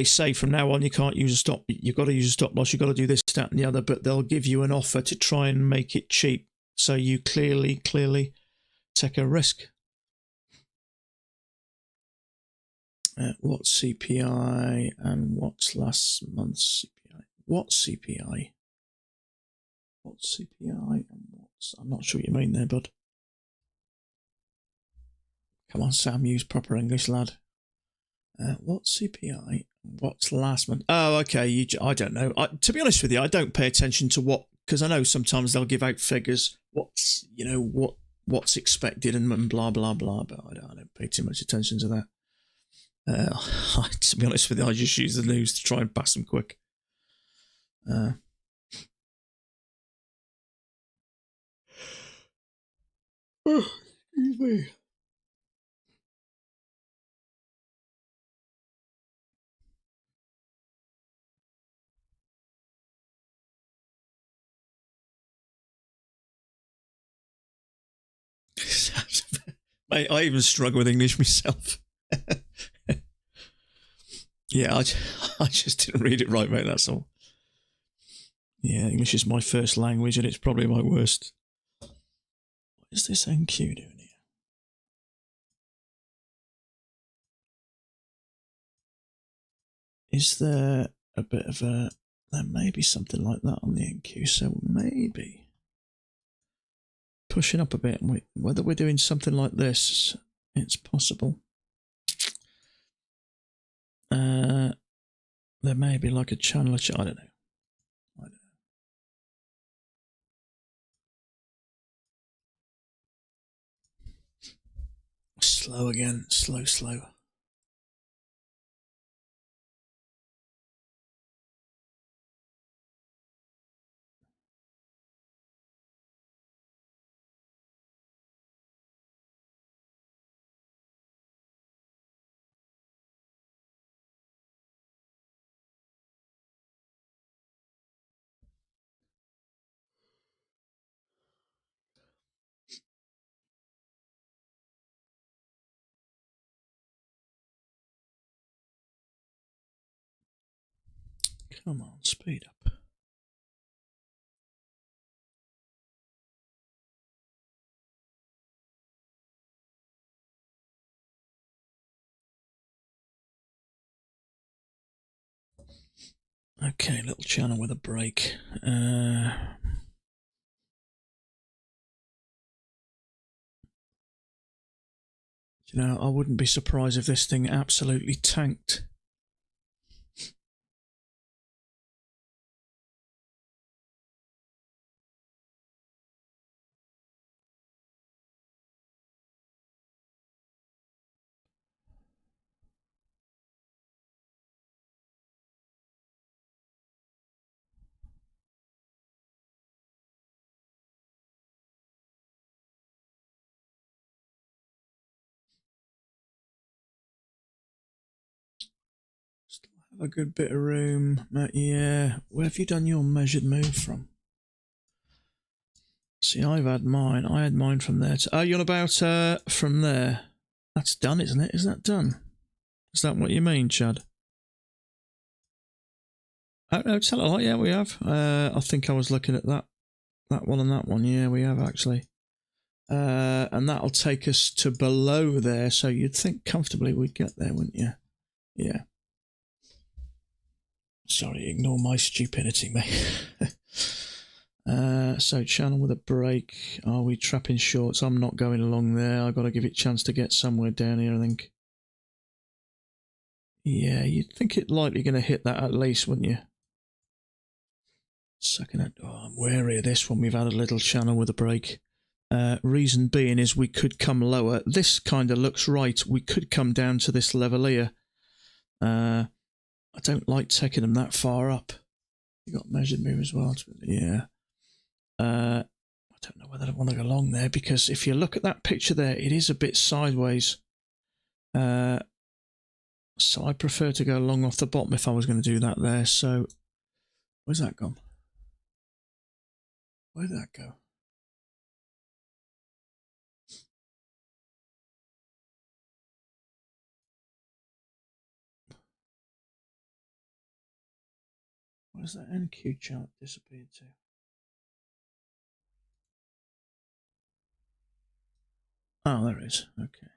say from now on you can't use a stop. You've got to use a stop loss. You've got to do this, that, and the other. But they'll give you an offer to try and make it cheap. So you clearly take a risk. What's CPI and what's last month's CPI? What's CPI? What's CPI and what's... I'm not sure what you mean there, bud. Come on, Sam, use proper English, lad. What's CPI? What's last month? Oh, okay. I don't know. To be honest with you, I don't pay attention to what, because I know sometimes they'll give out figures. What's expected and blah blah blah. But I don't pay too much attention to that. To be honest with you, I just use the news to try and pass them quick. Excuse me. Mate, I even struggle with English myself. Yeah, I just didn't read it right, mate, that's all. Yeah, English is my first language and it's probably my worst. What is this NQ doing here? Is there a bit of a... There may be something like that on the NQ, so maybe... Pushing up a bit, whether we're doing something like this, it's possible. There may be like a channel, I don't know. Slow again, slow. Come on, speed up. Okay, little channel with a break. I wouldn't be surprised if this thing absolutely tanked. Still have a good bit of room. Yeah, where have you done your measured move from? See, I've had mine. I had mine from there. Oh, you're on about from there. That's done, isn't it? Is that done? Is that what you mean, Chad? Oh, no, tell a lot. Yeah, we have. I think I was looking at that one and that one. Yeah, we have actually. And that'll take us to below there, so you'd think comfortably we'd get there, wouldn't you? Yeah. Sorry, ignore my stupidity, mate. So channel with a break. Are we trapping shorts? I'm not going along there. I've got to give it a chance to get somewhere down here, I think. Yeah, you'd think it's likely going to hit that at least, wouldn't you? Second hand. Oh, I'm wary of this when we've had a little channel with a break. Reason being is we could come lower. This kind of looks right. We could come down to this level here. I don't like taking them that far up. You got measured move as well. Yeah. I don't know whether I want to go along there, because if you look at that picture there, it is a bit sideways. So I prefer to go along off the bottom if I was going to do that there. So where's that gone? Where did that go? Where's that NQ chart disappeared to? Oh, there it is. Okay.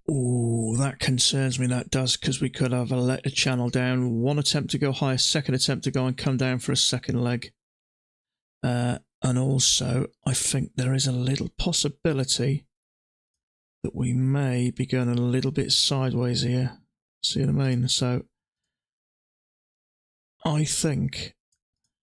Oh, that concerns me. That does, because we could have let a channel down. One attempt to go higher, second attempt to go and come down for a second leg. And also, I think there is a little possibility that we may be going a little bit sideways here. See what I mean? So I think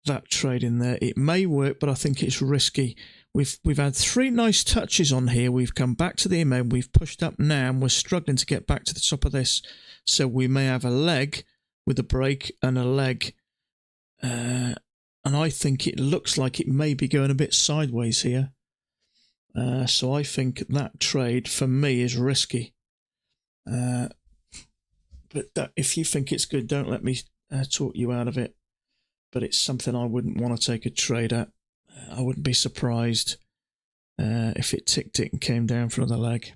that trade in there, it may work, but I think it's risky. We've had three nice touches on here. We've come back to the MA, we've pushed up now, and we're struggling to get back to the top of this. So we may have a leg with a break and a leg. And I think it looks like it may be going a bit sideways here. So I think that trade for me is risky. But if you think it's good, don't let me talk you out of it. But it's something I wouldn't want to take a trade at. I wouldn't be surprised if it ticked it and came down for another leg.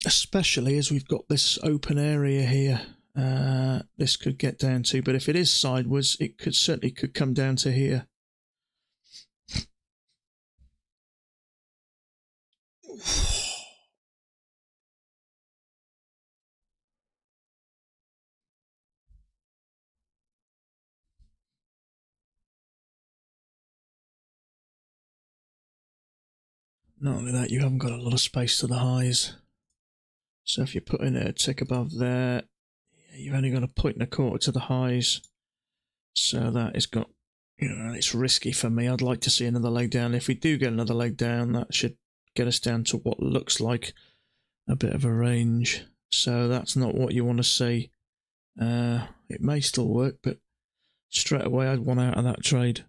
Especially as we've got this open area here. This could get down to, but if it is sideways, it could certainly come down to here. Not only that, you haven't got a lot of space to the highs. So if you put in a tick above there, you've only got a point and a quarter to the highs. So that has got, it's risky for me. I'd like to see another leg down. If we do get another leg down, that should get us down to what looks like a bit of a range. So that's not what you want to see. It may still work, but straight away I'd want out of that trade.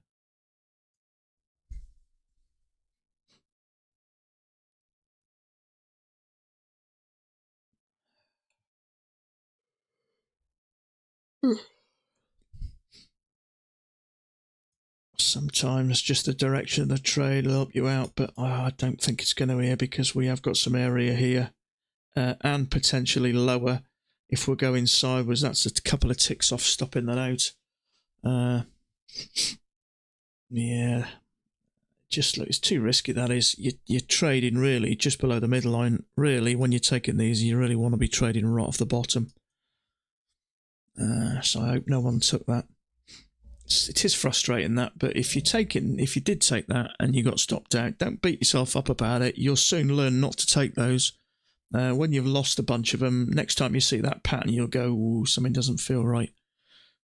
Sometimes just the direction of the trade will help you out, but I don't think it's going to here, because we have got some area here and potentially lower if we're going sideways. That's a couple of ticks off stopping that out. Yeah, just look, it's too risky. That is, you're trading really just below the middle line. Really, when you're taking these, you really want to be trading right off the bottom. So I hope no one took that. It is frustrating that, but if you did take that and you got stopped out, don't beat yourself up about it. You'll soon learn not to take those. When you've lost a bunch of them, next time you see that pattern, you'll go, ooh, something doesn't feel right.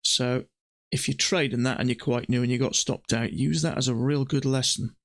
So if you're trading that and you're quite new and you got stopped out, use that as a real good lesson.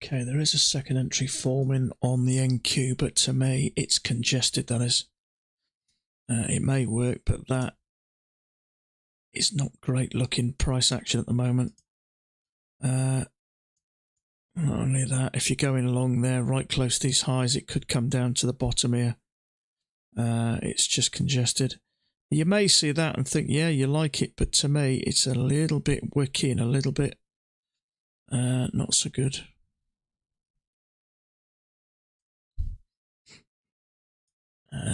Okay, there is a second entry forming on the NQ, but to me, it's congested, that is. It may work, but that is not great looking price action at the moment. Not only that, if you're going along there right close to these highs, it could come down to the bottom here. It's just congested. You may see that and think, yeah, you like it, but to me, it's a little bit wicky and a little bit not so good.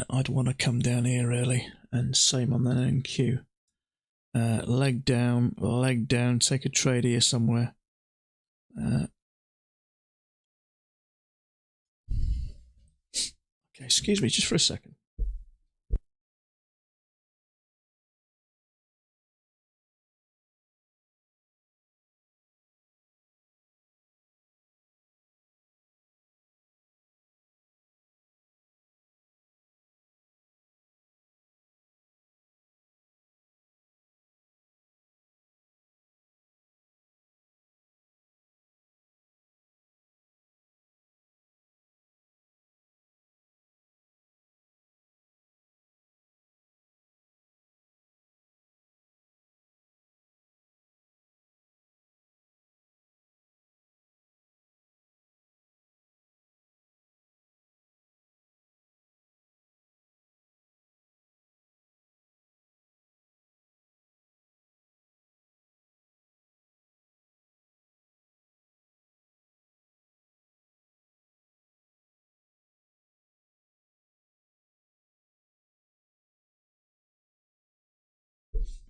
I'd want to come down here really, and same on the NQ. Leg down, take a trade here somewhere. Okay, excuse me just for a second.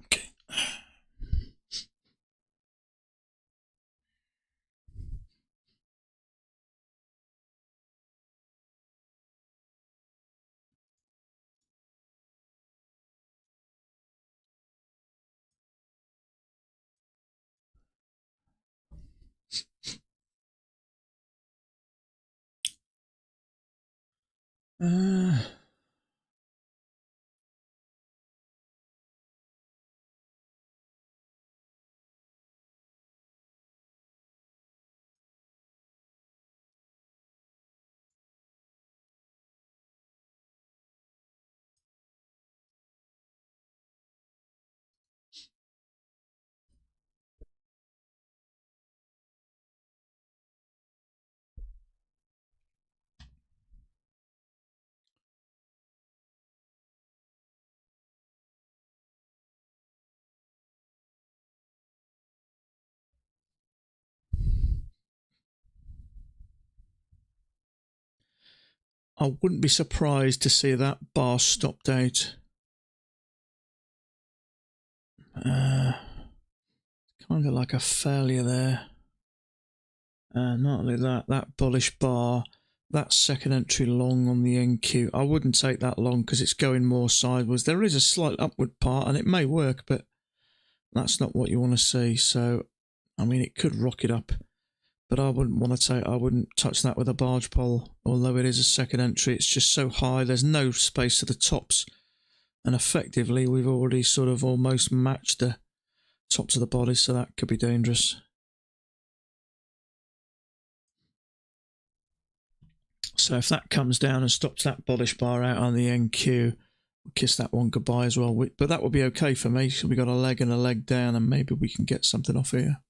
Okay. I wouldn't be surprised to see that bar stopped out. Kind of like a failure there. Not only that, that bullish bar, that second entry long on the NQ, I wouldn't take that long because it's going more sideways. There is a slight upward part and it may work, but that's not what you want to see. So, I mean, it could rocket up, but I wouldn't touch that with a barge pole, although it is a second entry. It's just so high, there's no space to the tops. And effectively, we've already sort of almost matched the tops of the body, so that could be dangerous. So if that comes down and stops that bullish bar out on the NQ, we'll kiss that one goodbye as well. But that would be okay for me. So we got a leg and a leg down, and maybe we can get something off here.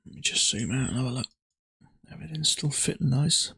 Let me just zoom out and have a look. Everything's still fitting nice.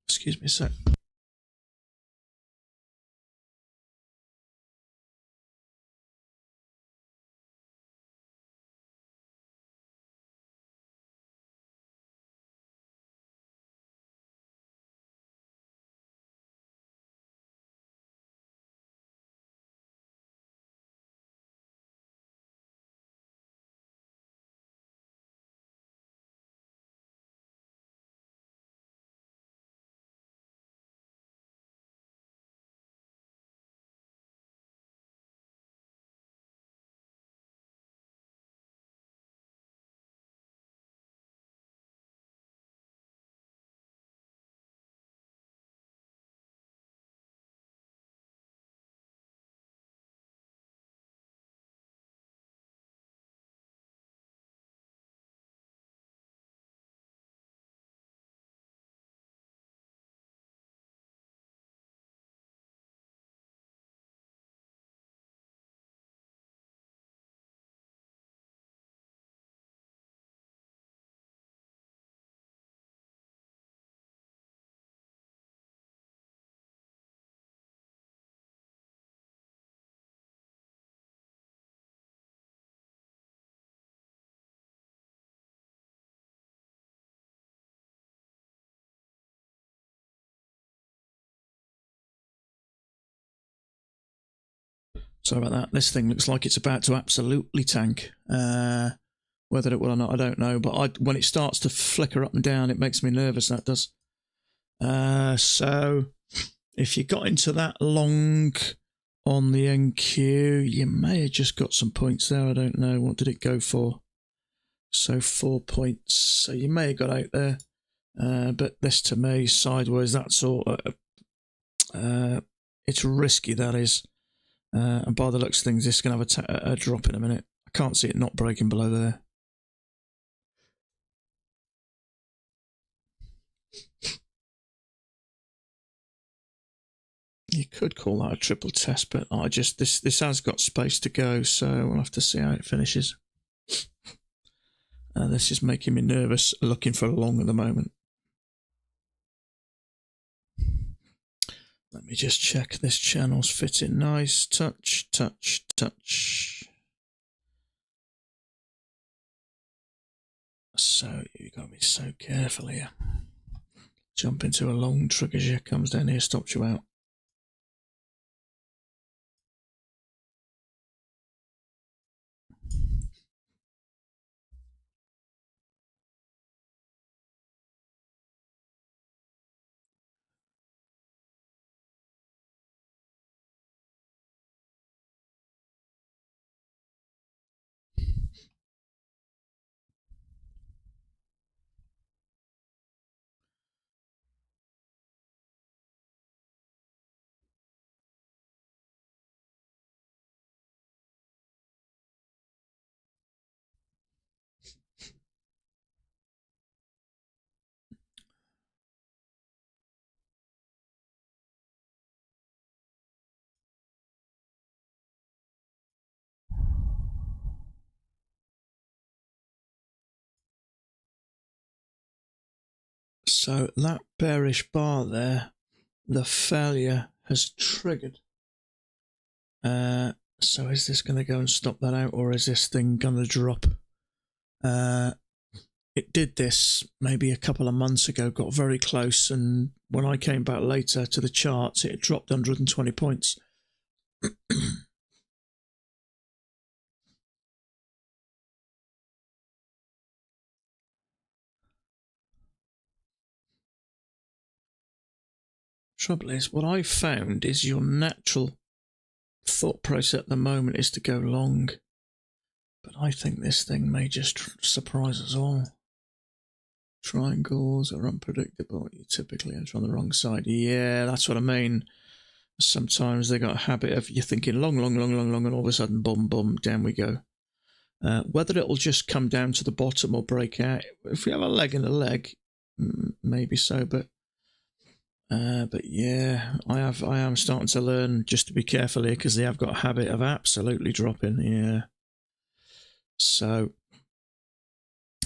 Excuse me a sec. Sorry about that. This thing looks like it's about to absolutely tank. Whether it will or not, I don't know. But when it starts to flicker up and down, it makes me nervous, that does. So if you got into that long on the NQ, you may have just got some points there. I don't know. What did it go for? So 4 points. So you may have got out there. But this to me, sideways, that sort of... it's risky, that is. And by the looks of things, this is going to have a drop in a minute. I can't see it not breaking below there. You could call that a triple test, but I just this has got space to go, so we'll have to see how it finishes. This is making me nervous looking for a long at the moment. Let me just check this channel's fitting nice. Touch, touch, touch. So you've got to be so careful here. Jump into a long trigger, comes down here, stops you out. So that bearish bar there, the failure has triggered. So is this going to go and stop that out, or is this thing going to drop? It did this maybe a couple of months ago, got very close, and when I came back later to the charts, it dropped 120 points. Trouble is, what I've found is your natural thought process at the moment is to go long. But I think this thing may just surprise us all. Triangles are unpredictable. You typically enter on the wrong side. Yeah, that's what I mean. Sometimes they got a habit of you thinking long, long, long, long, long, and all of a sudden, boom, boom, down we go. Whether it'll just come down to the bottom or break out. If we have a leg and a leg, maybe so, but yeah, I am starting to learn just to be careful here, because they have got a habit of absolutely dropping. Yeah. So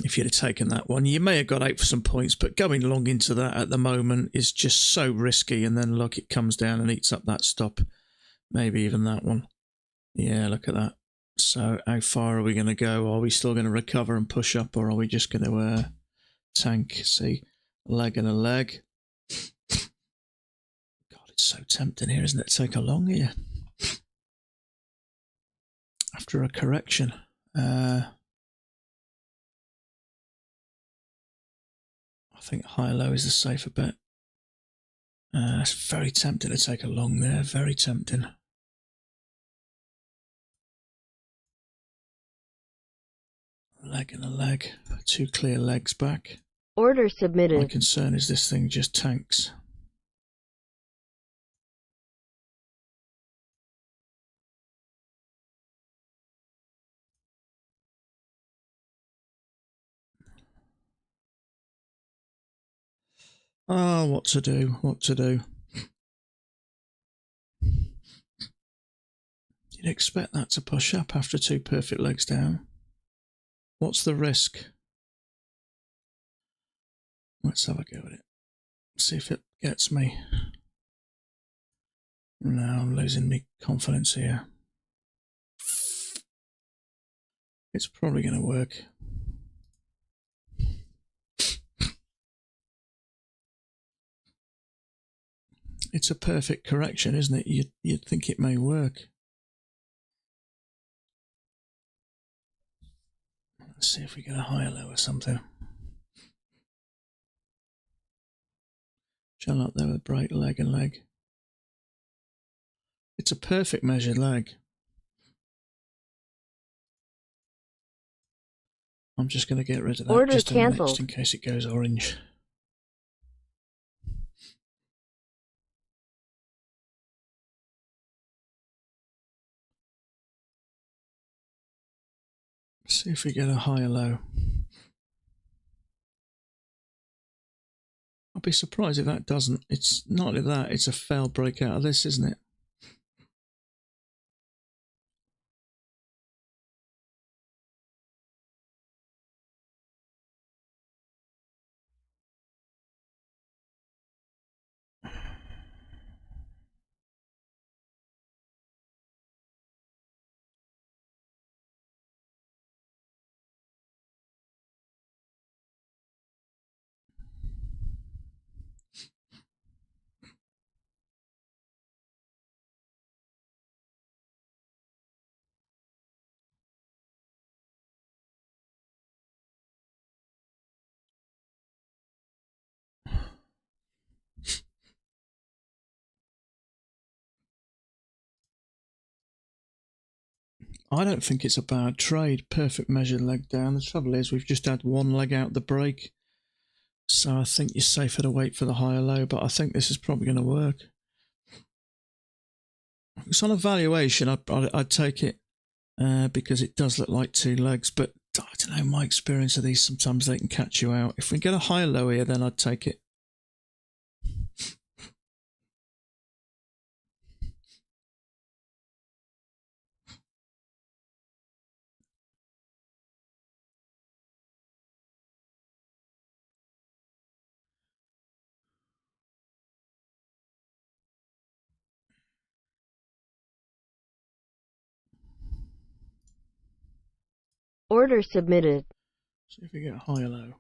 if you'd have taken that one. You may have got out for some points, but going long into that at the moment is just so risky. And then look, it comes down and eats up that stop. Maybe even that one. Yeah, look at that. So how far are we going to go? Are we still going to recover and push up, or are we just going to tank? See, a leg and a leg. God, it's so tempting here, isn't it? Take a long here. After a correction. I think high-low is the safer bet. It's very tempting to take a long there. Very tempting. Leg and a leg. 2 clear legs back. Order submitted. My concern is this thing just tanks. Oh, what to do? What to do? You'd expect that to push up after 2 perfect legs down. What's the risk? Let's have a go at it. See if it gets me. No, I'm losing my confidence here. It's probably going to work. It's a perfect correction, isn't it? You'd think it may work. Let's see if we get a higher low or something. Shall up there with bright leg and leg. It's a perfect measured leg. I'm just going to get rid of that. Order just a minute, canceled. just in case it goes orange. See if we get a higher low. I'll be surprised if that doesn't. It's not only that, it's a failed break out of this, isn't it? I don't think it's a bad trade. Perfect measured leg down. The trouble is we've just had 1 leg out the break. So I think you're safer to wait for the higher low, but I think this is probably going to work. It's on a valuation. I'd take it because it does look like 2 legs, but I don't know, my experience of these, sometimes they can catch you out. If we get a higher low here, then I'd take it. Order submitted. See if we get a higher low.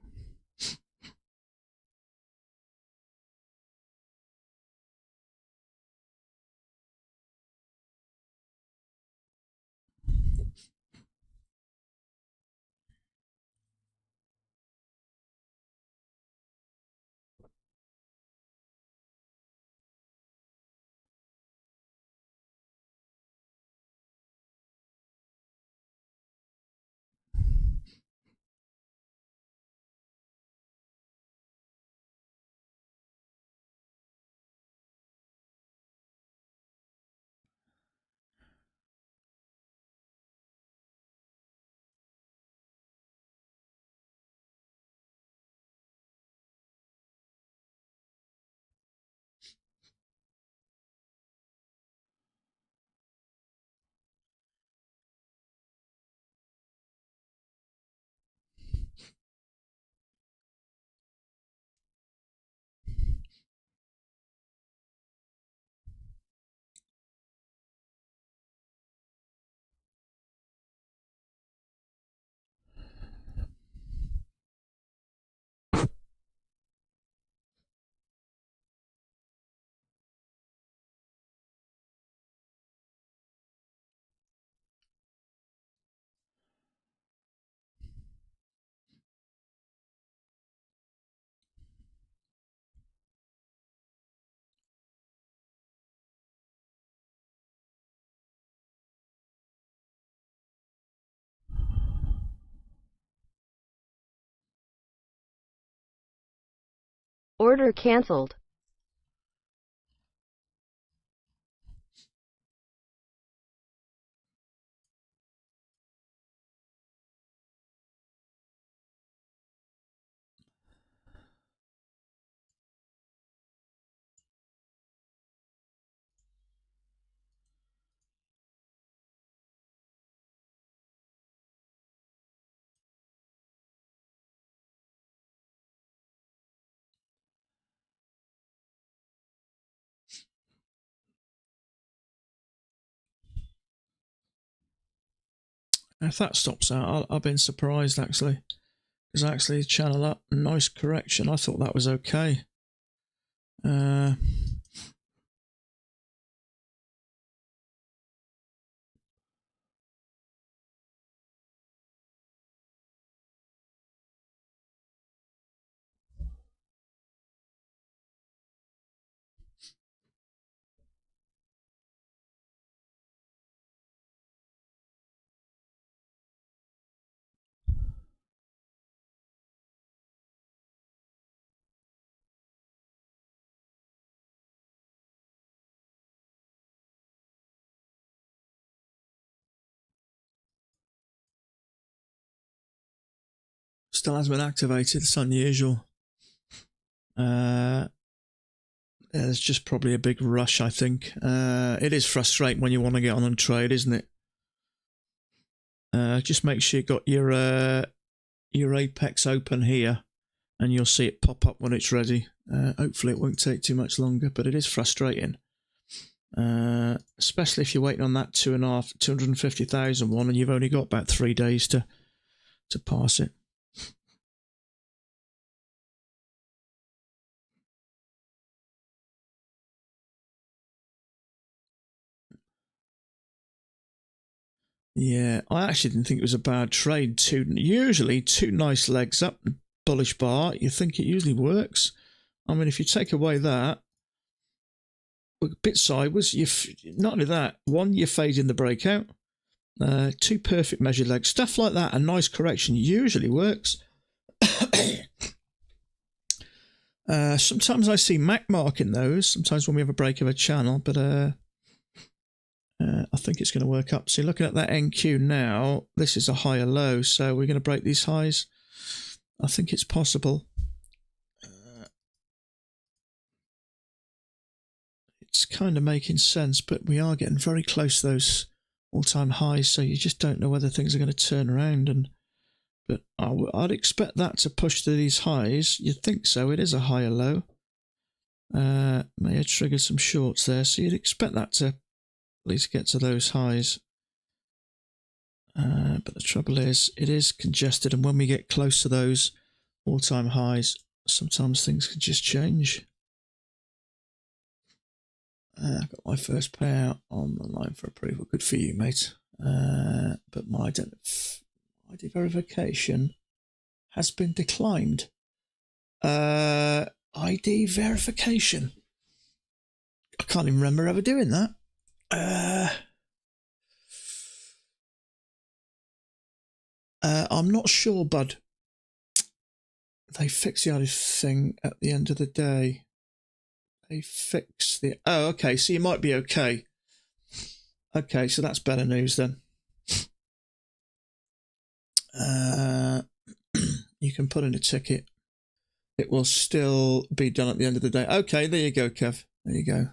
Order cancelled. If that stops out, I've been surprised actually. Because actually, channel up, nice correction. I thought that was okay. Still hasn't been activated. It's unusual. There's just probably a big rush, I think. It is frustrating when you want to get on and trade, isn't it? Just make sure you got your Apex open here, and you'll see it pop up when it's ready. Hopefully it won't take too much longer, but it is frustrating. Especially if you're waiting on that 250,000 one, and you've only got about 3 days to pass it. Yeah, I actually didn't think it was a bad trade. Usually two nice legs up, bullish bar. You think it usually works. I mean, if you take away that, a bit sideways, not only that, one, you're fading the breakout. Two perfect measured legs, stuff like that. A nice correction usually works. Sometimes I see Mac marking those. Sometimes when we have a break of a channel, but I think it's going to work up. So looking at that NQ now, this is a higher low, so we're going to break these highs. I think it's possible. It's kind of making sense, but we are getting very close to those all-time highs, so you just don't know whether things are going to turn around. But I'd expect that to push to these highs. You'd think so. It is a higher low. May have triggered some shorts there, so you'd expect that to at least get to those highs. But the trouble is, it is congested, and when we get close to those all-time highs, sometimes things can just change. I got my first payout on the line for approval. Good for you, mate. But my ID verification has been declined. ID verification. I can't even remember ever doing that. I'm not sure, bud. They fix the other thing at the end of the day. They fix the... Oh, okay, so you might be okay. Okay, so that's better news then. You can put in a ticket. It will still be done at the end of the day. Okay, there you go, Kev. There you go.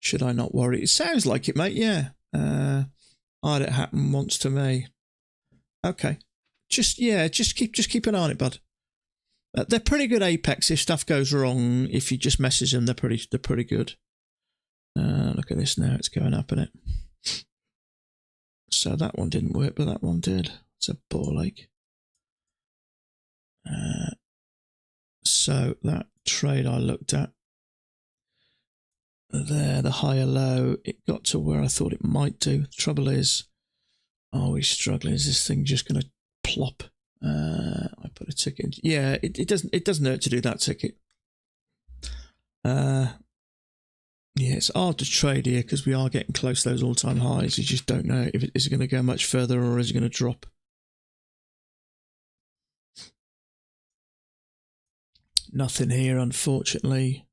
Should I not worry? It sounds like it, mate. Yeah. I had it happen once to me. Okay. Just keep an eye on it, bud. They're pretty good Apex if stuff goes wrong. If you just message them, they're pretty good. Look at this now. It's going up in it. So that one didn't work, but that one did. It's a ball ache. So that trade I looked at there, the higher low, it got to where I thought it might do. The trouble is, are we struggling? Is this thing just going to plop? I put a ticket in. Yeah, it doesn't hurt to do that ticket. Yeah, it's hard to trade here because we are getting close to those all-time highs. You just don't know if it is going to go much further or is it going to drop. Nothing here, unfortunately.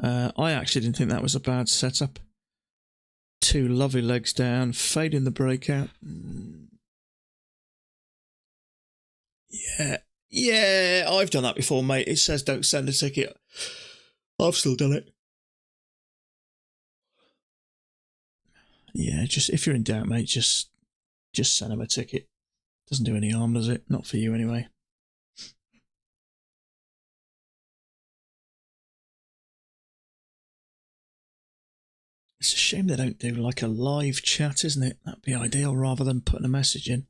I actually didn't think that was a bad setup. 2 lovely legs down, fade in the breakout. Yeah, I've done that before, mate. It says don't send a ticket. I've still done it. Yeah, just if you're in doubt, mate, just send them a ticket. Doesn't do any harm, does it? Not for you, anyway. It's a shame they don't do like a live chat, isn't it? That'd be ideal rather than putting a message in.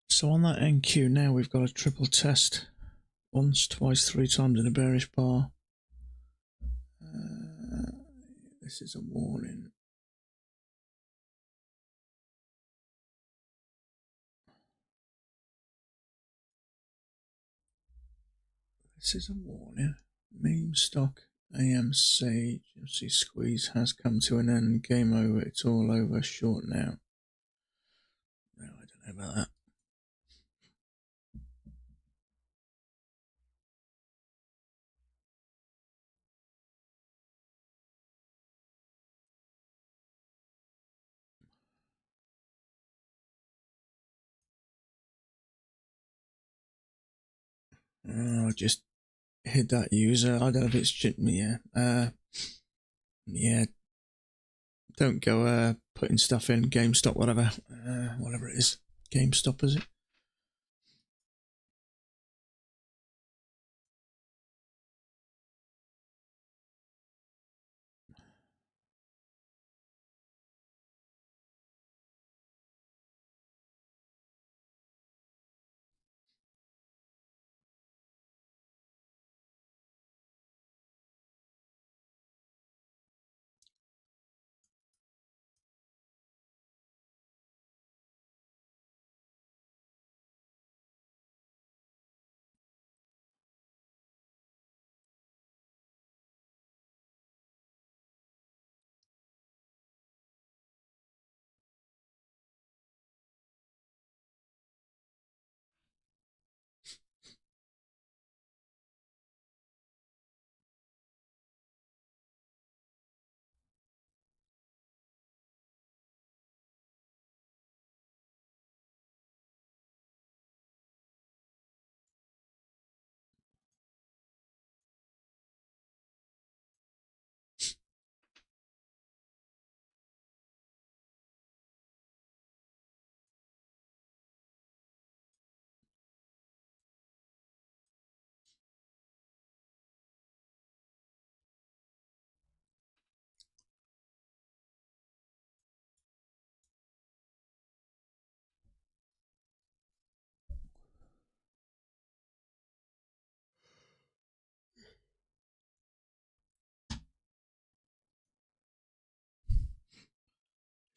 So on that NQ now, we've got a triple test. Once, twice, 3 times in a bearish bar. This is a warning. This is a warning. Meme stock, AM Sage, MC Squeeze has come to an end. Game over. It's all over. Short now. No, I don't know about that. Oh, just hit that user. I don't know if it's yeah. Don't go putting stuff in GameStop, whatever it is. GameStop, is it?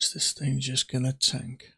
Is this thing just gonna tank?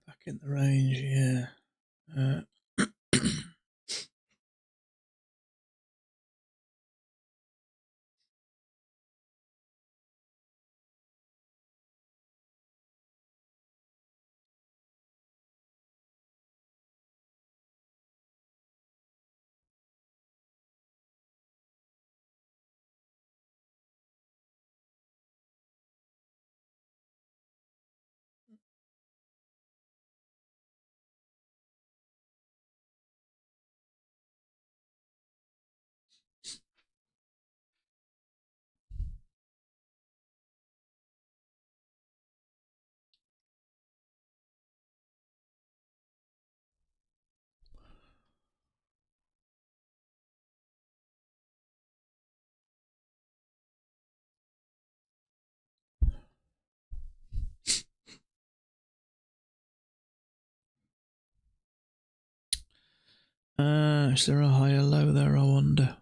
Back in the range, yeah. Is there a higher low there, I wonder?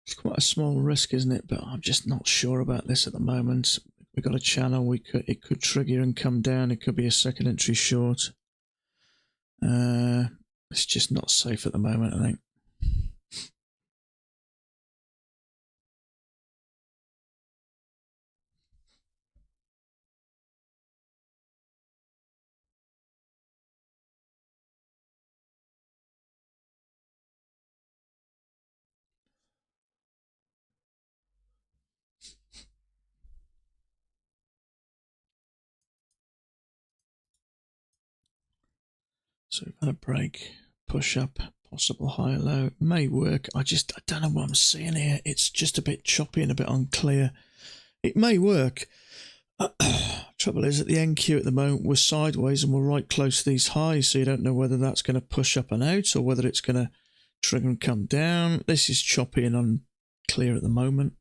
It's quite a small risk, isn't it? But I'm just not sure about this at the moment. We've got a channel. It could trigger and come down. It could be a second entry short. It's just not safe at the moment, I think. So we've had a break, push up, possible high low. May work. I don't know what I'm seeing here. It's just a bit choppy and a bit unclear. It may work. Trouble is, at the NQ at the moment, we're sideways and we're right close to these highs, so you don't know whether that's going to push up and out or whether it's going to trigger and come down. This is choppy and unclear at the moment.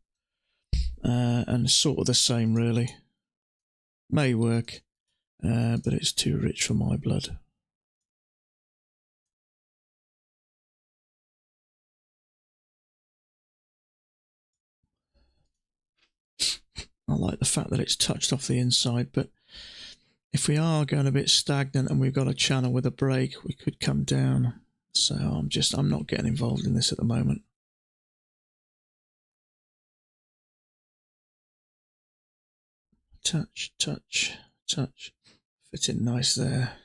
And sort of the same, really. May work, but it's too rich for my blood. I like the fact that it's touched off the inside, but if we are going a bit stagnant and we've got a channel with a break, we could come down. So I'm not getting involved in this at the moment. Touch, touch, touch. Fit in nice there.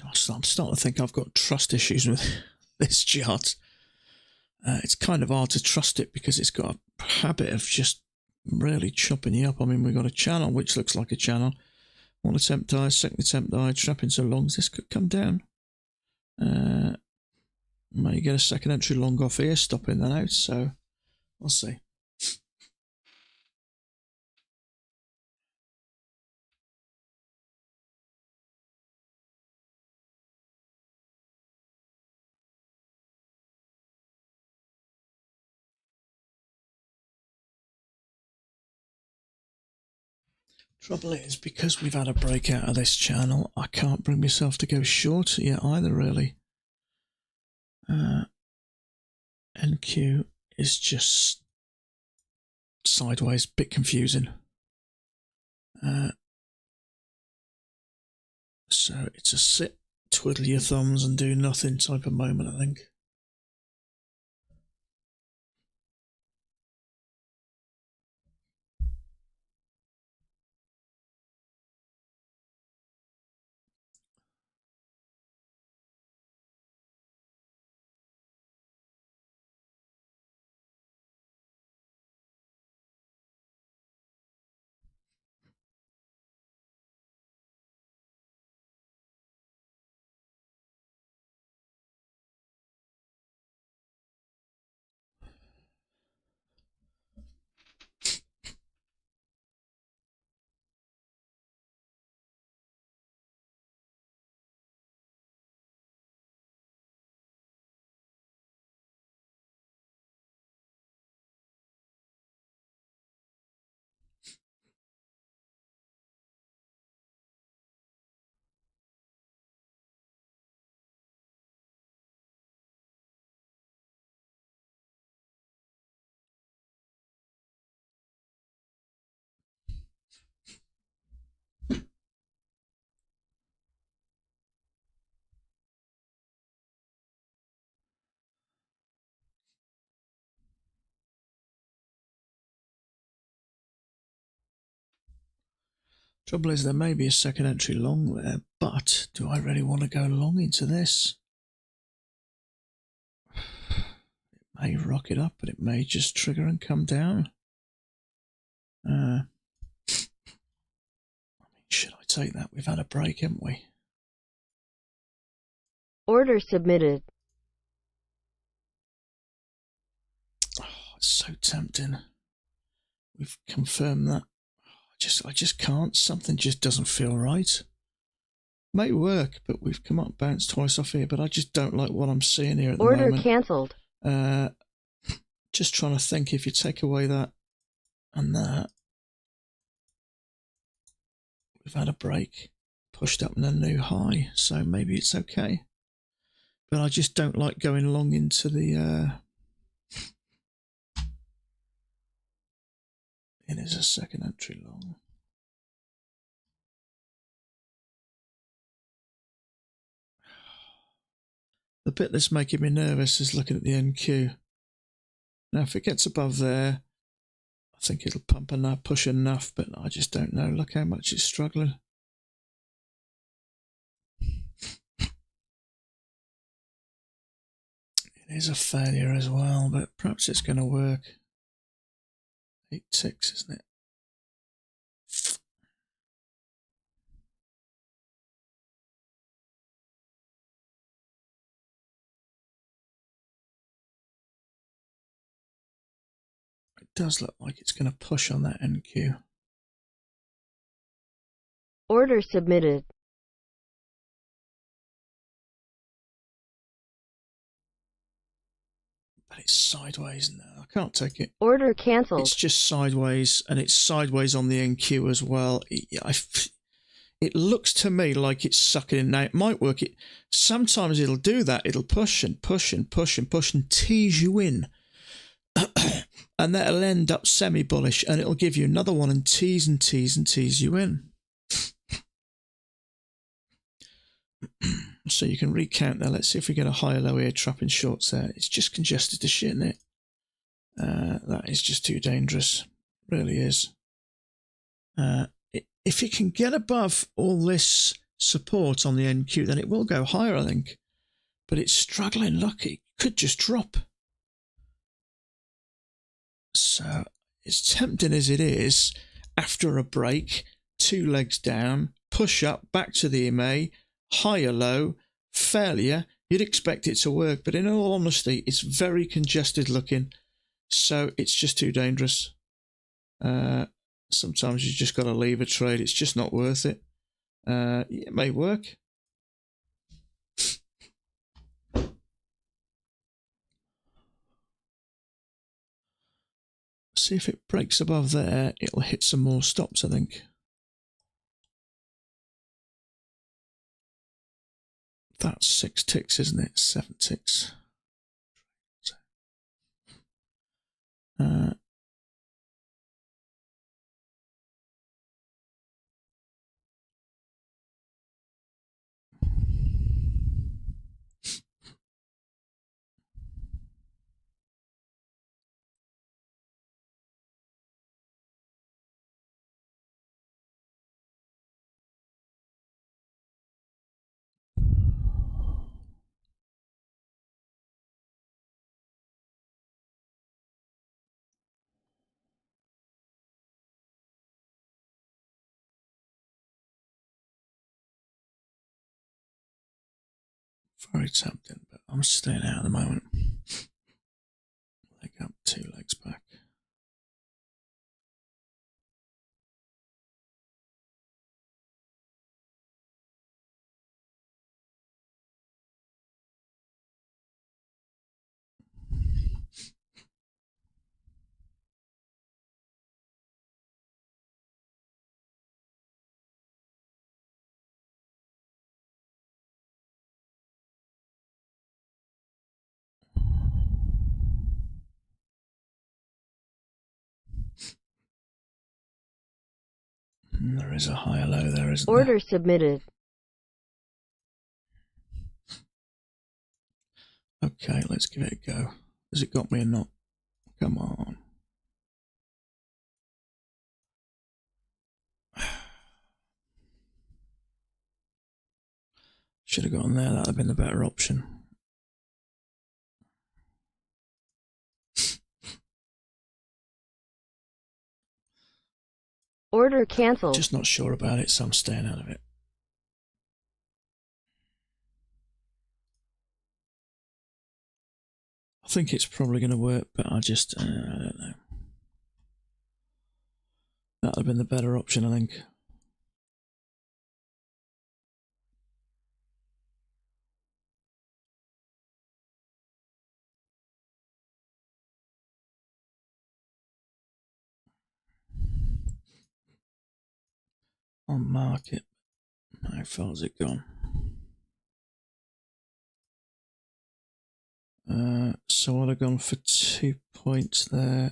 Gosh, I'm starting to think I've got trust issues with this chart. It's kind of hard to trust it because it's got a habit of just really chopping you up. I mean, we've got a channel which looks like a channel. One attempt high, second attempt high, trapping so long this could come down. May get a second entry long off here, stopping that out, so we'll see. Trouble is, because we've had a breakout of this channel, I can't bring myself to go short yet either, really. NQ is just sideways, bit confusing. So it's a sit, twiddle your thumbs and do nothing type of moment, I think. Trouble is, there may be a second entry long there, but do I really want to go long into this? It may rock it up, but it may just trigger and come down. Should I take that? We've had a break, haven't we? Order submitted. Oh, it's so tempting. We've confirmed that. I just can't. Something just doesn't feel right. May work, but we've come up, bounced twice off here, but I just don't like what I'm seeing here at the moment. Order cancelled. Just trying to think, if you take away that and that, we've had a break, pushed up in a new high, so maybe it's okay. But I just don't like going long into the... It is a second entry long. The bit that's making me nervous is looking at the NQ. Now, if it gets above there, I think it'll pump enough, push enough, but I just don't know. Look how much it's struggling. It is a failure as well, but perhaps it's going to work. 8 ticks, isn't it? It does look like it's going to push on that NQ. Order submitted. But it's sideways now. I can't take it. Order cancelled. It's just sideways, and it's sideways on the NQ as well. It looks to me like it's sucking in. Now, it might work. Sometimes it'll do that. It'll push and push and push and push and tease you in. And that'll end up semi-bullish, and it'll give you another one and tease and tease and tease you in. So you can recount there. Let's see if we get a higher low here, trapping shorts there. It's just congested to shit, isn't it? That is just too dangerous. Really is. If it can get above all this support on the NQ, then it will go higher, I think. But it's struggling. Look, it could just drop. So, as tempting as it is, after a break, 2 legs down, push up, back to the EMA, higher low, failure, you'd expect it to work, but in all honesty, it's very congested looking, so it's just too dangerous. Sometimes you just got to leave a trade. It's just not worth it. It may work. See if it breaks above there, it'll hit some more stops, I think. That's 6 ticks, isn't it? 7 ticks. Very tempting, but I'm staying out at the moment. Leg up, 2 legs back. There is a higher low there, isn't there? Order submitted. Okay, let's give it a go. Has it got me or not? Come on. Should have gone there. That would have been the better option. Order cancelled. Just not sure about it, so I'm staying out of it. I think it's probably going to work, but I don't know. That would have been the better option, I think. On market. How far has it gone? So I'd have gone for 2 points there.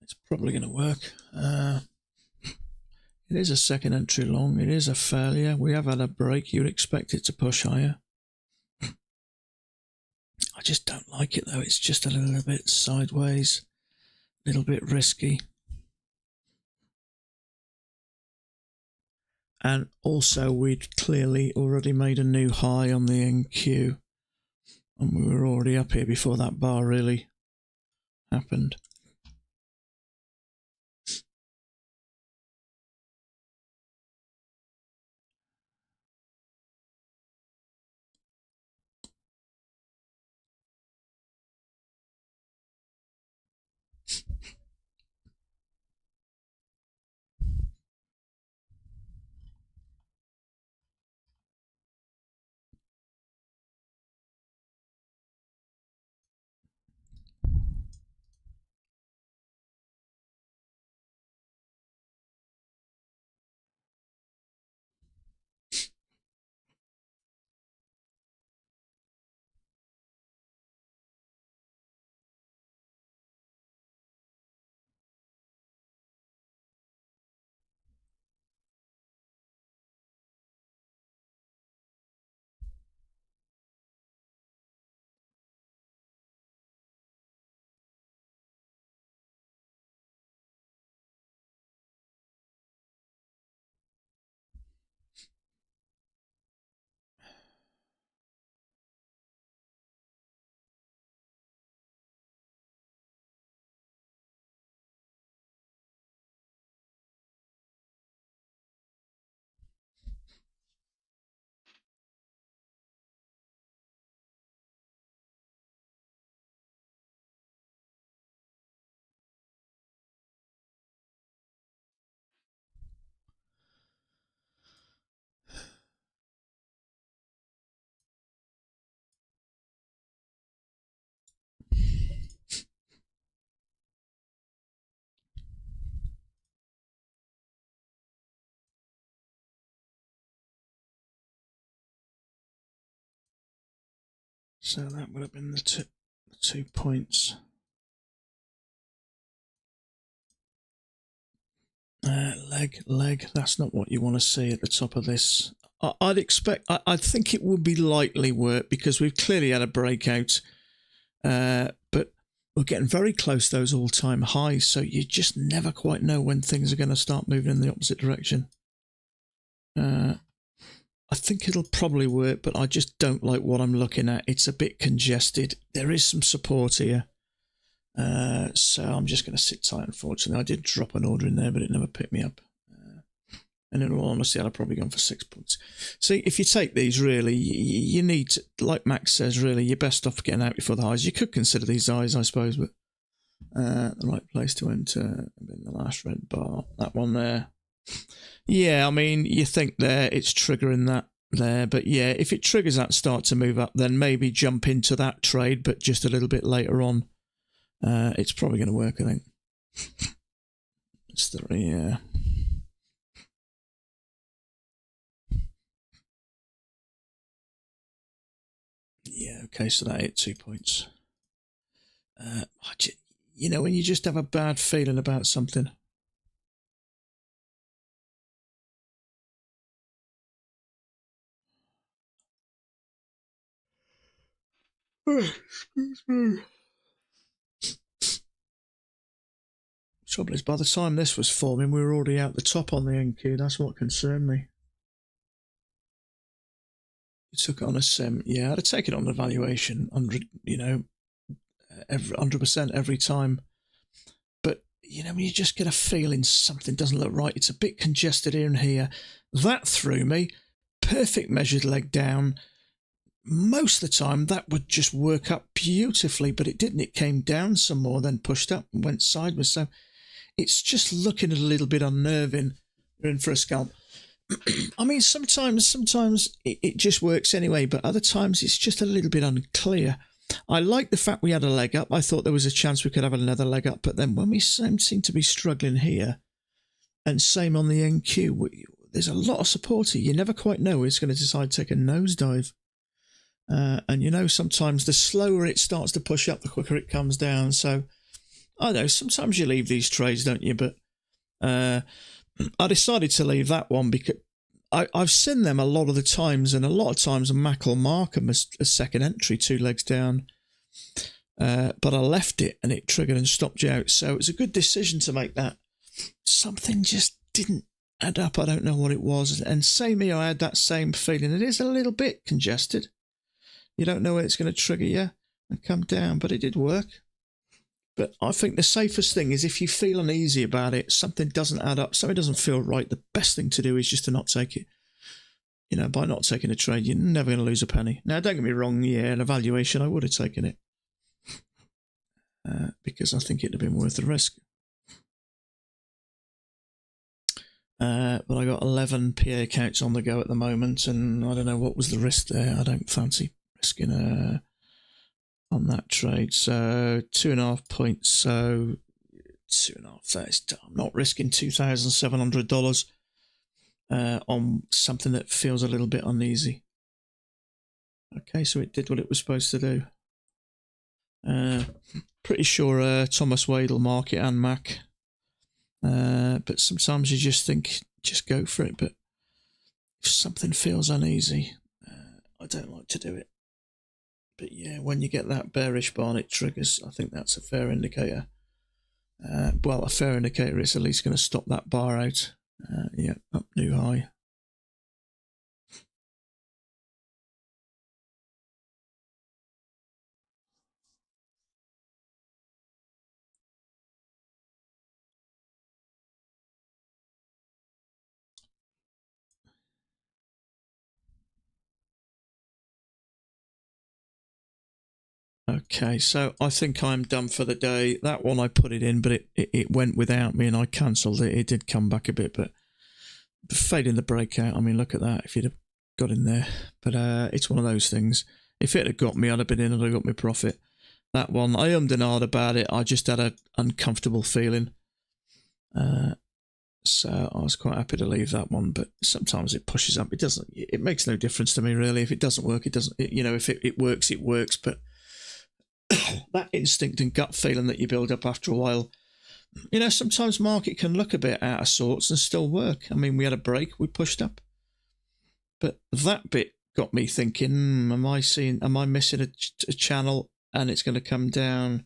It's probably going to work. It is a second entry long. It is a failure. We have had a break. You'd expect it to push higher. I just don't like it though. It's just a little bit sideways, a little bit risky. And also we'd clearly already made a new high on the NQ. And we were already up here before that bar really happened. So that would have been the 2 points. Leg. That's not what you want to see at the top of this. I'd expect. I think it would be likely work because we've clearly had a breakout, but we're getting very close to those all-time highs. So you just never quite know when things are going to start moving in the opposite direction. I think it'll probably work, but I just don't like what I'm looking at. It's a bit congested. There is some support here. So I'm just going to sit tight, unfortunately. I did drop an order in there, but it never picked me up. And in all honesty, I'd have probably gone for 6 points. See, if you take these, really, you need to, like Max says, really, you're best off getting out before the highs. You could consider these highs, I suppose, but the right place to enter in the last red bar. That one there. Yeah, I mean, you think there, it's triggering that there. But yeah, if it triggers that start to move up, then maybe jump into that trade, but just a little bit later on. It's probably going to work, I think. It's 3, yeah. Yeah, okay, so that hit 2 points. You know, when you just have a bad feeling about something. Excuse me. Trouble is, by the time this was forming, we were already out the top on the NQ. That's what concerned me. You took it on a sim. Yeah, I'd have taken it on the valuation, 100, 100% every time. But, when you just get a feeling something doesn't look right, it's a bit congested here and here. That threw me. Perfect measured leg down. Most of the time, that would just work up beautifully, but it didn't. It came down some more, then pushed up and went sideways. So it's just looking a little bit unnerving. You're in for a scalp. I mean, sometimes it just works anyway, but other times it's just a little bit unclear. I like the fact we had a leg up. I thought there was a chance we could have another leg up, but then when we seem to be struggling here, and same on the NQ, there's a lot of support here. You never quite know it's going to decide to take a nosedive. And sometimes the slower it starts to push up, the quicker it comes down. So, I know, sometimes you leave these trades, don't you? But I decided to leave that one because I've seen them a lot of the times, and a lot of times Mac will mark them as a second entry, 2 legs down. But I left it and it triggered and stopped you out. So it was a good decision to make that. Something just didn't add up. I don't know what it was. And same here, I had that same feeling. It is a little bit congested. You don't know when it's going to trigger you and come down, but it did work. But I think the safest thing is if you feel uneasy about it, something doesn't add up, something doesn't feel right, the best thing to do is just to not take it. By not taking a trade, you're never going to lose a penny. Now, don't get me wrong, an evaluation, I would have taken it. Because I think it would have been worth the risk. But I got 11 PA accounts on the go at the moment, and I don't know what was the risk there. I don't fancy risking on that trade. So 2.5 points. So 2.5. I'm not risking $2,700 on something that feels a little bit uneasy. Okay, so it did what it was supposed to do. Pretty sure Thomas Wade will mark it and Mac. But sometimes you just think, just go for it. But if something feels uneasy, I don't like to do it. But yeah, when you get that bearish bar and it triggers, I think that's a fair indicator. A fair indicator is at least going to stop that bar out. Yeah, up new high. Okay, so I think I'm done for the day. That one I put it in, but it went without me and I cancelled it. It did come back a bit, but fading the breakout, I mean, look at that, if you'd have got in there. But it's one of those things. If it had got me, I'd have been in and I'd have got my profit. That one, I ummed and ahed about it. I just had an uncomfortable feeling. So I was quite happy to leave that one, but sometimes it pushes up. It makes no difference to me, really. If it doesn't work, it doesn't. If it works, it works. But that instinct and gut feeling that you build up after a while, sometimes market can look a bit out of sorts and still work. I mean, we had a break, we pushed up. But that bit got me thinking, am I missing a channel and it's going to come down?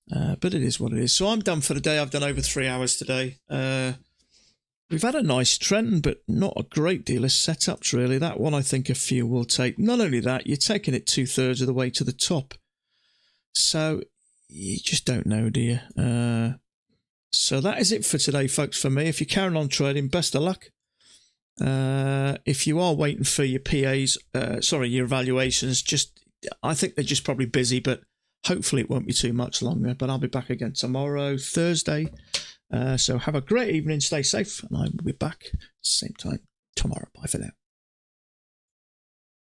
But it is what it is. So I'm done for the day. I've done over 3 hours today. We've had a nice trend, but not a great deal of setups, really. That one I think a few will take. Not only that, you're taking it 2/3 of the way to the top. So you just don't know, do you? So that is it for today, folks, for me. If you're carrying on trading, best of luck. If you are waiting for your PAs, your evaluations, I think they're just probably busy, but hopefully it won't be too much longer. But I'll be back again tomorrow, Thursday. So have a great evening, stay safe, and I will be back same time tomorrow. Bye for now.